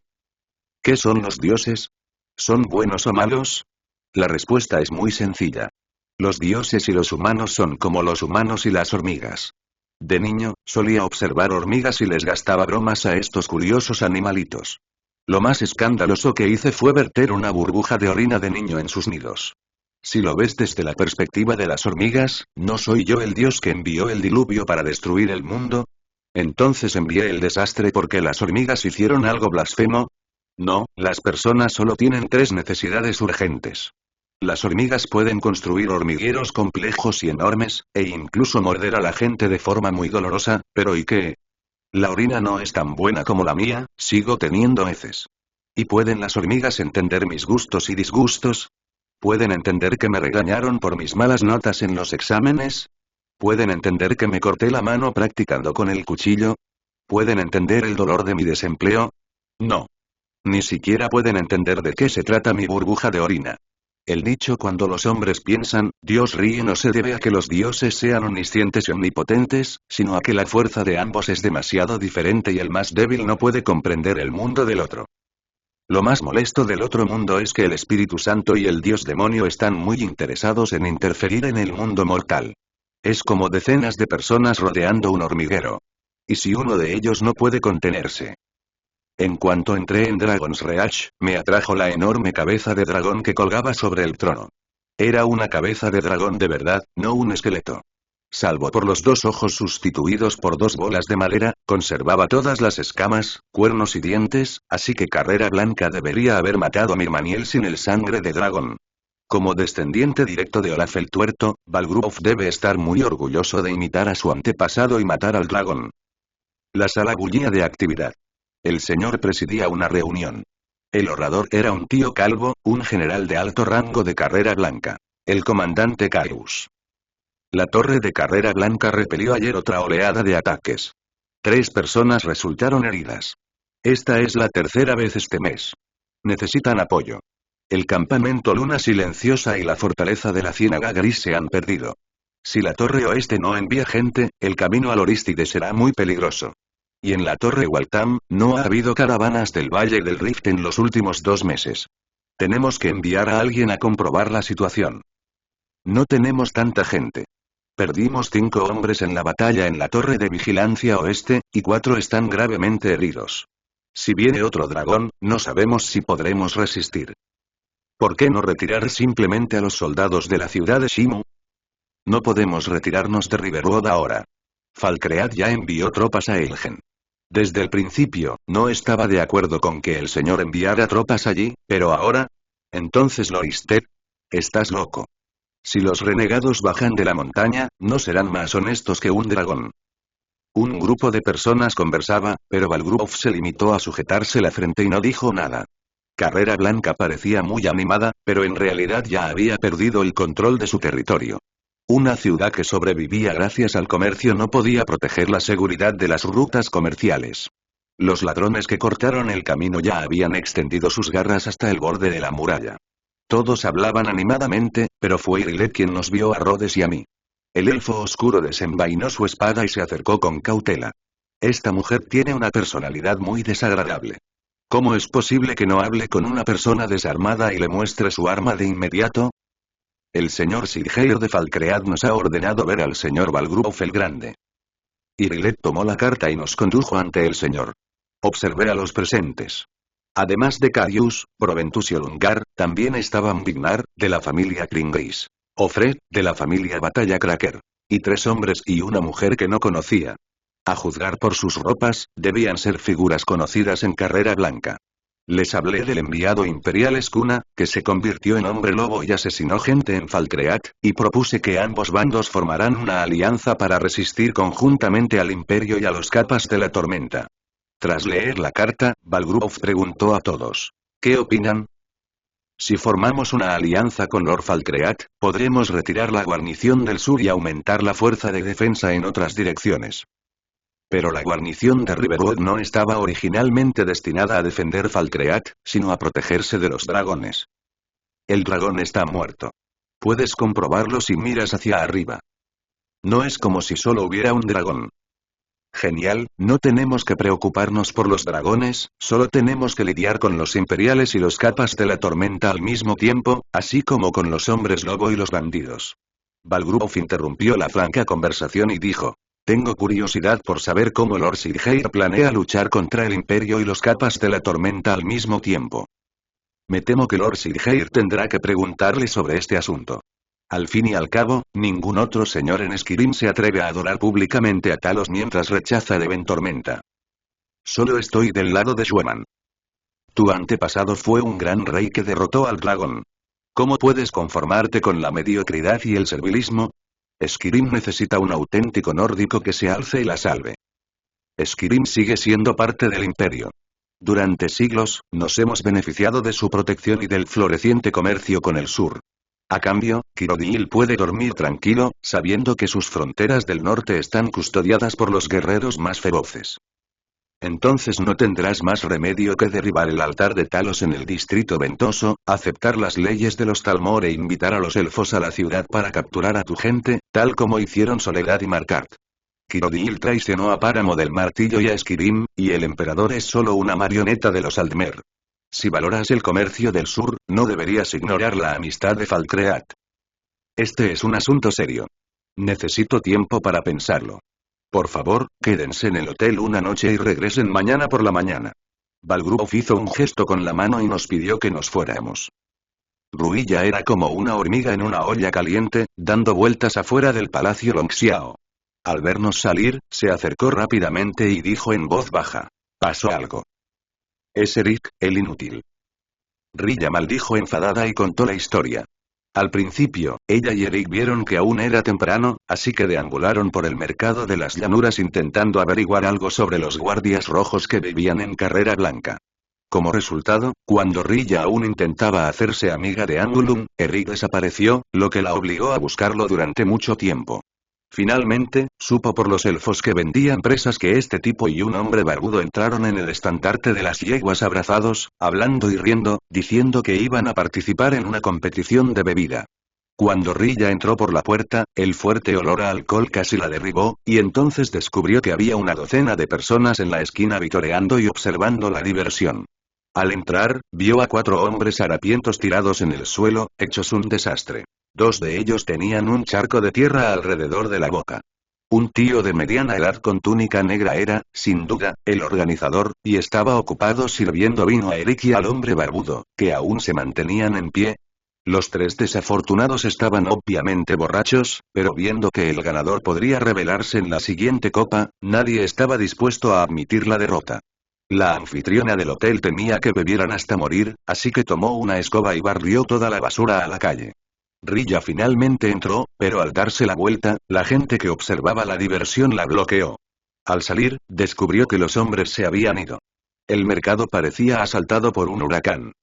¿Qué son los dioses? ¿Son buenos o malos? La respuesta es muy sencilla. Los dioses y los humanos son como los humanos y las hormigas. De niño, solía observar hormigas y les gastaba bromas a estos curiosos animalitos. Lo más escandaloso que hice fue verter una burbuja de orina de niño en sus nidos. Si lo ves desde la perspectiva de las hormigas, ¿no soy yo el dios que envió el diluvio para destruir el mundo? Entonces envié el desastre porque las hormigas hicieron algo blasfemo. No, las personas solo tienen tres necesidades urgentes. Las hormigas pueden construir hormigueros complejos y enormes, e incluso morder a la gente de forma muy dolorosa, pero ¿y qué? La orina no es tan buena como la mía, sigo teniendo heces. ¿Y pueden las hormigas entender mis gustos y disgustos? ¿Pueden entender que me regañaron por mis malas notas en los exámenes? ¿Pueden entender que me corté la mano practicando con el cuchillo? ¿Pueden entender el dolor de mi desempleo? No. Ni siquiera pueden entender de qué se trata mi burbuja de orina. El dicho cuando los hombres piensan, Dios ríe no se debe a que los dioses sean omniscientes y omnipotentes, sino a que la fuerza de ambos es demasiado diferente y el más débil no puede comprender el mundo del otro. Lo más molesto del otro mundo es que el Espíritu Santo y el Dios demonio están muy interesados en interferir en el mundo mortal. Es como decenas de personas rodeando un hormiguero. ¿Y si uno de ellos no puede contenerse? En cuanto entré en Dragon's Reach, me atrajo la enorme cabeza de dragón que colgaba sobre el trono. Era una cabeza de dragón de verdad, no un esqueleto. Salvo por los dos ojos sustituidos por dos bolas de madera, conservaba todas las escamas, cuernos y dientes, así que Carrera Blanca debería haber matado a Mirmaniel sin el sangre de dragón. Como descendiente directo de Olaf el Tuerto, Balgruf debe estar muy orgulloso de imitar a su antepasado y matar al dragón. La sala bullía de actividad. El señor presidía una reunión. El orador era un tío calvo, un general de alto rango de Carrera Blanca. El comandante Caius. La torre de Carrera Blanca repelió ayer otra oleada de ataques. 3 personas resultaron heridas. Esta es la tercera vez este mes. Necesitan apoyo. El campamento Luna Silenciosa y la fortaleza de la Ciénaga Gris se han perdido. Si la torre oeste no envía gente, el camino al Oristide será muy peligroso. Y en la torre Waltham, no ha habido caravanas del Valle del Rift en los últimos 2 meses. Tenemos que enviar a alguien a comprobar la situación. No tenemos tanta gente. Perdimos 5 hombres en la batalla en la torre de vigilancia oeste, y 4 están gravemente heridos. Si viene otro dragón, no sabemos si podremos resistir. ¿Por qué no retirar simplemente a los soldados de la ciudad de Shimu? No podemos retirarnos de Riverwood ahora. Falkreath ya envió tropas a Elgen. Desde el principio, no estaba de acuerdo con que el señor enviara tropas allí, pero ahora... Entonces Loristed, estás loco. Si los renegados bajan de la montaña, no serán más honestos que un dragón. Un grupo de personas conversaba, pero Balgruf se limitó a sujetarse la frente y no dijo nada. Carrera Blanca parecía muy animada, pero en realidad ya había perdido el control de su territorio. Una ciudad que sobrevivía gracias al comercio no podía proteger la seguridad de las rutas comerciales. Los ladrones que cortaron el camino ya habían extendido sus garras hasta el borde de la muralla. Todos hablaban animadamente, pero fue Irilet quien nos vio a Rhodes y a mí. El elfo oscuro desenvainó su espada y se acercó con cautela. Esta mujer tiene una personalidad muy desagradable. ¿Cómo es posible que no hable con una persona desarmada y le muestre su arma de inmediato? El señor Siggeir de Falkreath nos ha ordenado ver al señor Balgruf el Grande. Irilet tomó la carta y nos condujo ante el señor. Observé a los presentes. Además de Caius, Proventus y Olungar, también estaban Vignar, de la familia Kringris, Ofred, de la familia Batalla Cracker, y 3 hombres y una mujer que no conocía. A juzgar por sus ropas, debían ser figuras conocidas en Carrera Blanca. Les hablé del enviado imperial Skuna, que se convirtió en hombre lobo y asesinó gente en Falkreath, y propuse que ambos bandos formarán una alianza para resistir conjuntamente al imperio y a los capas de la tormenta. Tras leer la carta, Balgruf preguntó a todos: ¿qué opinan? Si formamos una alianza con Lord Falkreath, podremos retirar la guarnición del sur y aumentar la fuerza de defensa en otras direcciones. Pero la guarnición de Riverwood no estaba originalmente destinada a defender Falkreath, sino a protegerse de los dragones. El dragón está muerto. Puedes comprobarlo si miras hacia arriba. No es como si solo hubiera un dragón. Genial, no tenemos que preocuparnos por los dragones, solo tenemos que lidiar con los imperiales y los capas de la tormenta al mismo tiempo, así como con los hombres lobo y los bandidos. Balgruf interrumpió la franca conversación y dijo: Tengo curiosidad por saber cómo Lord Siggeir planea luchar contra el Imperio y los capas de la tormenta al mismo tiempo. Me temo que Lord Siggeir tendrá que preguntarle sobre este asunto. Al fin y al cabo, ningún otro señor en Skyrim se atreve a adorar públicamente a Talos mientras rechaza de Ventormenta. Solo estoy del lado de Shueman. Tu antepasado fue un gran rey que derrotó al dragón. ¿Cómo puedes conformarte con la mediocridad y el servilismo? Skyrim necesita un auténtico nórdico que se alce y la salve. Skyrim sigue siendo parte del Imperio. Durante siglos, nos hemos beneficiado de su protección y del floreciente comercio con el sur. A cambio, Cyrodiil puede dormir tranquilo, sabiendo que sus fronteras del norte están custodiadas por los guerreros más feroces. Entonces no tendrás más remedio que derribar el altar de Talos en el distrito ventoso, aceptar las leyes de los Talmor e invitar a los elfos a la ciudad para capturar a tu gente, tal como hicieron Soledad y Markarth. Cyrodiil traicionó a Páramo del Martillo y a Skyrim, y el emperador es solo una marioneta de los Aldmer. Si valoras el comercio del sur, no deberías ignorar la amistad de Falkreath. Este es un asunto serio. Necesito tiempo para pensarlo. Por favor, quédense en el hotel una noche y regresen mañana por la mañana. Balgruf hizo un gesto con la mano y nos pidió que nos fuéramos. Ruilla era como una hormiga en una olla caliente, dando vueltas afuera del palacio Longxiao. Al vernos salir, se acercó rápidamente y dijo en voz baja: «Pasó algo». «Es Eric, el inútil». Rilla maldijo enfadada y contó la historia. Al principio, ella y Eric vieron que aún era temprano, así que deambularon por el mercado de las llanuras intentando averiguar algo sobre los guardias rojos que vivían en Carrera Blanca. Como resultado, cuando Rilla aún intentaba hacerse amiga de Angulum, Eric desapareció, lo que la obligó a buscarlo durante mucho tiempo. Finalmente, supo por los elfos que vendían presas que este tipo y un hombre barbudo entraron en el estandarte de las yeguas abrazados, hablando y riendo, diciendo que iban a participar en una competición de bebida. Cuando Rilla entró por la puerta, el fuerte olor a alcohol casi la derribó, y entonces descubrió que había una docena de personas en la esquina vitoreando y observando la diversión. Al entrar, vio a 4 hombres harapientos tirados en el suelo, hechos un desastre. 2 de ellos tenían un charco de tierra alrededor de la boca. Un tío de mediana edad con túnica negra era, sin duda, el organizador, y estaba ocupado sirviendo vino a Eric y al hombre barbudo, que aún se mantenían en pie. Los 3 desafortunados estaban obviamente borrachos, pero viendo que el ganador podría revelarse en la siguiente copa, nadie estaba dispuesto a admitir la derrota. La anfitriona del hotel temía que bebieran hasta morir, así que tomó una escoba y barrió toda la basura a la calle. Rilla finalmente entró, pero al darse la vuelta, la gente que observaba la diversión la bloqueó. Al salir, descubrió que los hombres se habían ido. El mercado parecía asaltado por un huracán.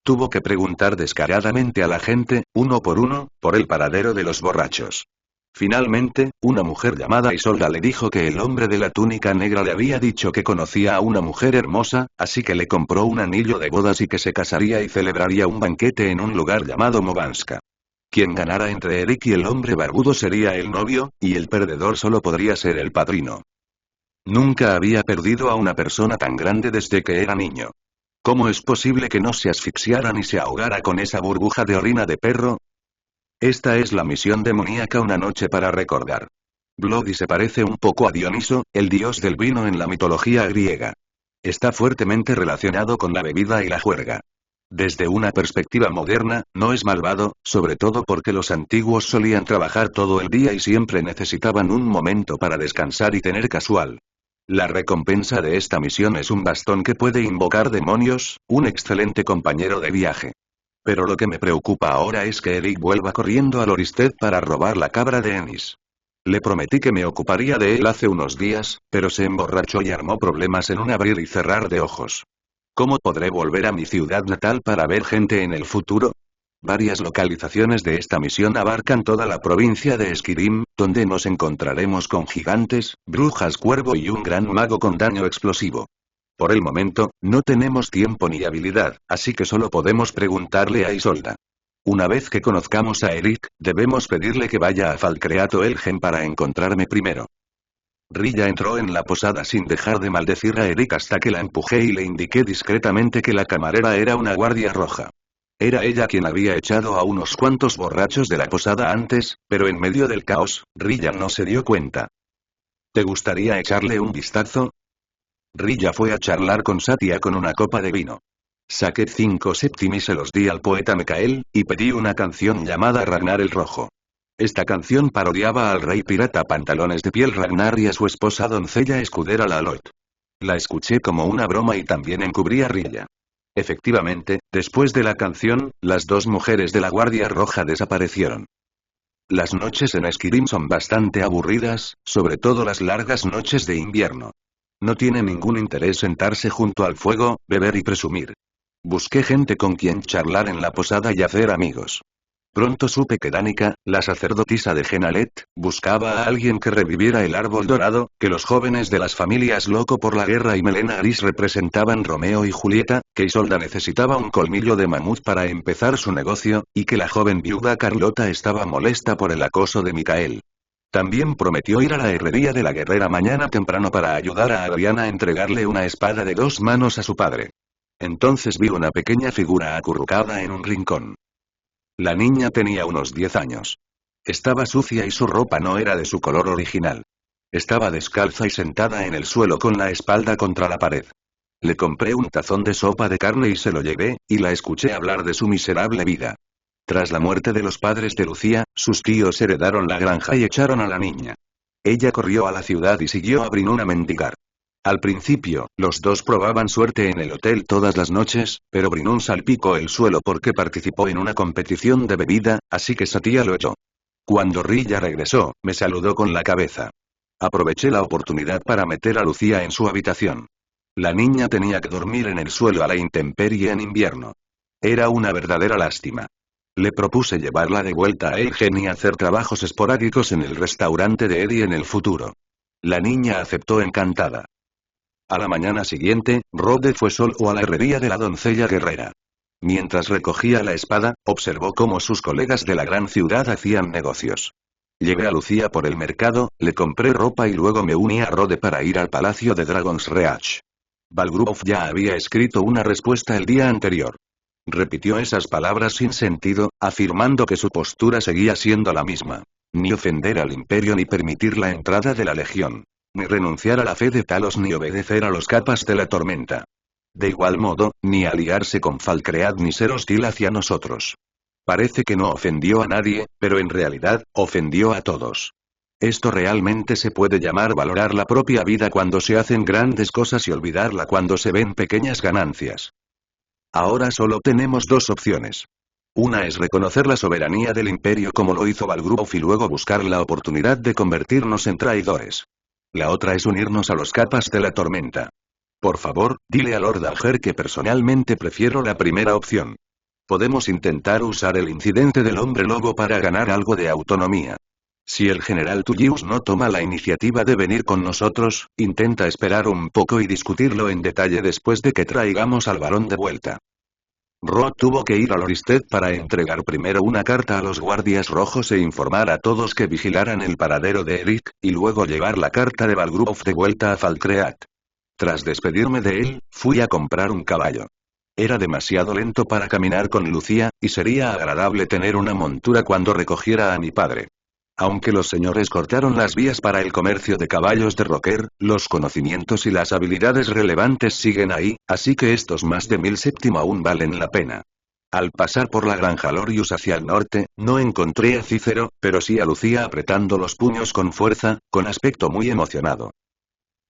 Tuvo que preguntar descaradamente a la gente, uno, por el paradero de los borrachos. Finalmente, una mujer llamada Isolda le dijo que el hombre de la túnica negra le había dicho que conocía a una mujer hermosa, así que le compró un anillo de bodas y que se casaría y celebraría un banquete en un lugar llamado Movanska. Quien ganara entre Eric y el hombre barbudo sería el novio, y el perdedor solo podría ser el padrino. Nunca había perdido a una persona tan grande desde que era niño. ¿Cómo es posible que no se asfixiara ni se ahogara con esa burbuja de orina de perro? Esta es la misión demoníaca, una noche para recordar. Bloody se parece un poco a Dioniso, el dios del vino en la mitología griega. Está fuertemente relacionado con la bebida y la juerga. Desde una perspectiva moderna, no es malvado, sobre todo porque los antiguos solían trabajar todo el día y siempre necesitaban un momento para descansar y tener casual. La recompensa de esta misión es un bastón que puede invocar demonios, un excelente compañero de viaje. Pero lo que me preocupa ahora es que Eric vuelva corriendo a Loristed para robar la cabra de Ennis. Le prometí que me ocuparía de él hace unos días, pero se emborrachó y armó problemas en un abrir y cerrar de ojos. ¿Cómo podré volver a mi ciudad natal para ver gente en el futuro? Varias localizaciones de esta misión abarcan toda la provincia de Skyrim, donde nos encontraremos con gigantes, brujas cuervo y un gran mago con daño explosivo. Por el momento, no tenemos tiempo ni habilidad, así que solo podemos preguntarle a Isolda. Una vez que conozcamos a Eric, debemos pedirle que vaya a Falkreath o Elgen para encontrarme primero. Rilla entró en la posada sin dejar de maldecir a Eric hasta que la empujé y le indiqué discretamente que la camarera era una guardia roja. Era ella quien había echado a unos cuantos borrachos de la posada antes, pero en medio del caos, Rilla no se dio cuenta. ¿Te gustaría echarle un vistazo? Rilla fue a charlar con Satya con una copa de vino. Saqué 5 céntimos y se los di al poeta Mikael, y pedí una canción llamada Ragnar el Rojo. Esta canción parodiaba al rey pirata pantalones de piel Ragnar y a su esposa doncella escudera Lalot. La escuché como una broma y también encubrí a Rilla. Efectivamente, después de la canción, las 2 mujeres de la Guardia Roja desaparecieron. Las noches en Skyrim son bastante aburridas, sobre todo las largas noches de invierno. No tiene ningún interés sentarse junto al fuego, beber y presumir. Busqué gente con quien charlar en la posada y hacer amigos. Pronto supe que Danica, la sacerdotisa de Genalet, buscaba a alguien que reviviera el árbol dorado, que los jóvenes de las familias loco por la guerra y melena gris representaban Romeo y Julieta, que Isolda necesitaba un colmillo de mamut para empezar su negocio, y que la joven viuda Carlota estaba molesta por el acoso de Mikael. También prometió ir a la herrería de la guerrera mañana temprano para ayudar a Adriana a entregarle una espada de 2 manos a su padre. Entonces vi una pequeña figura acurrucada en un rincón. La niña tenía unos 10 años. Estaba sucia y su ropa no era de su color original. Estaba descalza y sentada en el suelo con la espalda contra la pared. Le compré un tazón de sopa de carne y se lo llevé, y la escuché hablar de su miserable vida. Tras la muerte de los padres de Lucía, sus tíos heredaron la granja y echaron a la niña. Ella corrió a la ciudad y siguió a Brinún a mendigar. Al principio, los 2 probaban suerte en el hotel todas las noches, pero Brinún salpicó el suelo porque participó en una competición de bebida, así que Satya lo echó. Cuando Rilla regresó, me saludó con la cabeza. Aproveché la oportunidad para meter a Lucía en su habitación. La niña tenía que dormir en el suelo a la intemperie en invierno. Era una verdadera lástima. Le propuse llevarla de vuelta a Eigen y hacer trabajos esporádicos en el restaurante de Eddie en el futuro. La niña aceptó encantada. A la mañana siguiente, Rode fue solo a la herrería de la doncella guerrera. Mientras recogía la espada, observó cómo sus colegas de la gran ciudad hacían negocios. Llevé a Lucía por el mercado, le compré ropa y luego me uní a Rode para ir al palacio de Dragon's Reach. Valgrove ya había escrito una respuesta el día anterior. Repitió esas palabras sin sentido, afirmando que su postura seguía siendo la misma. Ni ofender al imperio ni permitir la entrada de la legión. Ni renunciar a la fe de Talos ni obedecer a los capas de la tormenta. De igual modo, ni aliarse con Falkread ni ser hostil hacia nosotros. Parece que no ofendió a nadie, pero en realidad, ofendió a todos. Esto realmente se puede llamar valorar la propia vida cuando se hacen grandes cosas y olvidarla cuando se ven pequeñas ganancias. Ahora solo tenemos 2 opciones. Una es reconocer la soberanía del imperio como lo hizo Valgrove y luego buscar la oportunidad de convertirnos en traidores. La otra es unirnos a los capas de la tormenta. Por favor, dile a Lord Alger que personalmente prefiero la primera opción. Podemos intentar usar el incidente del hombre lobo para ganar algo de autonomía. Si el general Tullius no toma la iniciativa de venir con nosotros, intenta esperar un poco y discutirlo en detalle después de que traigamos al varón de vuelta. Rod tuvo que ir a Loristed para entregar primero una carta a los guardias rojos e informar a todos que vigilaran el paradero de Eric, y luego llevar la carta de Valgrove de vuelta a Falkreath. Tras despedirme de él, fui a comprar un caballo. Era demasiado lento para caminar con Lucía, y sería agradable tener una montura cuando recogiera a mi padre. Aunque los señores cortaron las vías para el comercio de caballos de Roker, los conocimientos y las habilidades relevantes siguen ahí, así que estos más de 1000 séptimo aún valen la pena. Al pasar por la granja Lorius hacia el norte, no encontré a Cícero, pero sí a Lucía apretando los puños con fuerza, con aspecto muy emocionado.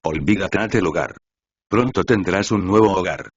Olvídate del hogar. Pronto tendrás un nuevo hogar.